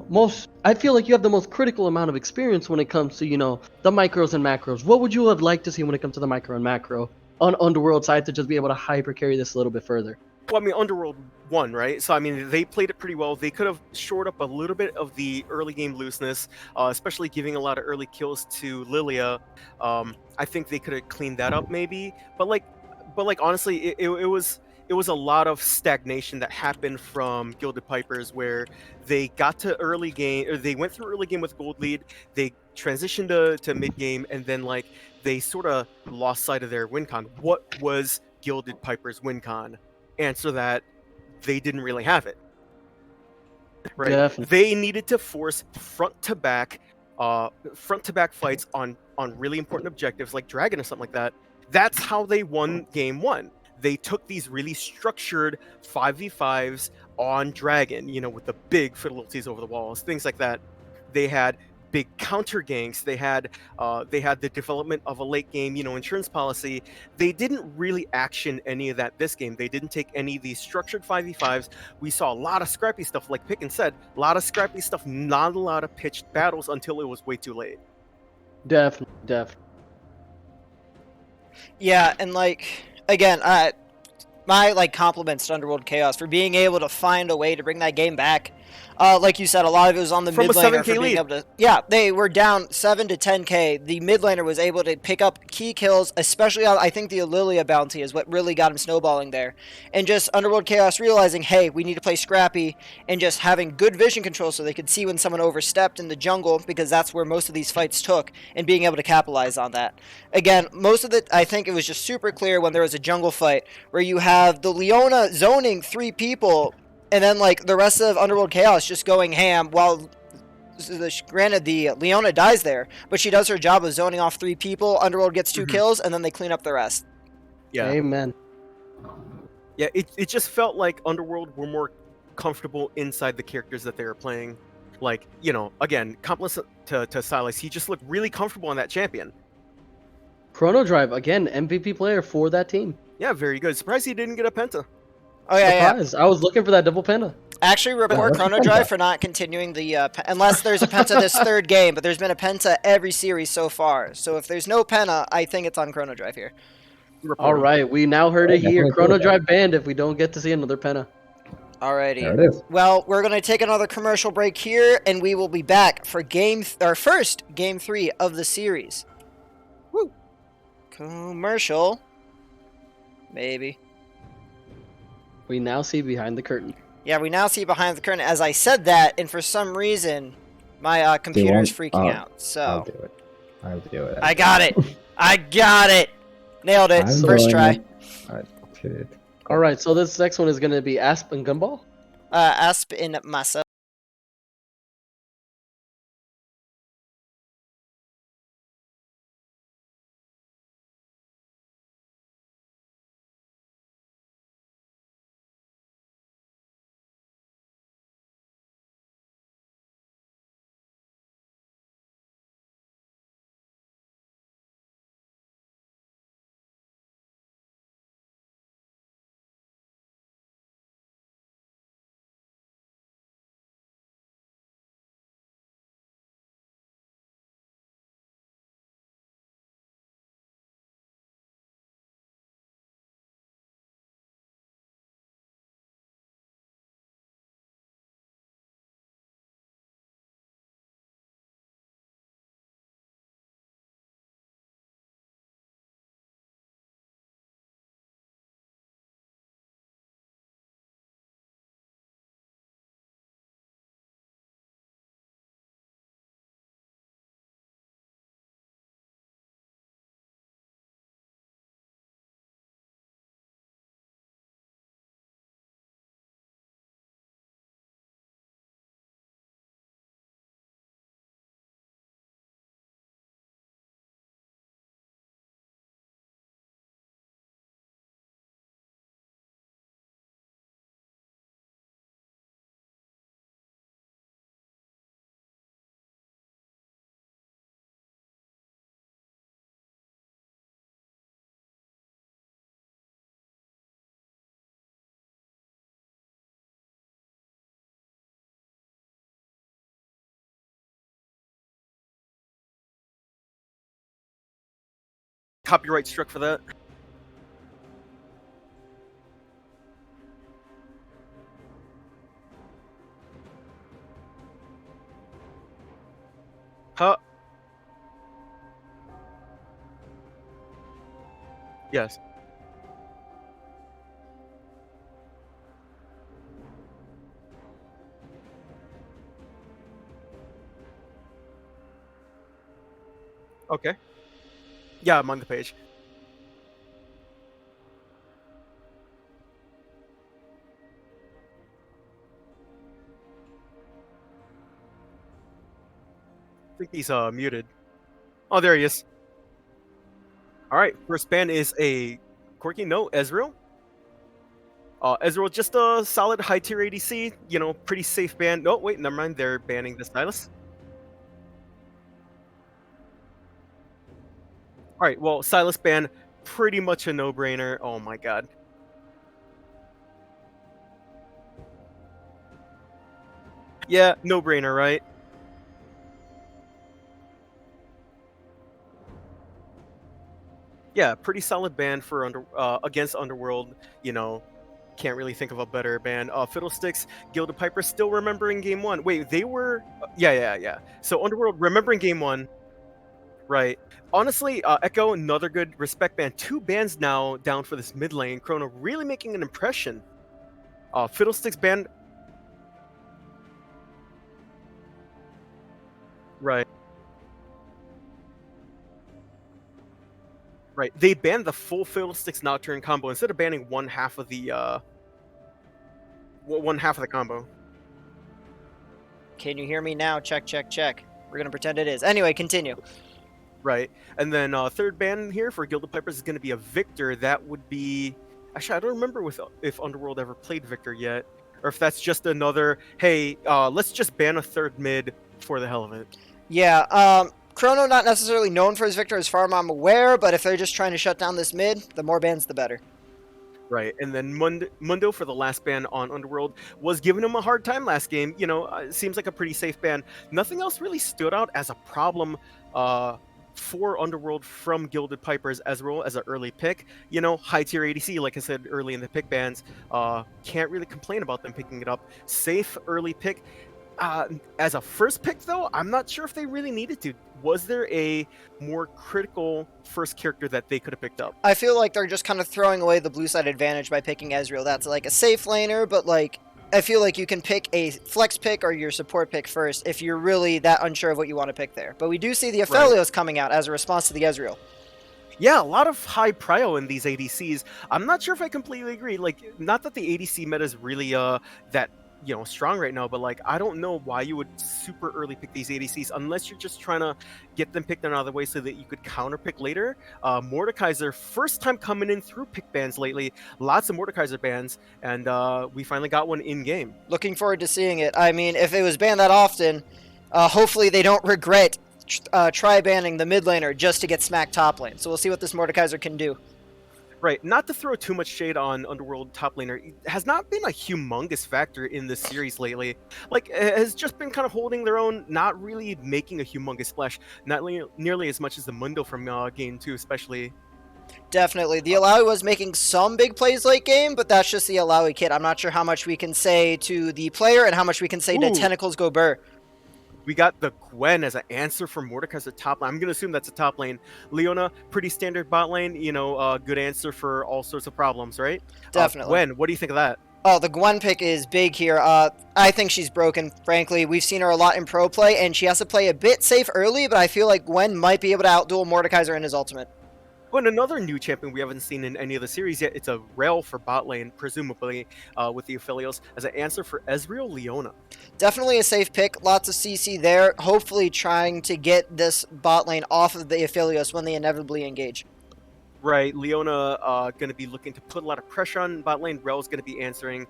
[SPEAKER 2] most. I feel like you have the most critical amount of experience when it comes to the micros and macros. What would you have liked to see when it comes to the micro and macro on Underworld side to just be able to hyper carry this a little bit further?
[SPEAKER 3] Well, I mean, Underworld won, right? So, I mean, they played it pretty well. They could have shored up a little bit of the early game looseness, especially giving a lot of early kills to Lilia. I think they could have cleaned that up, maybe. But honestly, it was a lot of stagnation that happened from Gilded Pipers, where they got to early game, or they went through early game with gold lead, they transitioned to mid game, and then they sort of lost sight of their win con. What was Gilded Pipers win con? Answer that they didn't really have it, right?
[SPEAKER 2] Definitely.
[SPEAKER 3] They needed to force front to back fights on really important objectives like Dragon or something like that. That's how they won game 1. They took these really structured 5v5s on Dragon, with the big fidelity over the walls, things like that. They had big counter ganks. They had the development of a late game, insurance policy. They didn't really action any of that this game. They didn't take any of these structured 5v5s. We saw a lot of scrappy stuff, like Picken said, a lot of scrappy stuff, not a lot of pitched battles until it was way too late.
[SPEAKER 2] Definitely.
[SPEAKER 1] Yeah, and again, my compliments to Underworld Chaos for being able to find a way to bring that game back. Like you said, a lot of it was on the
[SPEAKER 3] From
[SPEAKER 1] mid
[SPEAKER 3] a
[SPEAKER 1] laner
[SPEAKER 3] 7K
[SPEAKER 1] for being
[SPEAKER 3] lead.
[SPEAKER 1] able to. Yeah, they were down 7 to 10k. The mid laner was able to pick up key kills, especially on I think the Lilia bounty is what really got him snowballing there. And just Underworld Chaos realizing, hey, we need to play scrappy, and just having good vision control so they could see when someone overstepped in the jungle, because that's where most of these fights took, and being able to capitalize on that. Again, most of it, I think it was just super clear when there was a jungle fight where you have the Leona zoning 3 people, and then the rest of Underworld Chaos just going ham, while granted the Leona dies there, but she does her job of zoning off 3 people, Underworld gets 2 kills, and then they clean up the rest.
[SPEAKER 3] Yeah.
[SPEAKER 2] Amen.
[SPEAKER 3] Yeah, it just felt like Underworld were more comfortable inside the characters that they were playing. Again, compliments to Silas. He just looked really comfortable on that champion.
[SPEAKER 2] Chrono Drive, again, MVP player for that team.
[SPEAKER 3] Yeah, very good. Surprised he didn't get a penta.
[SPEAKER 1] Oh yeah,
[SPEAKER 2] Surprise. I was looking for that double penta.
[SPEAKER 1] Actually, report
[SPEAKER 4] what's the
[SPEAKER 1] Chrono Drive
[SPEAKER 4] penta?
[SPEAKER 1] for not continuing the unless there's a penta this third game, but there's been a penta every series so far. So if there's no penta, I think it's on Chrono Drive here.
[SPEAKER 2] All right, we now heard it here.
[SPEAKER 4] Definitely
[SPEAKER 2] Chrono
[SPEAKER 4] do.
[SPEAKER 2] Drive banned if we don't get to see another penna.
[SPEAKER 1] Alrighty.
[SPEAKER 4] There it is.
[SPEAKER 1] Well, we're gonna take another commercial break here, and we will be back for our first game 3 of the series. Woo! Commercial. Maybe.
[SPEAKER 2] We now see behind the curtain.
[SPEAKER 1] Yeah, we now see behind the curtain. As I said that, and for some reason, my computer is freaking out.
[SPEAKER 4] I'll
[SPEAKER 1] So
[SPEAKER 4] do it. I'll do it.
[SPEAKER 1] I got it. I got it. Nailed it.
[SPEAKER 4] I'm
[SPEAKER 1] First
[SPEAKER 4] doing
[SPEAKER 1] try.
[SPEAKER 4] it. I did it.
[SPEAKER 2] All right, so this next one is going to be Asp and Gumball.
[SPEAKER 1] Asp in Masa.
[SPEAKER 3] copyright struck for that. Huh? Yes. Okay. Yeah, I'm on the page. I think he's muted. Oh, there he is. All right, first ban is a quirky no, Ezreal. Ezreal, just a solid high tier ADC, you know, pretty safe ban. No, wait, never mind, they're banning the Stylus. All right, well, Silas ban, pretty much a no-brainer. Oh my god. Yeah, no-brainer, right? Yeah, pretty solid ban for against Underworld. You know, can't really think of a better ban. Fiddlesticks, Gilded Pipers, still remembering game one. Wait, they were yeah. So Underworld remembering game one. Right. Honestly, Echo, another good respect ban. 2 bans now down for this mid lane. Chrono really making an impression. Fiddlesticks ban. Right. Right. They banned the full Fiddlesticks Nocturne combo instead of banning one half of the combo.
[SPEAKER 1] Can you hear me now? Check, check, check. We're gonna pretend it is. Anyway, continue.
[SPEAKER 3] Right. And then third ban here for Gilded Pipers is going to be a Victor. That would be... Actually, I don't remember if Underworld ever played Victor yet. Or if that's just another, hey, let's just ban a third mid for the hell of it.
[SPEAKER 1] Yeah, Chrono not necessarily known for his Victor as far as I'm aware, but if they're just trying to shut down this mid, the more bans the better.
[SPEAKER 3] Right, and then Mundo for the last ban on Underworld was giving him a hard time last game. You know, it seems like a pretty safe ban. Nothing else really stood out as a problem for Underworld from Gilded Pipers Ezreal as an early pick. You know, high tier ADC, like I said early in the pick bans. Can't really complain about them picking it up. Safe early pick. As a first pick, though, I'm not sure if they really needed to. Was there a more critical first character that they could have picked up?
[SPEAKER 1] I feel like they're just kind of throwing away the blue side advantage by picking Ezreal. That's like a safe laner, but like I feel like you can pick a flex pick or your support pick first if you're really that unsure of what you want to pick there. But we do see the Aphelios coming out as a response to the Ezreal.
[SPEAKER 3] Yeah, a lot of high prio in these ADCs. I'm not sure if I completely agree. Like, not that the ADC meta is really that, you know, strong right now, but like I don't know why you would super early pick these ADCs unless you're just trying to get them picked another way so that you could counter pick later. Mordekaiser, first time coming in through pick bans lately, lots of Mordekaiser bans, and we finally got one in game.
[SPEAKER 1] Looking forward to seeing it. I mean, if it was banned that often, hopefully they don't regret try banning the mid laner just to get smacked top lane. So we'll see what this Mordekaiser can do.
[SPEAKER 3] Right, not to throw too much shade on Underworld top laner, it has not been a humongous factor in this series lately. Like, it has just been kind of holding their own, not really making a humongous splash, not nearly as much as the Mundo from game 2 especially.
[SPEAKER 1] Definitely. The Alawi was making some big plays late game, but that's just the Alawi kid. I'm not sure how much we can say to the player and how much we can say to Tentacles Go Burr.
[SPEAKER 3] We got the Gwen as an answer for Mordekaiser top lane. I'm going to assume that's a top lane. Leona, pretty standard bot lane. You know, good answer for all sorts of problems, right?
[SPEAKER 1] Definitely.
[SPEAKER 3] Gwen, what do you think of that?
[SPEAKER 1] Oh, the Gwen pick is big here. I think she's broken, frankly. We've seen her a lot in pro play, and she has to play a bit safe early, but I feel like Gwen might be able to outduel Mordekaiser in his ultimate.
[SPEAKER 3] And another new champion we haven't seen in any of the series yet. It's a Rel for bot lane, presumably, with the Aphelios, as an answer for Ezreal Leona. Definitely
[SPEAKER 1] a safe pick. Lots of CC there. Hopefully trying to get this bot lane off of the Aphelios when they inevitably engage.
[SPEAKER 3] Right, Leona going to be looking to put a lot of pressure on bot lane. Rel's going to be answering.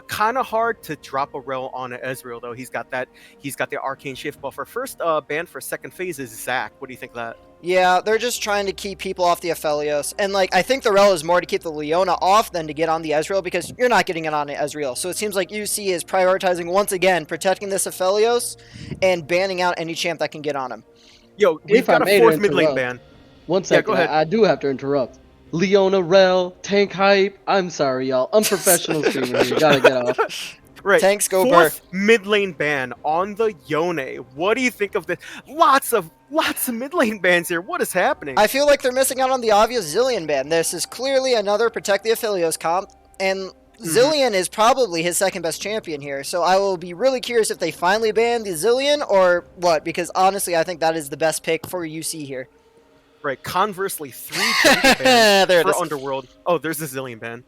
[SPEAKER 3] Kind of hard to drop a Rel on Ezreal, though. He's got the Arcane Shift buffer. First ban for second phase is Zac. What do you think of that?
[SPEAKER 1] Yeah, they're just trying to keep people off the Aphelios. And, like, I think the Rel is more to keep the Leona off than to get on the Ezreal, because you're not getting it on the Ezreal. So it seems like UC is prioritizing, once again, protecting this Aphelios and banning out any champ that can get on him.
[SPEAKER 3] Yo, we've got a fourth mid lane ban.
[SPEAKER 2] One
[SPEAKER 3] Yeah,
[SPEAKER 2] second,
[SPEAKER 3] go ahead.
[SPEAKER 2] I do have to interrupt. Leona Rel, Tank Hype. I'm sorry, y'all. Unprofessional streamer here. Gotta get off.
[SPEAKER 3] Right.
[SPEAKER 1] Tanks go burr.
[SPEAKER 3] Fourth mid lane ban on the Yone. What do you think of this? Lots of mid lane bans here. What is happening?
[SPEAKER 1] I feel like they're missing out on the obvious Zillion ban. This is clearly another Protect the Aphelios comp, and Zillion is probably his second best champion here, so I will be really curious if they finally ban the Zillion or what, because honestly, I think that is the best pick for UC here.
[SPEAKER 3] Right. Conversely, 3 jungle bans
[SPEAKER 1] There it
[SPEAKER 3] for
[SPEAKER 1] is.
[SPEAKER 3] Underworld. Oh, there's the Zillion ban.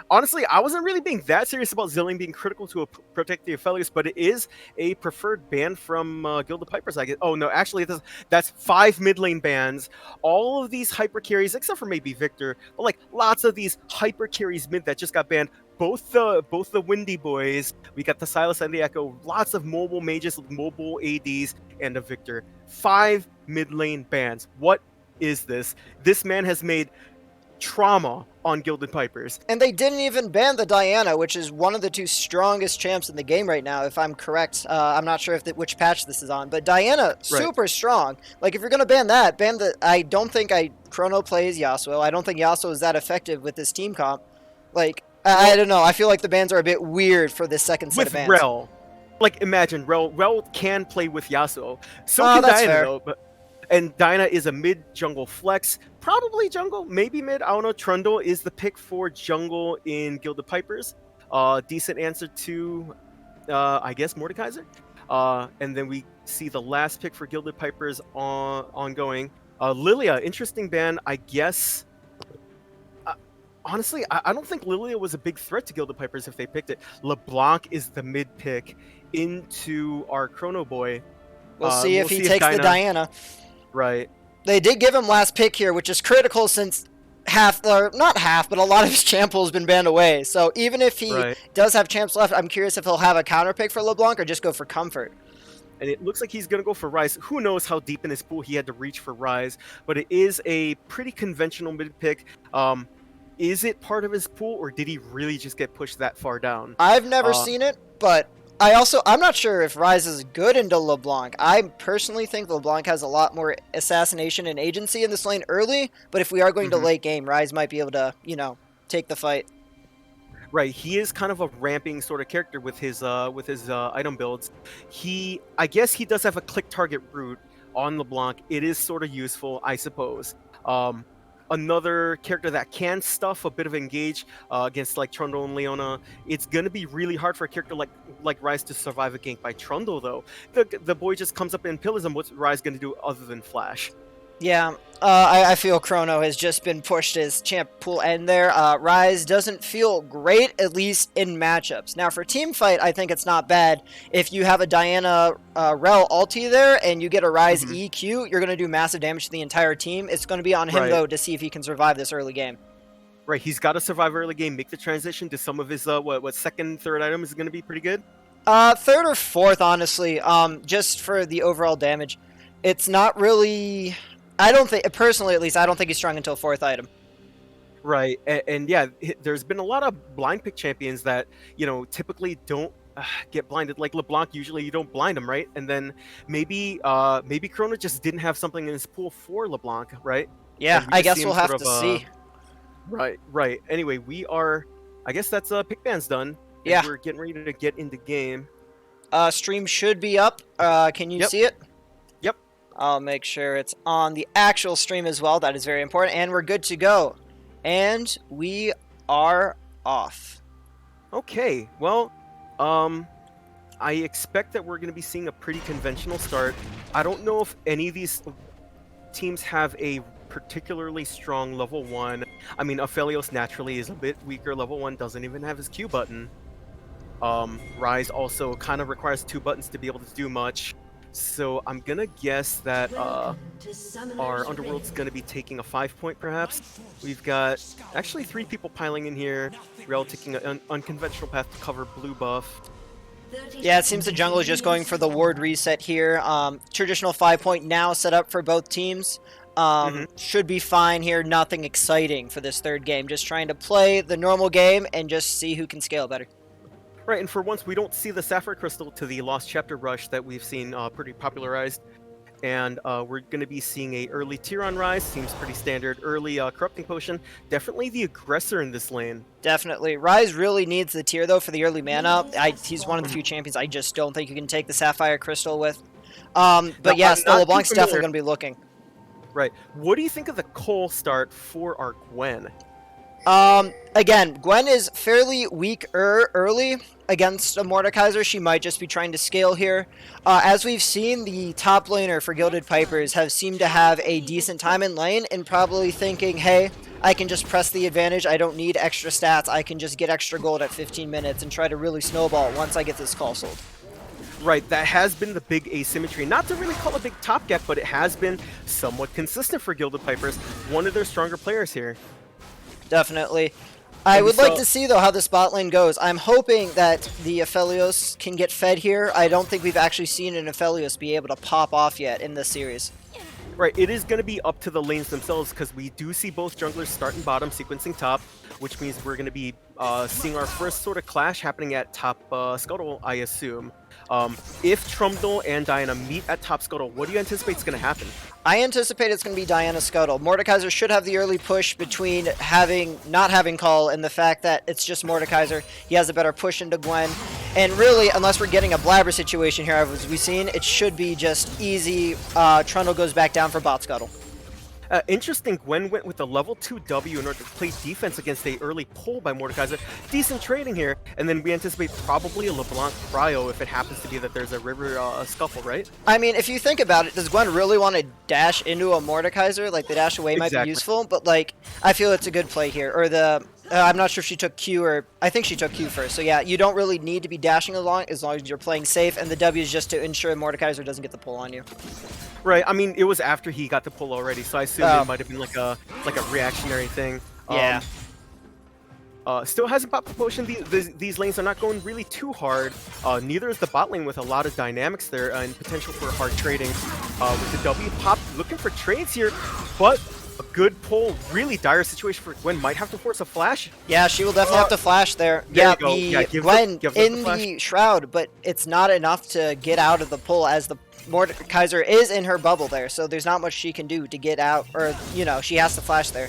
[SPEAKER 3] Honestly, I wasn't really being that serious about Zillion being critical to protect the Aphelios, but it is a preferred ban from Gilded Pipers, I guess. Oh, no, actually, that's 5 mid lane bans. All of these hyper carries, except for maybe Victor, but like lots of these hyper carries mid that just got banned. Both the Windy Boys, we got the Silas and the Echo, lots of mobile mages, mobile ADs, and a Victor. 5 mid lane bans. What is this? This man has made trauma on Gilded Pipers.
[SPEAKER 1] And they didn't even ban the Diana, which is one of the 2 strongest champs in the game right now, if I'm correct. I'm not sure which patch this is on, but Diana, super strong. Like, if you're going to ban that, ban the... I don't think Chrono plays Yasuo. I don't think Yasuo is that effective with this team comp. Like, I don't know. I feel like the bans are a bit weird for this second set of bans.
[SPEAKER 3] With Rel. Like, imagine, Rel can play with Yasuo. So can
[SPEAKER 1] that's
[SPEAKER 3] Diana,
[SPEAKER 1] fair.
[SPEAKER 3] though. And Diana is a mid jungle flex, probably jungle, maybe mid. I don't know. Trundle is the pick for jungle in Gilded Pipers. Decent answer to, I guess, Mordekaiser. And then we see the last pick for Gilded Pipers ongoing. Lilia, interesting ban, I guess. Honestly, I don't think Lilia was a big threat to Gilded Pipers if they picked it. LeBlanc is the mid pick into our Chrono Boy.
[SPEAKER 1] We'll see if he takes the Diana.
[SPEAKER 3] Right.
[SPEAKER 1] They did give him last pick here, which is critical since not half, but a lot of his champ pool has been banned away. So even if he does have champs left, I'm curious if he'll have a counter pick for LeBlanc or just go for comfort.
[SPEAKER 3] And it looks like he's going to go for Rise. Who knows how deep in his pool he had to reach for Rise, but it is a pretty conventional mid pick. Is it part of his pool, or did he really just get pushed that far down?
[SPEAKER 1] I've never seen it, but I'm not sure if Rise is good into LeBlanc. I personally think LeBlanc has a lot more assassination and agency in this lane early, but if we are going to late game, Rise might be able to, take the fight.
[SPEAKER 3] Right, he is kind of a ramping sort of character with his item builds. I guess he does have a click target route on LeBlanc. It is sort of useful, I suppose. Another character that can stuff a bit of engage against like Trundle and Leona. It's gonna be really hard for a character like Rise to survive a gank by Trundle though. The boy just comes up and pills him. What's Rise gonna do other than flash?
[SPEAKER 1] Yeah, I feel Chrono has just been pushed his champ pool end there. Rise doesn't feel great, at least in matchups. Now, for team fight, I think it's not bad. If you have a Diana Rel ulti there and you get a Rise EQ, you're going to do massive damage to the entire team. It's going to be on him, though, to see if he can survive this early game.
[SPEAKER 3] Right, he's got to survive early game, make the transition to some of his, what second, third item is going to be pretty good?
[SPEAKER 1] Third or fourth, honestly, just for the overall damage. It's not really... I don't think, personally at least, I don't think he's strong until fourth item.
[SPEAKER 3] Right, and yeah, there's been a lot of blind pick champions that, typically don't get blinded. Like LeBlanc, usually you don't blind him, right? And then maybe Chrono just didn't have something in his pool for LeBlanc, right?
[SPEAKER 1] Yeah, I guess we'll have to see.
[SPEAKER 3] Right. Anyway, I guess that's pick ban's done.
[SPEAKER 1] Yeah.
[SPEAKER 3] We're getting ready to get into game.
[SPEAKER 1] Stream should be up. Can you see it?
[SPEAKER 3] Yep.
[SPEAKER 1] I'll make sure it's on the actual stream as well. That is very important. And we're good to go. And we are off.
[SPEAKER 3] Okay. Well, I expect that we're going to be seeing a pretty conventional start. I don't know if any of these teams have a particularly strong level 1. I mean, Aphelios naturally is a bit weaker. Level 1 doesn't even have his Q button. Rise also kind of requires 2 buttons to be able to do much. So I'm gonna guess that our Underworld's gonna be taking a 5-point perhaps. We've got actually 3 people piling in here. Rel taking an unconventional path to cover blue buff.
[SPEAKER 1] Yeah, it seems the jungle is just going for the ward reset here. Traditional 5-point now set up for both teams. Should be fine here. Nothing exciting for this third game. Just trying to play the normal game and just see who can scale better.
[SPEAKER 3] Right, and for once we don't see the Sapphire Crystal to the Lost Chapter Rush that we've seen pretty popularized. and we're going to be seeing a early tier on Rise. Seems pretty standard. Early Corrupting Potion. Definitely the aggressor in this lane.
[SPEAKER 1] Definitely. Rise really needs the tier, though, for the early mana. He's one of the few champions I just don't think you can take the Sapphire Crystal with. But yes, the LeBlanc's definitely going to be looking.
[SPEAKER 3] Right. What do you think of the Cole start for our Gwen?
[SPEAKER 1] Again, Gwen is fairly weak early against a Mordekaiser. She might just be trying to scale here. As we've seen, the top laner for Gilded Pipers have seemed to have a decent time in lane and probably thinking, hey, I can just press the advantage. I don't need extra stats. I can just get extra gold at 15 minutes and try to really snowball once I get this call sold.
[SPEAKER 3] Right, that has been the big asymmetry. Not to really call a big top gap, but it has been somewhat consistent for Gilded Pipers. One of their stronger players here.
[SPEAKER 1] Definitely. I would like to see, though, how this bot lane goes. I'm hoping that the Aphelios can get fed here. I don't think we've actually seen an Aphelios be able to pop off yet in this series.
[SPEAKER 3] Right, it is going to be up to the lanes themselves because we do see both junglers starting bottom, sequencing top, which means we're going to be seeing our first sort of clash happening at top Scuttle, I assume. If Trundle and Diana meet at top Scuttle, what do you anticipate is going to happen?
[SPEAKER 1] I anticipate it's going to be Diana Scuttle. Mordekaiser should have the early push between not having call and the fact that it's just Mordekaiser. He has a better push into Gwen. And really, unless we're getting a blabber situation here, as we've seen, it should be just easy. Trundle goes back down for bot Scuttle.
[SPEAKER 3] Interesting, Gwen went with a level 2 W in order to play defense against a early pull by Mordekaiser. Decent trading here, and then we anticipate probably a LeBlanc Cryo if it happens to be that there's a river scuffle, right?
[SPEAKER 1] I mean, if you think about it, does Gwen really want to dash into a Mordekaiser? Like, the dash away might be useful, but, like, I feel it's a good play here. Or the... I'm not sure if she took Q or... I think she took Q first. So, yeah, you don't really need to be dashing along as long as you're playing safe, and the W is just to ensure Mordekaiser doesn't get the pull on you.
[SPEAKER 3] Right, I mean, it was after he got the pull already, so I assume it might have been like a reactionary thing.
[SPEAKER 1] Yeah.
[SPEAKER 3] Still hasn't popped the potion. These lanes are not going really too hard. Neither is the bot lane with a lot of dynamics there and potential for hard trading. With the W pop, looking for trades here, but a good pull. Really dire situation for Gwen. Might have to force a flash.
[SPEAKER 1] Yeah, she will definitely have to flash there. Gwen in the Shroud, but it's not enough to get out of the pull as the Mordekaiser is in her bubble there, so there's not much she can do to get out, or, you know, she has to flash there.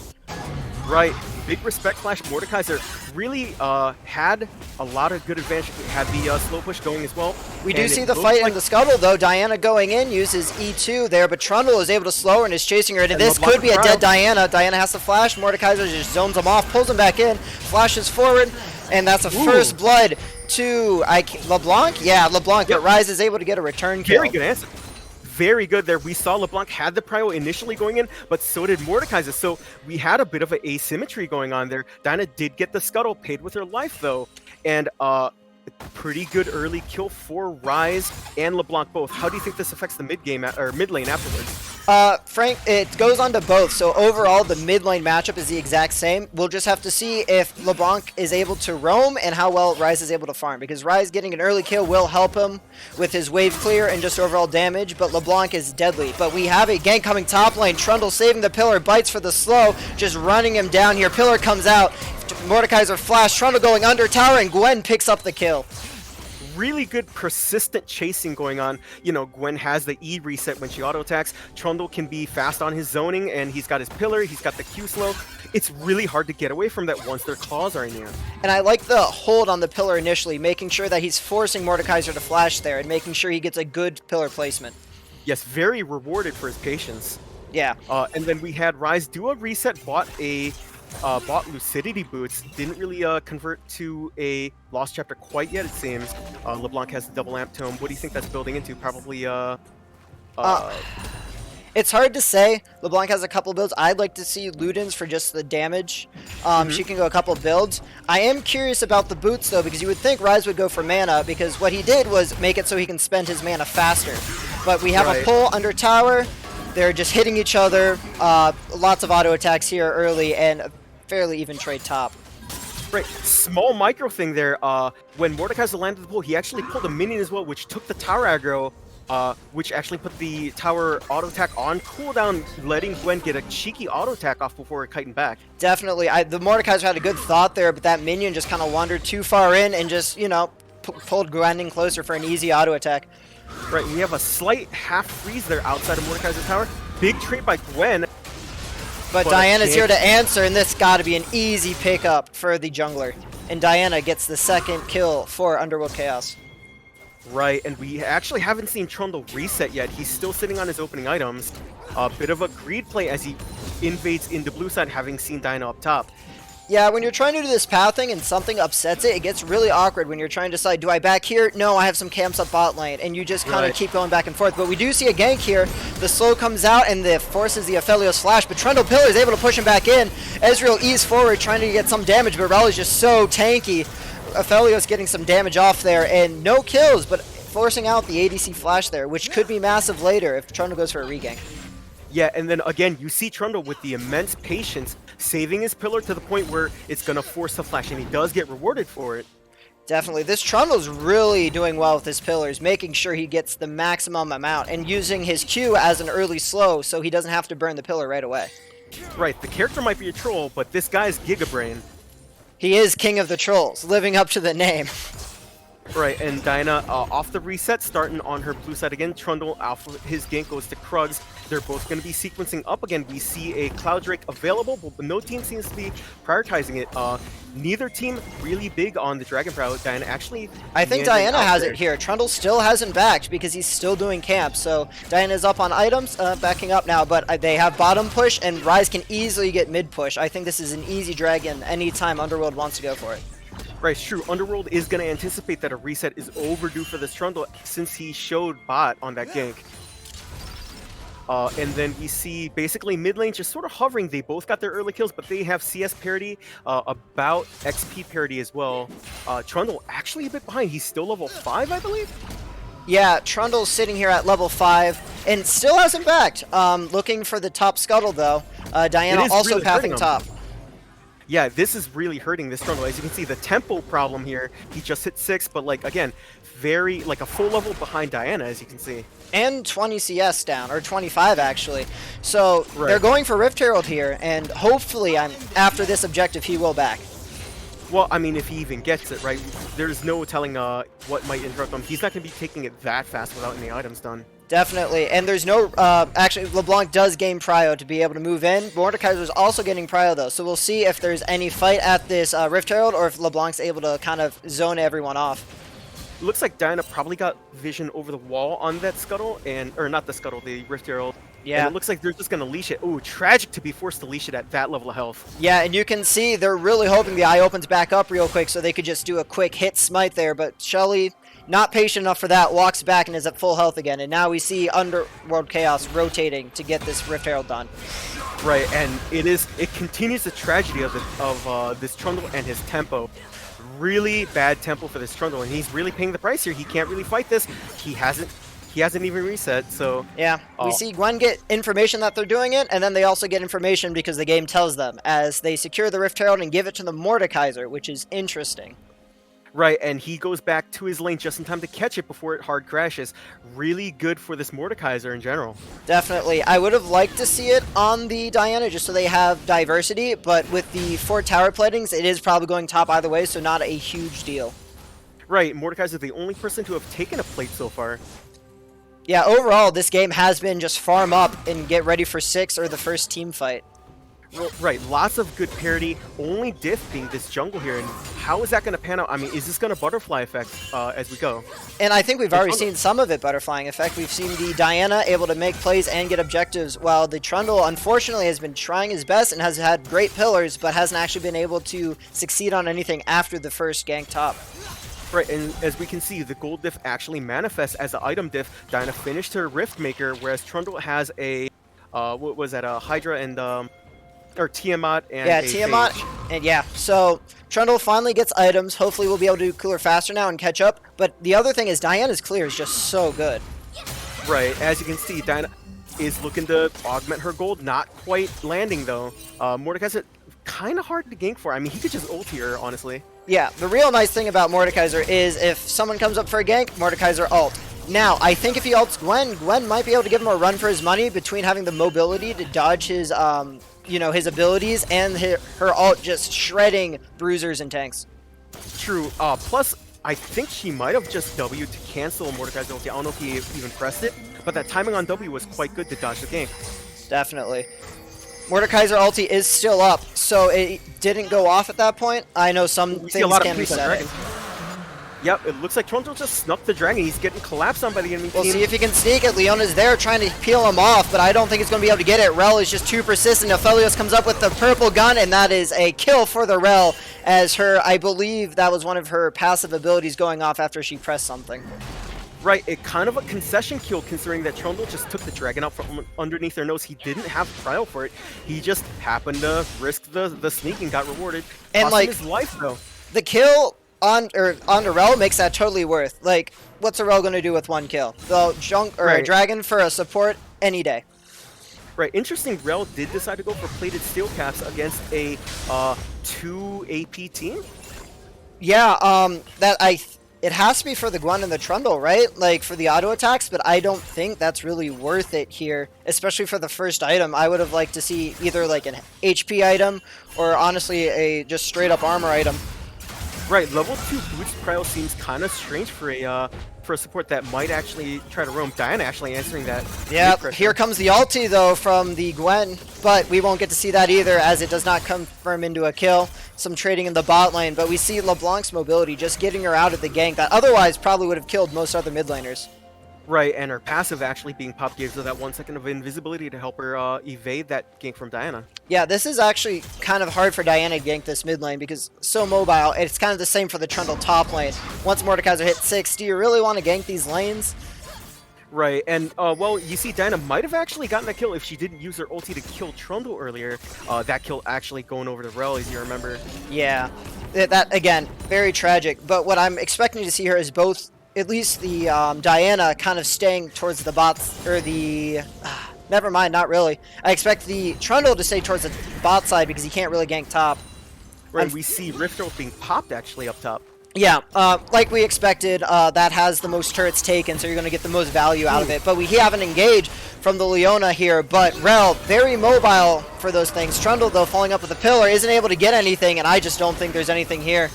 [SPEAKER 3] Right. Big respect flash. Mordekaiser really had a lot of good advantage. Had the slow push going as well.
[SPEAKER 1] We do see the fight in the Scuttle, though. Diana going in uses E2 there, but Trundle is able to slow her and is chasing her. And this could be a dead Diana. Diana has to flash. Mordekaiser just zones him off, pulls him back in, flashes forward, and that's a first blood to LeBlanc? Yeah, LeBlanc, but Rise is able to get a return kill.
[SPEAKER 3] Very good answer. Very good there. We saw LeBlanc had the prio initially going in, but so did Mordekaiser. So we had a bit of an asymmetry going on there. Diana did get the Scuttle, paid with her life though. And pretty good early kill for Rise and LeBlanc both. How do you think this affects the mid game or mid lane afterwards?
[SPEAKER 1] Frank, it goes on to both. So overall, the mid lane matchup is the exact same. We'll just have to see if LeBlanc is able to roam and how well Rise is able to farm. Because Rise getting an early kill will help him with his wave clear and just overall damage, but LeBlanc is deadly. But we have a gank coming top lane. Trundle saving the pillar, bites for the slow, just running him down here. Pillar comes out. Mordekaiser flash, Trundle going under tower, and Gwen picks up the kill.
[SPEAKER 3] Really good persistent chasing going on. You know, Gwen has the E reset when she auto attacks. Trundle can be fast on his zoning, and he's got his pillar, he's got the Q slow. It's really hard to get away from that once their claws are in there.
[SPEAKER 1] And I like the hold on the pillar initially, making sure that he's forcing Mordekaiser to flash there and making sure he gets a good pillar placement.
[SPEAKER 3] Yes, very rewarded for his patience.
[SPEAKER 1] Yeah.
[SPEAKER 3] And then we had Rise do a reset, bought Lucidity Boots. Didn't really convert to a Lost Chapter quite yet, it seems. LeBlanc has the double amp tome. What do you think that's building into? Probably
[SPEAKER 1] it's hard to say. LeBlanc has a couple builds. I'd like to see Ludens for just the damage. She can go a couple builds. I am curious about the boots, though, because you would think Rise would go for mana, because what he did was make it so he can spend his mana faster. But we have a pull under tower. They're just hitting each other. Lots of auto attacks here early, and a fairly even trade top.
[SPEAKER 3] Right, small micro thing there. When Mordekaiser landed the pull, he actually pulled a minion as well, which took the tower aggro, which actually put the tower auto attack on cooldown, letting Gwen get a cheeky auto attack off before kiting back.
[SPEAKER 1] Definitely. The Mordekaiser had a good thought there, but that minion just kind of wandered too far in and just, you know, pulled Gwen in closer for an easy auto attack.
[SPEAKER 3] Right, we have a slight half freeze there outside of Mordekaiser's tower. Big trade by Gwen.
[SPEAKER 1] But Diana's here to answer, and this got to be an easy pickup for the jungler. And Diana gets the second kill for Underworld Chaos.
[SPEAKER 3] Right, and we actually haven't seen Trundle reset yet. He's still sitting on his opening items. A bit of a greed play as he invades into blue side, having seen Diana up top.
[SPEAKER 1] Yeah, when you're trying to do this pathing and something upsets it, it gets really awkward when you're trying to decide, do I back here? No, I have some camps up bot lane, and you just kind of keep going back and forth. But we do see a gank here. The slow comes out and forces the Aphelios flash, but Trundle Pillar is able to push him back in. Ezreal ease forward, trying to get some damage, but Rel is just so tanky. Aphelios getting some damage off there, and no kills, but forcing out the ADC flash there, which could be massive later if Trundle goes for a regank.
[SPEAKER 3] Yeah, and then again, you see Trundle with the immense patience, saving his pillar to the point where it's going to force the flash, and he does get rewarded for it.
[SPEAKER 1] Definitely. This Trundle's really doing well with his pillars, making sure he gets the maximum amount, and using his Q as an early slow so he doesn't have to burn the pillar right away.
[SPEAKER 3] Right, the character might be a troll, but this guy's Gigabrain.
[SPEAKER 1] He is king of the trolls, living up to the name.
[SPEAKER 3] Right, and Diana off the reset, starting on her blue side again. Trundle, alpha, his gank goes to Krugs. They're both going to be sequencing up again. We see a Cloud Drake available, but no team seems to be prioritizing it. Neither team really big on the Dragon Prow. Diana actually...
[SPEAKER 1] I think Diana has it here. Trundle still hasn't backed because he's still doing camp. So Diana's up on items, backing up now, but they have bottom push, and Ryze can easily get mid push. I think this is an easy dragon anytime Underworld wants to go for it.
[SPEAKER 3] Right, it's true. Underworld is going to anticipate that a reset is overdue for this Trundle since he showed bot on that gank. And then we see basically mid lane just sort of hovering. They both got their early kills, but they have CS parity, about XP parity as well. Trundle actually a bit behind. He's still level 5, I believe?
[SPEAKER 1] Yeah, Trundle's sitting here at level 5 and still hasn't backed. Looking for the top scuttle though. Diana also
[SPEAKER 3] really
[SPEAKER 1] pathing top.
[SPEAKER 3] Yeah, this is really hurting this Trundle. As you can see, the tempo problem here, he just hit 6, but like, again, very, like a full level behind Diana, as you can see.
[SPEAKER 1] And 20 CS down, or 25 actually. So they're going for Rift Herald here, and hopefully after this objective he will back.
[SPEAKER 3] Well, I mean, if he even gets it, right? There's no telling what might interrupt him. He's not going to be taking it that fast without any items done.
[SPEAKER 1] Definitely, and there's no, actually, LeBlanc does gain prio to be able to move in. Mordekaiser's also getting prio, though, so we'll see if there's any fight at this Rift Herald, or if LeBlanc's able to kind of zone everyone off.
[SPEAKER 3] Looks like Diana probably got vision over the wall on that scuttle, or not the scuttle, the Rift Herald.
[SPEAKER 1] Yeah.
[SPEAKER 3] And it looks like they're just going to leash it. Ooh, tragic to be forced to leash it at that level of health.
[SPEAKER 1] Yeah, and you can see they're really hoping the eye opens back up real quick so they could just do a quick hit smite there, but Shelly... not patient enough for that, walks back and is at full health again. And now we see Underworld Chaos rotating to get this Rift Herald done.
[SPEAKER 3] Right, and it continues the tragedy of this Trundle and his tempo. Really bad tempo for this Trundle, and he's really paying the price here. He can't really fight this. He hasn't even reset, so...
[SPEAKER 1] Yeah, we see Gwen get information that they're doing it, and then they also get information because the game tells them, as they secure the Rift Herald and give it to the Mordekaiser, which is interesting.
[SPEAKER 3] Right, and he goes back to his lane just in time to catch it before it hard crashes. Really good for this Mordekaiser in general.
[SPEAKER 1] Definitely. I would have liked to see it on the Diana just so they have diversity, but with the 4 tower platings, it is probably going top either way, so not a huge deal.
[SPEAKER 3] Right, Mordekaiser is the only person to have taken a plate so far.
[SPEAKER 1] Yeah, overall, this game has been just farm up and get ready for 6 or the first team fight.
[SPEAKER 3] Right, lots of good parity, only diff being this jungle here, and how is that going to pan out? I mean, is this going to butterfly effect as we go?
[SPEAKER 1] And I think we've already seen some of it butterflying effect. We've seen the Diana able to make plays and get objectives, while the Trundle, unfortunately, has been trying his best and has had great pillars, but hasn't actually been able to succeed on anything after the first gank top.
[SPEAKER 3] Right, and as we can see, the gold diff actually manifests as an item diff. Diana finished her Rift Maker, whereas Trundle has a, what was that, a Hydra and, or Tiamat and
[SPEAKER 1] yeah, Tiamat,
[SPEAKER 3] Phage.
[SPEAKER 1] and yeah, so Trundle finally gets items. Hopefully we'll be able to do cooler faster now and catch up, but the other thing is Diana's clear is just so good.
[SPEAKER 3] Right, as you can see, Diana is looking to augment her gold, not quite landing though. Mordekaiser, kind of hard to gank for. I mean, he could just ult here, honestly.
[SPEAKER 1] Yeah, the real nice thing about Mordekaiser is if someone comes up for a gank, Mordekaiser ult. Now, I think if he ults Gwen, Gwen might be able to give him a run for his money between having the mobility to dodge his, you know, his abilities and her ult just shredding bruisers and tanks.
[SPEAKER 3] True. Plus, I think she might have just W'd to cancel Mordekaiser's ulti. I don't know if he even pressed it, but that timing on W was quite good to dodge the gank.
[SPEAKER 1] Definitely. Mordekaiser ulti is still up, so it didn't go off at that point. I know some
[SPEAKER 3] We
[SPEAKER 1] things
[SPEAKER 3] see a lot of
[SPEAKER 1] can
[SPEAKER 3] plays on
[SPEAKER 1] reset it.
[SPEAKER 3] Dragon. Yep, it looks like Trundle just snuck the Dragon. He's getting collapsed on by the enemy
[SPEAKER 1] We'll
[SPEAKER 3] team.
[SPEAKER 1] see if he can sneak it. Leona's there trying to peel him off, but I don't think he's going to be able to get it. Rel is just too persistent. Aphelios comes up with the purple gun, and that is a kill for the Rel, as her, I believe that was one of her passive abilities going off after she pressed something.
[SPEAKER 3] Right, it kind of a concession kill considering that Trundle just took the Dragon out from underneath their nose. He didn't have Prio for it. He just happened to risk the sneak and got rewarded.
[SPEAKER 1] And,
[SPEAKER 3] Cost him
[SPEAKER 1] like,
[SPEAKER 3] his life though.
[SPEAKER 1] The kill on the Rel makes that totally worth. Like, what's a Rel going to do with one kill? They'll a
[SPEAKER 3] Right.
[SPEAKER 1] Dragon for a support any day.
[SPEAKER 3] Right, interesting. Rel did decide to go for plated steel caps against a 2 AP team.
[SPEAKER 1] Yeah, it has to be for the Gwen and the Trundle, right? Like, for the auto attacks, but I don't think that's really worth it here, especially for the first item. I would have liked to see either, like, an HP item or, honestly, a just straight-up armor item.
[SPEAKER 3] Right, level 2 boots Prio seems kind of strange for a support that might actually try to roam. Diana actually answering that.
[SPEAKER 1] Yeah,
[SPEAKER 3] pressure.
[SPEAKER 1] here comes the ulti, though, from the Gwen, but we won't get to see that either, as it does not confirm into a kill. Some trading in the bot lane, but we see LeBlanc's mobility just getting her out of the gank that otherwise probably would have killed most other mid laners.
[SPEAKER 3] Right, and her passive actually being popped gives her that 1 second of invisibility to help her evade that gank from Diana.
[SPEAKER 1] Yeah, this is actually kind of hard for Diana to gank this mid lane because so mobile. It's kind of the same for the Trundle top lane. Once Mordekaiser hits 6, do you really want to gank these lanes?
[SPEAKER 3] Right, and well, you see Diana might have actually gotten a kill if she didn't use her ulti to kill Trundle earlier. That kill actually going over to Rel, as you remember.
[SPEAKER 1] Yeah, that again, very tragic. But what I'm expecting to see here is both, at least the Diana kind of staying towards the bots, or the... never mind, not really. I expect the Trundle to stay towards the bot side because he can't really gank top.
[SPEAKER 3] Right, we see Rift Herald being popped actually up top.
[SPEAKER 1] Yeah, like we expected, that has the most turrets taken, so you're going to get the most value out of it. But we haven't engaged from the Leona here, but Rel, very mobile for those things. Trundle, though, falling up with a pillar, isn't able to get anything, and I just don't think there's anything here.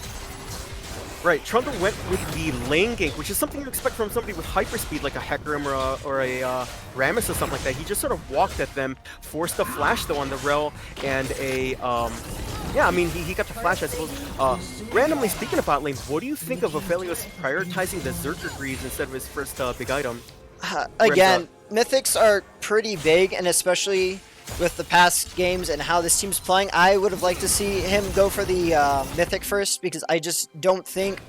[SPEAKER 3] Right, Trundle went with the lane gank, which is something you expect from somebody with hyperspeed like a Hecarim or a Rammus or something like that. He just sort of walked at them, forced a flash though on the Rel, and a yeah, I mean he got the flash, I suppose. Randomly speaking of bot lane, what do you think of Aphelios prioritizing the Zerker Greaves instead of his first big item?
[SPEAKER 1] Again, Mythics are pretty big, and especially with the past games and how this team's playing, I would have liked to see him go for the Mythic first, because I just don't think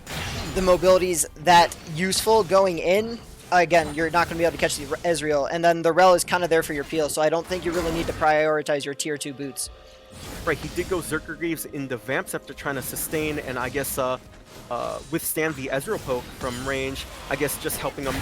[SPEAKER 1] the mobility's that useful going in. Again, you're not going to be able to catch the Ezreal, and then the Rel is kind of there for your peel, so I don't think you really need to prioritize your tier 2 boots.
[SPEAKER 3] Right, he did go Zerker Greaves in the Vamps after trying to sustain and I guess withstand the Ezreal poke from range. I guess just helping him.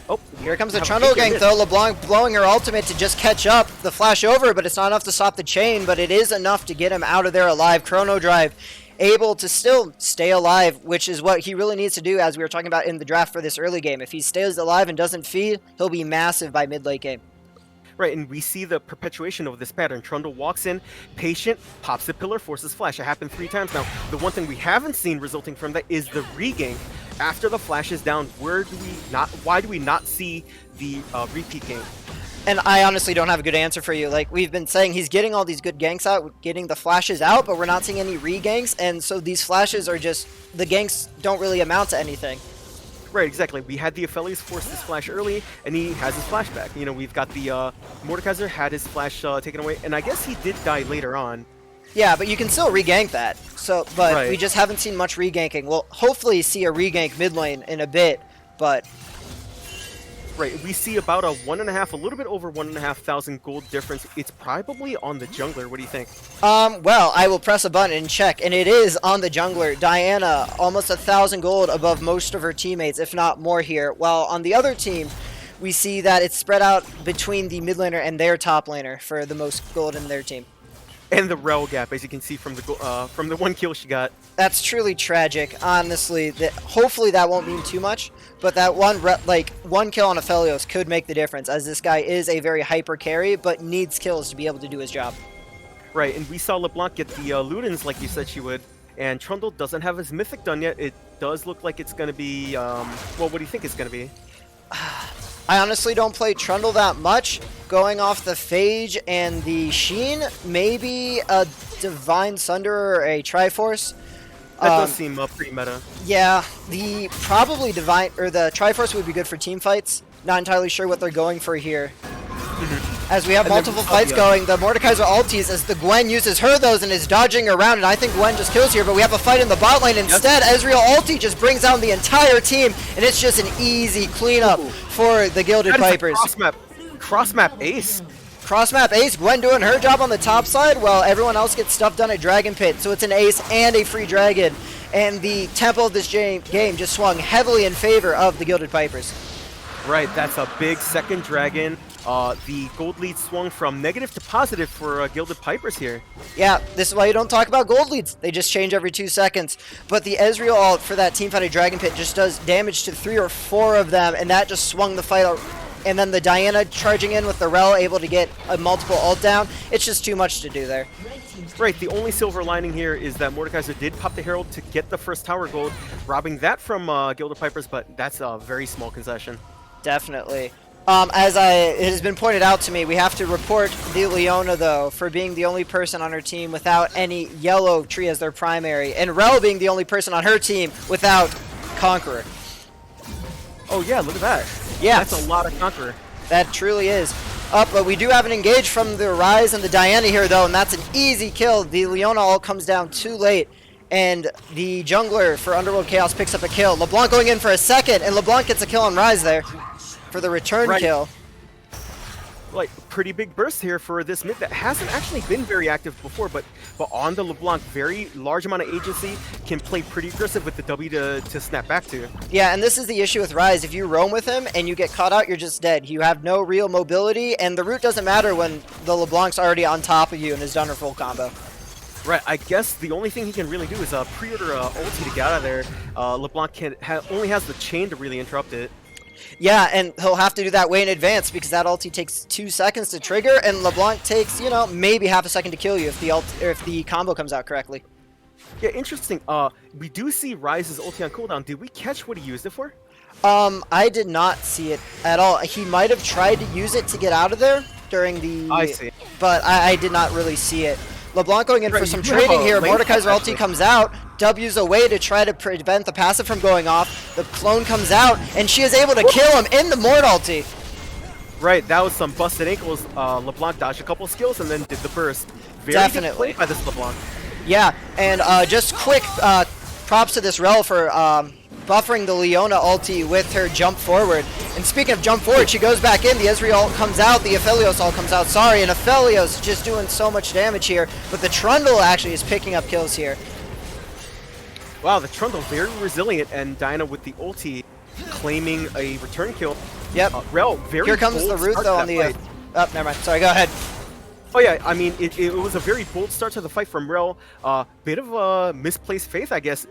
[SPEAKER 3] Oh,
[SPEAKER 1] here comes the Trundle gank though. LeBlanc blowing her ultimate to just catch up. The flash over, but it's not enough to stop the chain, but it is enough to get him out of there alive. Chrono Drive able to still stay alive, which is what he really needs to do, as we were talking about in the draft for this early game. If he stays alive and doesn't feed, he'll be massive by mid-late game.
[SPEAKER 3] Right, and we see the perpetuation of this pattern. Trundle walks in, patient, pops the pillar, forces flash. It happened 3 times now. The one thing we haven't seen resulting from that is the regank. After the flash is down, why do we not see the repeat gank?
[SPEAKER 1] And I honestly don't have a good answer for you. Like, we've been saying, he's getting all these good ganks out, getting the flashes out, but we're not seeing any re-ganks, and so these flashes are just, the ganks don't really amount to anything.
[SPEAKER 3] Right, exactly. We had the Aphelios force his flash early, and he has his flash back. You know, we've got the Mordekaiser had his flash taken away, and I guess he did die later on.
[SPEAKER 1] Yeah, but you can still re-gank that. So, but
[SPEAKER 3] Right.
[SPEAKER 1] we just haven't seen much re-ganking. We'll hopefully see a re-gank mid lane in a bit, but...
[SPEAKER 3] Right, we see about a little bit over 1,500 gold difference. It's probably on the jungler. What do you think?
[SPEAKER 1] Well, I will press a button and check, and it is on the jungler. Diana, almost 1,000 gold above most of her teammates, if not more here. While on the other team, we see that it's spread out between the mid laner and their top laner for the most gold in their team.
[SPEAKER 3] And the Rel gap, as you can see from the 1 kill she got.
[SPEAKER 1] That's truly tragic, honestly. Hopefully that won't mean too much, but that one kill on Aphelios could make the difference, as this guy is a very hyper carry, but needs kills to be able to do his job.
[SPEAKER 3] Right, and we saw LeBlanc get the Ludens like you said she would, and Trundle doesn't have his Mythic done yet. It does look like it's going to be, well, what do you think it's going to be?
[SPEAKER 1] I honestly don't play Trundle that much. Going off the Phage and the Sheen, maybe a Divine Sunder or a Triforce.
[SPEAKER 3] That does seem pretty meta.
[SPEAKER 1] Yeah, the probably Divine or the Triforce would be good for team fights. Not entirely sure what they're going for here. As we have multiple fights going, the Mordekaiser ulties as the Gwen uses her those and is dodging around, and I think Gwen just kills here, but we have a fight in the bot lane instead. Ezreal ulti just brings down the entire team, and it's just an easy cleanup for the Gilded Pipers.
[SPEAKER 3] Cross-map ace.
[SPEAKER 1] Cross-map ace, Gwen doing her job on the top side, while everyone else gets stuff done at Dragon Pit, so it's an ace and a free dragon, and the tempo of this game just swung heavily in favor of the Gilded Pipers.
[SPEAKER 3] Right, that's a big second dragon. The gold lead swung from negative to positive for Gilded Pipers here.
[SPEAKER 1] Yeah, this is why you don't talk about gold leads. They just change every 2 seconds. But the Ezreal ult for that teamfight at Dragon Pit just does damage to 3 or 4 of them, and that just swung the fight out. And then the Diana charging in with the Rel, able to get a multiple ult down. It's just too much to do there.
[SPEAKER 3] Right, the only silver lining here is that Mordekaiser did pop the Herald to get the first tower gold, robbing that from Gilded Pipers, but that's a very small concession.
[SPEAKER 1] Definitely. As it has been pointed out to me, we have to report the Leona, though, for being the only person on her team without any yellow tree as their primary, and Rel being the only person on her team without Conqueror.
[SPEAKER 3] Oh yeah, look at that.
[SPEAKER 1] Yeah.
[SPEAKER 3] That's a lot of Conqueror.
[SPEAKER 1] That truly is. But we do have an engage from the Ryze and the Diana here, though, and that's an easy kill. The Leona ult comes down too late, and the jungler for Underworld Chaos picks up a kill. LeBlanc going in for a second, and LeBlanc gets a kill on Ryze there for the return kill.
[SPEAKER 3] Like, pretty big burst here for this mid that hasn't actually been very active before, but on the LeBlanc, very large amount of agency, can play pretty aggressive with the W to snap back to.
[SPEAKER 1] Yeah, and this is the issue with Ryze. If you roam with him and you get caught out, you're just dead. You have no real mobility, and the root doesn't matter when the LeBlanc's already on top of you and has done her full combo.
[SPEAKER 3] Right, I guess the only thing he can really do is pre-order ulti to get out of there. LeBlanc only has the chain to really interrupt it.
[SPEAKER 1] Yeah, and he'll have to do that way in advance because that ulti takes 2 seconds to trigger, and LeBlanc takes, you know, maybe half a second to kill you if the combo comes out correctly.
[SPEAKER 3] Yeah, interesting. We do see Ryze's ulti on cooldown. Did we catch what he used it for?
[SPEAKER 1] I did not see it at all. He might have tried to use it to get out of there during the...
[SPEAKER 3] I see.
[SPEAKER 1] But I did not really see it. LeBlanc going in for some trading here. Mordekaiser ulti comes out. W's away to try to prevent the passive from going off. The clone comes out, and she is able to kill him in the Mord ulti.
[SPEAKER 3] Right, that was some busted ankles. LeBlanc dodged a couple skills and then did the burst. Very
[SPEAKER 1] Definitely.
[SPEAKER 3] good play by this LeBlanc.
[SPEAKER 1] Yeah, and just quick props to this Rel for buffering the Leona ulti with her jump forward. And speaking of jump forward, she goes back in, the Ezreal ult comes out, the Aphelios ult comes out, sorry, and Aphelios just doing so much damage here, but the Trundle actually is picking up kills here.
[SPEAKER 3] Wow, the Trundle very resilient, and Diana with the ulti claiming a return kill.
[SPEAKER 1] Yep.
[SPEAKER 3] Rel, very
[SPEAKER 1] Here comes
[SPEAKER 3] bold
[SPEAKER 1] the root
[SPEAKER 3] start
[SPEAKER 1] though
[SPEAKER 3] to
[SPEAKER 1] on
[SPEAKER 3] that
[SPEAKER 1] the...
[SPEAKER 3] fight.
[SPEAKER 1] Oh, never mind, sorry, go ahead.
[SPEAKER 3] Oh yeah, I mean, it was a very bold start to the fight from Rel. Bit of a misplaced faith, I guess.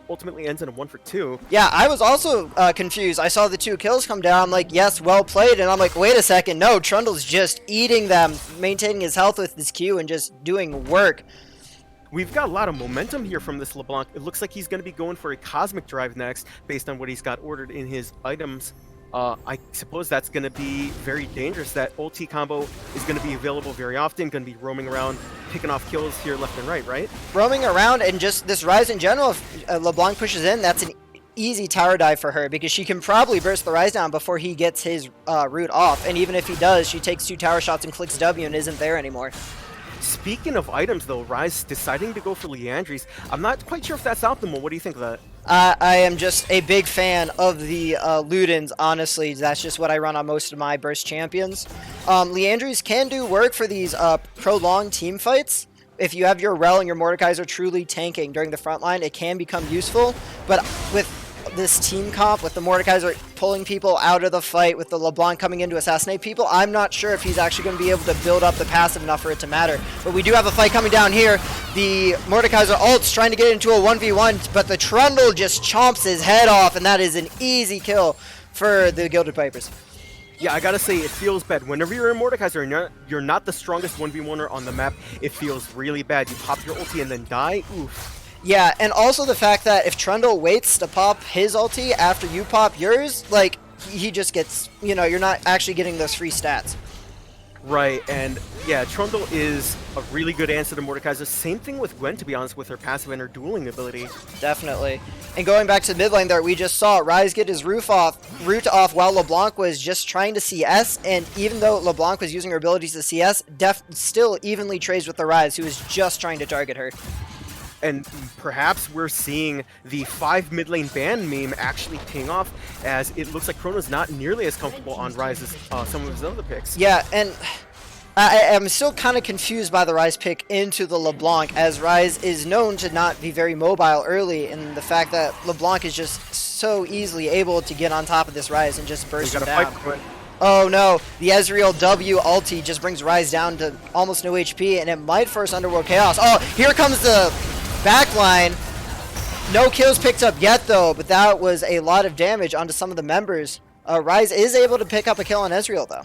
[SPEAKER 3] Ultimately ends in a 1 for 2.
[SPEAKER 1] Yeah, I was also confused. I saw the 2 kills come down. I'm like, yes, well played. And I'm like, wait a second. No, Trundle's just eating them, maintaining his health with his Q and just doing work.
[SPEAKER 3] We've got a lot of momentum here from this LeBlanc. It looks like he's going to be going for a Cosmic Drive next, based on what he's got ordered in his items. I suppose that's going to be very dangerous. That ulti combo is going to be available very often, going to be roaming around, picking off kills here left and right?
[SPEAKER 1] Roaming around, and just this Ryze in general, if LeBlanc pushes in, that's an easy tower dive for her, because she can probably burst the Ryze down before he gets his root off. And even if he does, she takes 2 tower shots and clicks W and isn't there anymore.
[SPEAKER 3] Speaking of items, though, Ryze deciding to go for Liandry's. I'm not quite sure if that's optimal. What do you think of that?
[SPEAKER 1] I am just a big fan of the Ludens, honestly. That's just what I run on most of my burst champions. Liandry's can do work for these prolonged team fights. If you have your Rel and your Mordekaiser truly tanking during the front line, it can become useful. But with this team comp, with the Mordekaiser pulling people out of the fight, with the LeBlanc coming in to assassinate people, I'm not sure if he's actually going to be able to build up the passive enough for it to matter. But we do have a fight coming down here. The Mordekaiser ult's trying to get into a 1v1, but the Trundle just chomps his head off, and that is an easy kill for the Gilded Pipers.
[SPEAKER 3] Yeah, I gotta say, it feels bad. Whenever you're in Mordekaiser and you're not the strongest 1v1er on the map, it feels really bad. You pop your ulti and then die, oof.
[SPEAKER 1] Yeah, and also the fact that if Trundle waits to pop his ulti after you pop yours, like, he just gets, you know, you're not actually getting those free stats.
[SPEAKER 3] Right, and yeah, Trundle is a really good answer to Mordekaiser. Same thing with Gwen, to be honest, with her passive and her dueling ability.
[SPEAKER 1] Definitely. And going back to the mid lane there, we just saw Ryze get his root off while LeBlanc was just trying to CS, and even though LeBlanc was using her abilities to CS, still evenly trades with the Ryze, who was just trying to target her.
[SPEAKER 3] And perhaps we're seeing the 5 mid lane ban meme actually paying off, as it looks like Chrono's not nearly as comfortable on Ryze as some of his other picks.
[SPEAKER 1] Yeah, and I am still kind of confused by the Ryze pick into the LeBlanc, as Ryze is known to not be very mobile early, and the fact that LeBlanc is just so easily able to get on top of this Ryze and just burst him down. Oh no, the Ezreal W ulti just brings Ryze down to almost no HP, and it might force Underworld Chaos. Oh, here comes the backline. No kills picked up yet though, but that was a lot of damage onto some of the members. Ryze is able to pick up a kill on Ezreal though.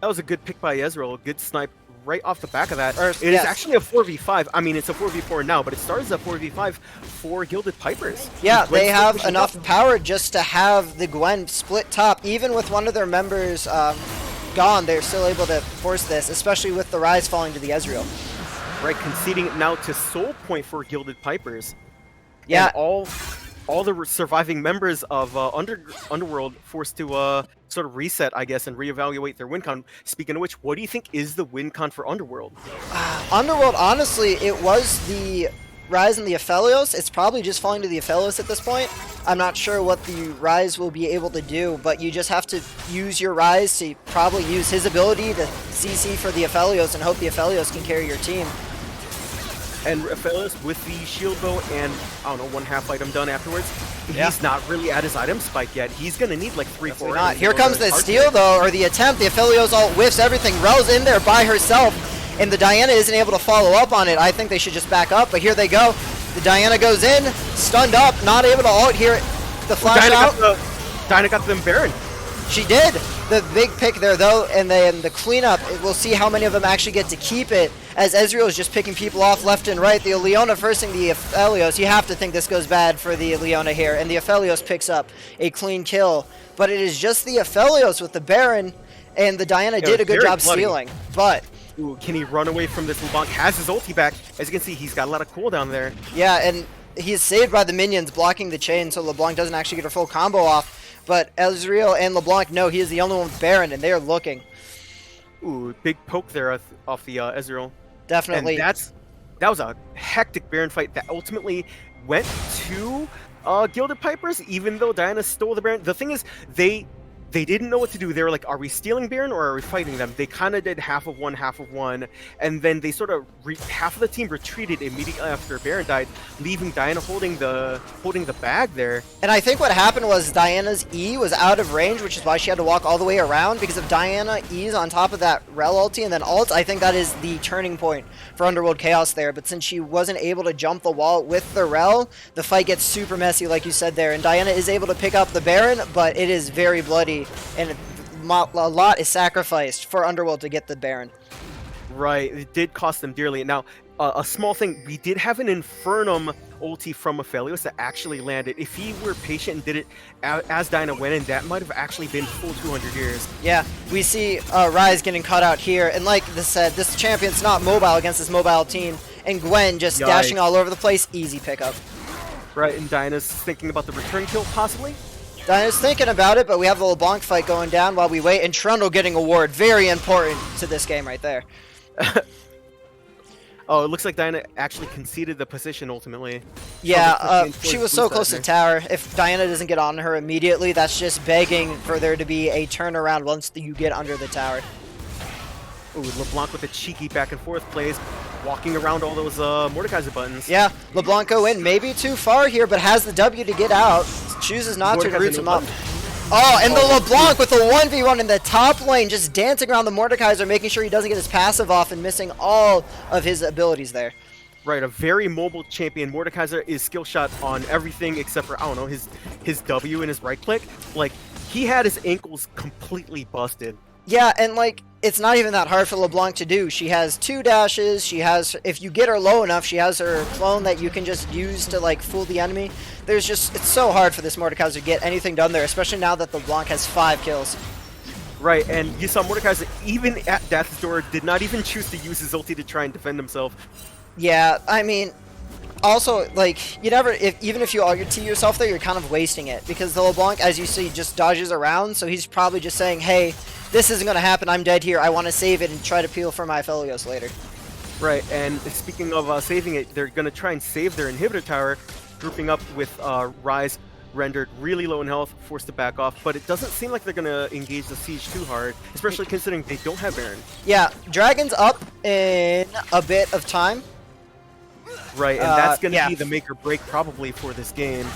[SPEAKER 3] That was a good pick by Ezreal, good snipe right off the back of that. It
[SPEAKER 1] yes.
[SPEAKER 3] is actually a 4v5. I mean, it's a 4v4 now, but it starts as a 4v5 for Gilded Pipers.
[SPEAKER 1] Yeah, they have enough power just to have the Gwen split top. Even with one of their members gone, they're still able to force this, especially with the Ryze falling to the Ezreal.
[SPEAKER 3] Right, conceding it now to Soul Point for Gilded Pipers.
[SPEAKER 1] Yeah.
[SPEAKER 3] And all the surviving members of Underworld forced to sort of reset, I guess, and reevaluate their win count. Speaking of which, what do you think is the win count for Underworld?
[SPEAKER 1] Underworld, honestly, it was the Ryze and the Aphelios. It's probably just falling to the Aphelios at this point. I'm not sure what the Ryze will be able to do, but you just have to use your Ryze to probably use his ability to CC for the Aphelios and hope the Aphelios can carry your team.
[SPEAKER 3] And Aphelios with the shield bow and, I don't know, 1/2 item done afterwards.
[SPEAKER 1] Yeah.
[SPEAKER 3] He's not really at his item spike yet. He's going to need like 3-4
[SPEAKER 1] Not. Here comes the steal though, or the attempt. The Aphelios ult whiffs everything. Rel's in there by herself, and the Diana isn't able to follow up on it. I think they should just back up, but here they go. The Diana goes in, stunned up, not able to ult here. The flash out.
[SPEAKER 3] Diana got them Baron.
[SPEAKER 1] She did. The big pick there though, and then the cleanup, we'll see how many of them actually get to keep it, as Ezreal is just picking people off left and right. The Leona firsting the Aphelios. You have to think this goes bad for the Leona here, and the Aphelios picks up a clean kill. But it is just the Aphelios with the Baron, and the Diana did a good job stealing. But
[SPEAKER 3] ooh, can he run away from this? LeBlanc has his ulti back. As you can see, he's got a lot of cooldown there.
[SPEAKER 1] yeah, and he's saved by the minions blocking the chain, so LeBlanc doesn't actually get a full combo off. But Ezreal and LeBlanc know he is the only one with Baron, and they are looking.
[SPEAKER 3] Ooh, big poke there off the Ezreal.
[SPEAKER 1] Definitely.
[SPEAKER 3] And that was a hectic Baron fight that ultimately went to Gilded Pipers, even though Diana stole the Baron. The thing is, they didn't know what to do. They were like, are we stealing Baron or are we fighting them? They kind of did half of one, and then they sort of half of the team retreated immediately after Baron died, leaving Diana holding the bag there.
[SPEAKER 1] And I think what happened was Diana's E was out of range, which is why she had to walk all the way around, because if Diana E's on top of that Rel ulti and then ult, I think that is the turning point for Underworld Chaos there. But since she wasn't able to jump the wall with the Rel, the fight gets super messy, like you said there, and Diana is able to pick up the Baron, but it is very bloody. And a lot is sacrificed for Underworld to get the Baron.
[SPEAKER 3] Right, it did cost them dearly. Now, a small thing, we did have an Infernum ulti from Aphelios that actually landed. If he were patient and did it as Diana went in, that might have actually been full 200 years.
[SPEAKER 1] Yeah, we see Ryze getting caught out here, and like this said, this champion's not mobile against this mobile team, and Gwen just dashing all over the place, easy pickup.
[SPEAKER 3] Right, and Diana's thinking about the return kill, possibly?
[SPEAKER 1] Diana's thinking about it, but we have the LeBlanc fight going down while we wait, and Trundle getting a ward. Very important to this game right there.
[SPEAKER 3] Oh, it looks like Diana actually conceded the position ultimately.
[SPEAKER 1] Yeah, she was so close to tower. If Diana doesn't get on her immediately, that's just begging for there to be a turnaround once you get under the tower.
[SPEAKER 3] Ooh, LeBlanc with a cheeky back and forth plays, walking around all those Mordekaiser buttons.
[SPEAKER 1] Yeah, LeBlanc go in, maybe too far here, but has the W to get out. Chooses not to root him up. Oh, and the LeBlanc with a 1v1 in the top lane, just dancing around the Mordekaiser, making sure he doesn't get his passive off and missing all of his abilities there.
[SPEAKER 3] Right, a very mobile champion. Mordekaiser is skill shot on everything except for, I don't know, his W and his right click. Like, he had his ankles completely busted.
[SPEAKER 1] Yeah, and like, it's not even that hard for LeBlanc to do. She has 2 dashes. She has, if you get her low enough, she has her clone that you can just use to like fool the enemy. There's just, it's so hard for this Mordekaiser to get anything done there, especially now that LeBlanc has 5 kills.
[SPEAKER 3] Right, and you saw Mordekaiser, even at death's door, did not even choose to use his ulti to try and defend himself.
[SPEAKER 1] Yeah, I mean, also, like, you never, even if you ulti yourself there, you're kind of wasting it, because the LeBlanc, as you see, just dodges around, so he's probably just saying, hey, this isn't going to happen, I'm dead here, I want to save it and try to peel for my Aphelios later.
[SPEAKER 3] Right, and speaking of saving it, they're going to try and save their inhibitor tower, grouping up with Ryze, rendered really low in health, forced to back off, but it doesn't seem like they're going to engage the siege too hard, especially considering they don't have Baron.
[SPEAKER 1] Yeah, Dragon's up in a bit of time.
[SPEAKER 3] Right, and that's going to be the make or break probably for this game.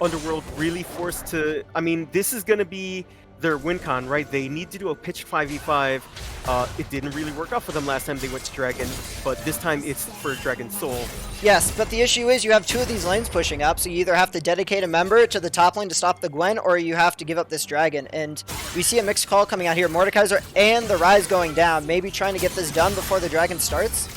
[SPEAKER 3] Underworld really forced to... I mean, this is going to be their win con, right? They need to do a pitch 5v5. It didn't really work out for them last time they went to Dragon, but this time it's for Dragon Soul.
[SPEAKER 1] Yes, but the issue is you have 2 of these lanes pushing up, so you either have to dedicate a member to the top lane to stop the Gwen, or you have to give up this Dragon. And we see a mixed call coming out here. Mordekaiser and the Ryze going down, maybe trying to get this done before the Dragon starts.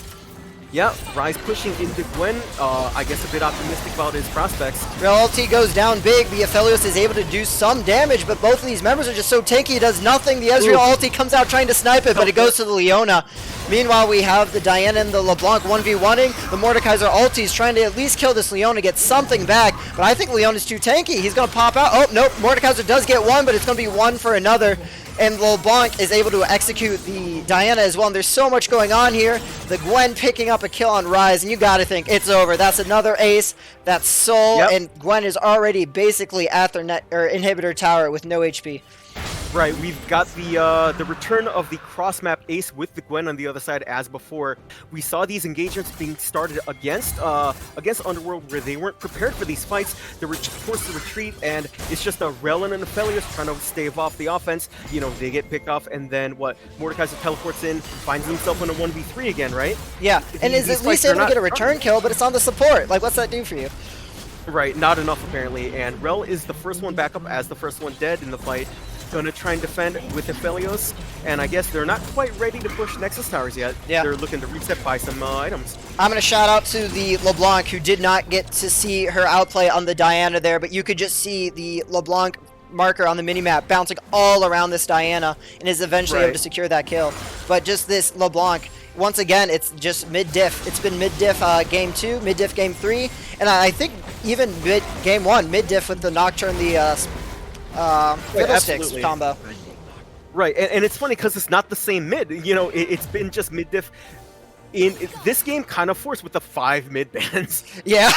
[SPEAKER 3] Yeah, Ryze pushing into Gwen, I guess a bit optimistic about his prospects.
[SPEAKER 1] Real ulti goes down big, the Aphelios is able to do some damage, but both of these members are just so tanky, it does nothing. The Ezreal ulti comes out trying to snipe it, but it goes to the Leona. Meanwhile, we have the Diana and the LeBlanc 1v1ing. The Mordekaiser ulti is trying to at least kill this Leona, get something back, but I think Leona's too tanky. He's going to pop out. Oh, nope, Mordekaiser does get one, but it's going to be one for another. And LeBlanc is able to execute the Diana as well. And there's so much going on here. The Gwen picking up a kill on Ryze, and you gotta think it's over. That's another ace. That's Soul, and Gwen is already basically at their net or inhibitor tower with no HP.
[SPEAKER 3] Right, we've got the return of the cross-map ace with the Gwen on the other side as before. We saw these engagements being started against Underworld where they weren't prepared for these fights. They were forced to retreat, and it's just a Rel and an Aphelios trying to stave off the offense. You know, they get picked off, and then what? Mordekaiser teleports in, finds himself in a 1v3 again, right?
[SPEAKER 1] Yeah, and is at least able to get a return kill, but it's on the support. Like, what's that do for you?
[SPEAKER 3] Right, not enough apparently, and Rel is the first one back up as the first one dead in the fight. Gonna try and defend with Aphelios, and I guess they're not quite ready to push Nexus Towers yet. Yeah. They're looking to reset by some items.
[SPEAKER 1] I'm gonna shout out to the LeBlanc, who did not get to see her outplay on the Diana there, but you could just see the LeBlanc marker on the minimap bouncing all around this Diana, and is eventually able to secure that kill. But just this LeBlanc, once again, it's just mid-diff. It's been mid-diff game 2, mid-diff game 3, and I think even game 1, mid-diff with the Nocturne, the Fiddlesticks combo.
[SPEAKER 3] Right, and it's funny because it's not the same mid. You know, it's been just mid-diff. This game kind of forced with the 5 mid bans.
[SPEAKER 1] Yeah.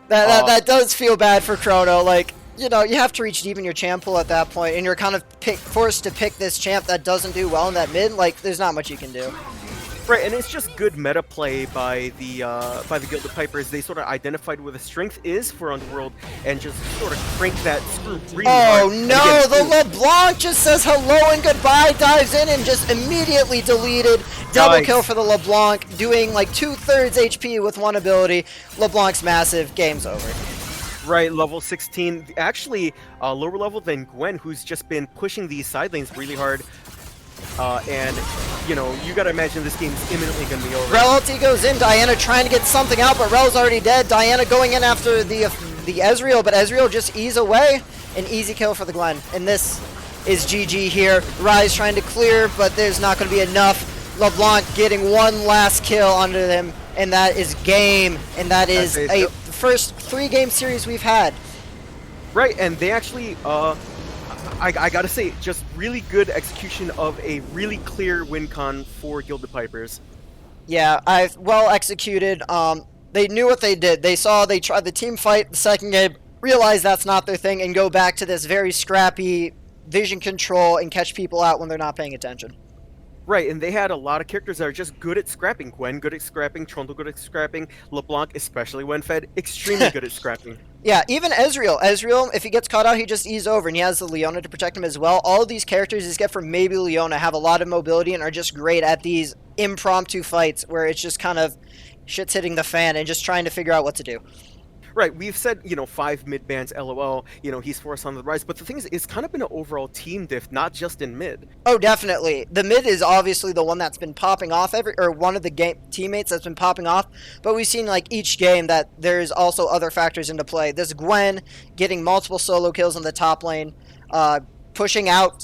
[SPEAKER 1] that does feel bad for Chrono. Like, you know, you have to reach deep in your champ pool at that point, and you're kind of forced to pick this champ that doesn't do well in that mid. Like, there's not much you can do.
[SPEAKER 3] Right, and it's just good meta play by the Gilded Pipers. They sort of identified where the strength is for Underworld and just sort of crank that screw really hard.
[SPEAKER 1] Oh no, the LeBlanc just says hello and goodbye, dives in and just immediately deleted. Double kill for the LeBlanc, doing like 2/3 HP with one ability. LeBlanc's massive, game's over.
[SPEAKER 3] Right, level 16, actually lower level than Gwen, who's just been pushing these side lanes really hard. And, you know, you gotta imagine this game is imminently gonna be over.
[SPEAKER 1] Rel ulti goes in, Diana trying to get something out, but Rel's already dead. Diana going in after the Ezreal, but Ezreal just ease away. An easy kill for the Gwen. And this is GG here. Ryze trying to clear, but there's not gonna be enough. LeBlanc getting one last kill under them, and that is game. And that is a first 3-game series we've had.
[SPEAKER 3] Right, and they actually, I gotta say, just really good execution of a really clear win con for Gilded Pipers.
[SPEAKER 1] Yeah, well executed. They knew what they did. They tried the team fight the second game, realized that's not their thing, and go back to this very scrappy vision control and catch people out when they're not paying attention.
[SPEAKER 3] Right, and they had a lot of characters that are just good at scrapping. Gwen good at scrapping, Trundle good at scrapping, LeBlanc, especially when fed, extremely good at scrapping.
[SPEAKER 1] Yeah, even Ezreal. Ezreal, if he gets caught out, he just ease over, and he has the Leona to protect him as well. All of these characters, except for maybe Leona, have a lot of mobility and are just great at these impromptu fights where it's just kind of shit's hitting the fan and just trying to figure out what to do.
[SPEAKER 3] Right, we've said, 5 mid bans, LOL, he's forced on the rise, but the thing is, it's kind of been an overall team diff, not just in mid.
[SPEAKER 1] Oh, definitely. The mid is obviously the one that's been popping off or one of the game teammates that's been popping off. But we've seen like each game that there's also other factors into play. This Gwen getting multiple solo kills in the top lane, pushing out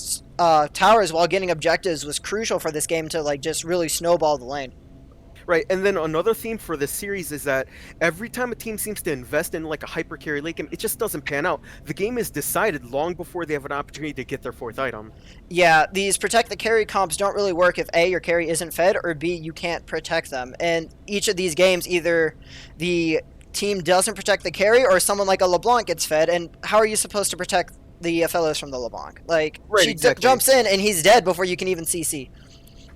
[SPEAKER 1] towers while getting objectives was crucial for this game to like just really snowball the lane.
[SPEAKER 3] Right, and then another theme for this series is that every time a team seems to invest in like a hyper carry late game, it just doesn't pan out. The game is decided long before they have an opportunity to get their 4th item.
[SPEAKER 1] Yeah, these protect the carry comps don't really work if A, your carry isn't fed, or B, you can't protect them. And each of these games, either the team doesn't protect the carry or someone like a LeBlanc gets fed, and how are you supposed to protect the fellows from the LeBlanc? Like,
[SPEAKER 3] Right,
[SPEAKER 1] she
[SPEAKER 3] exactly.
[SPEAKER 1] jumps in and he's dead before you can even CC.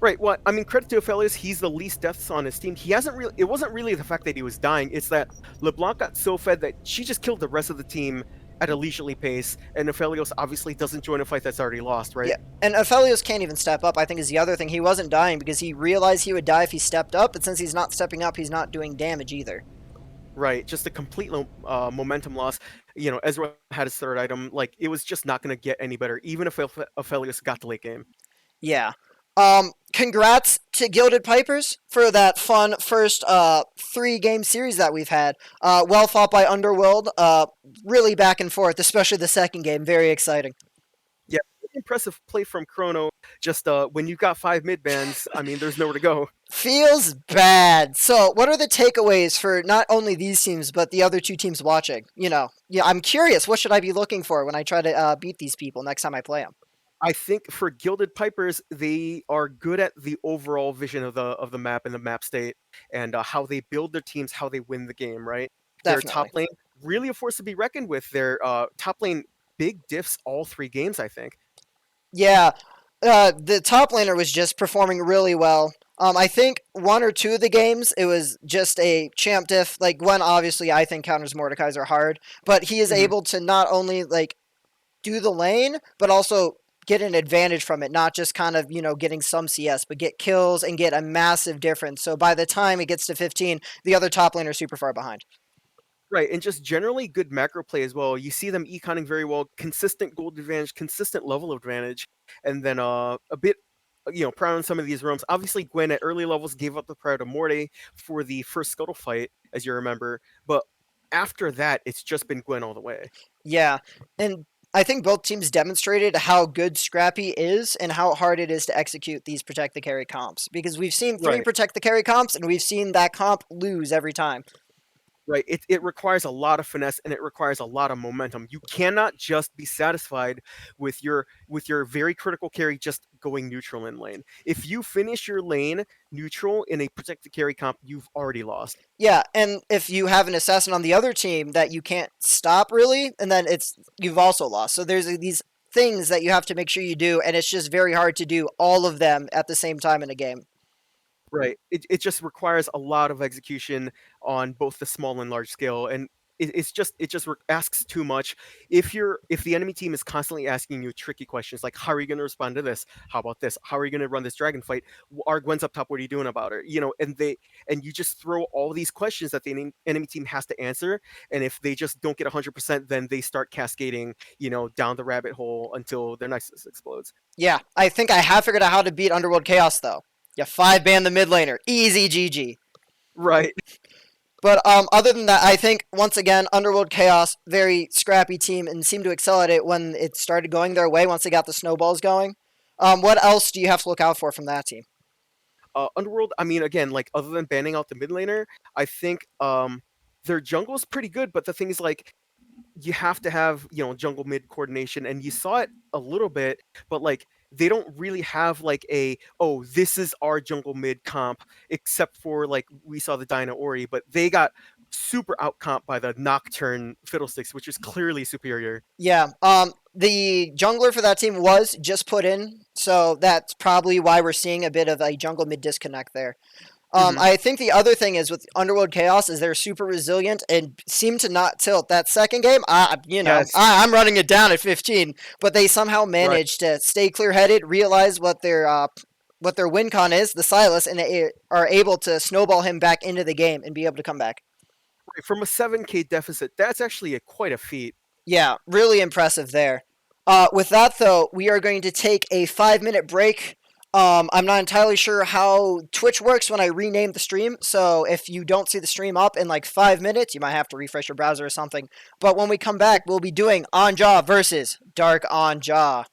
[SPEAKER 3] Right. Well, I mean, credit to Aphelios, he's the least deaths on his team. He hasn't really. It wasn't really the fact that he was dying. It's that LeBlanc got so fed that she just killed the rest of the team at a leisurely pace, and Aphelios obviously doesn't join a fight that's already lost. Right.
[SPEAKER 1] Yeah, and Aphelios can't even step up, I think, is the other thing. He wasn't dying because he realized he would die if he stepped up, but since he's not stepping up, he's not doing damage either.
[SPEAKER 3] Right. Just a complete momentum loss. Ezra had his 3rd item. Like, it was just not going to get any better, even if Aphelios got the late game.
[SPEAKER 1] Yeah. Congrats to Gilded Pipers for that fun first 3-game series that we've had. Well fought by Underworld. Really back and forth, especially the second game. Very exciting.
[SPEAKER 3] Yeah, impressive play from Chrono. Just when you've got 5 mid bans, I mean, there's nowhere to go.
[SPEAKER 1] Feels bad. So, what are the takeaways for not only these teams but the other 2 teams watching? I'm curious. What should I be looking for when I try to beat these people next time I play them?
[SPEAKER 3] I think for Gilded Pipers, they are good at the overall vision of the map and the map state, and how they build their teams, how they win the game. Right, their top
[SPEAKER 1] Definitely.
[SPEAKER 3] lane really a force to be reckoned with. Their top lane big diffs all 3 games. I think.
[SPEAKER 1] Yeah, the top laner was just performing really well. I think 1 or 2 of the games, it was just a champ diff. Like, Gwen, obviously, I think counters Mordekaiser hard, but he is able to not only, like, do the lane, but also get an advantage from it, not just kind of, getting some CS, but get kills and get a massive difference. So by the time it gets to 15, the other top laner is super far behind.
[SPEAKER 3] Right, and just generally good macro play as well. You see them econing very well, consistent gold advantage, consistent level of advantage, and then a bit, proud on some of these roams. Obviously, Gwen at early levels gave up the prior to Morte for the first Scuttle fight, as you remember, but after that, it's just been Gwen all the way.
[SPEAKER 1] Yeah, and I think both teams demonstrated how good Scrappy is and how hard it is to execute these protect the carry comps. Because we've seen 3
[SPEAKER 3] Right.
[SPEAKER 1] protect the carry comps, and we've seen that comp lose every time.
[SPEAKER 3] Right, it requires a lot of finesse and it requires a lot of momentum. You cannot just be satisfied with your very critical carry just going neutral in lane. If you finish your lane neutral in a protect the carry comp, you've already lost.
[SPEAKER 1] Yeah, and if you have an assassin on the other team that you can't stop really, and then you've also lost. So there's these things that you have to make sure you do, and it's just very hard to do all of them at the same time in a game.
[SPEAKER 3] Right. It just requires a lot of execution on both the small and large scale, and it just asks too much. If the enemy team is constantly asking you tricky questions like how are you going to respond to this? How about this? How are you going to run this dragon fight? Our Gwen's up top. What are you doing about her? And you just throw all these questions that the enemy team has to answer, and if they just don't get 100%, then they start cascading, down the rabbit hole until their nexus explodes.
[SPEAKER 1] Yeah, I think I have figured out how to beat Underworld Chaos though. You 5-ban the mid laner. Easy GG.
[SPEAKER 3] Right.
[SPEAKER 1] But other than that, I think, once again, Underworld Chaos, very scrappy team, and seemed to excel at it when it started going their way, once they got the snowballs going. What else do you have to look out for from that team?
[SPEAKER 3] Underworld, I mean, again, like, other than banning out the mid laner, I think their jungle is pretty good, but the thing is, like, you have to have, jungle mid coordination, and you saw it a little bit, but, like, they don't really have, like, this is our jungle mid comp, except for, like, we saw the Dyna Ori, but they got super out comp by the Nocturne Fiddlesticks, which is clearly superior.
[SPEAKER 1] Yeah, the jungler for that team was just put in, so that's probably why we're seeing a bit of a jungle mid disconnect there. I think the other thing is with Underworld Chaos is they're super resilient and seem to not tilt. That second game,
[SPEAKER 3] Yes.
[SPEAKER 1] I'm running it down at 15, but they somehow managed to stay clear-headed, realize what their win con is, the Silas, and they are able to snowball him back into the game and be able to come back.
[SPEAKER 3] From a 7K deficit, that's actually quite a feat.
[SPEAKER 1] Yeah, really impressive there. With that, though, we are going to take a 5-minute break. I'm not entirely sure how Twitch works when I rename the stream, so if you don't see the stream up in like 5 minutes, you might have to refresh your browser or something. But when we come back, we'll be doing On Jaw versus Dark On Jaw.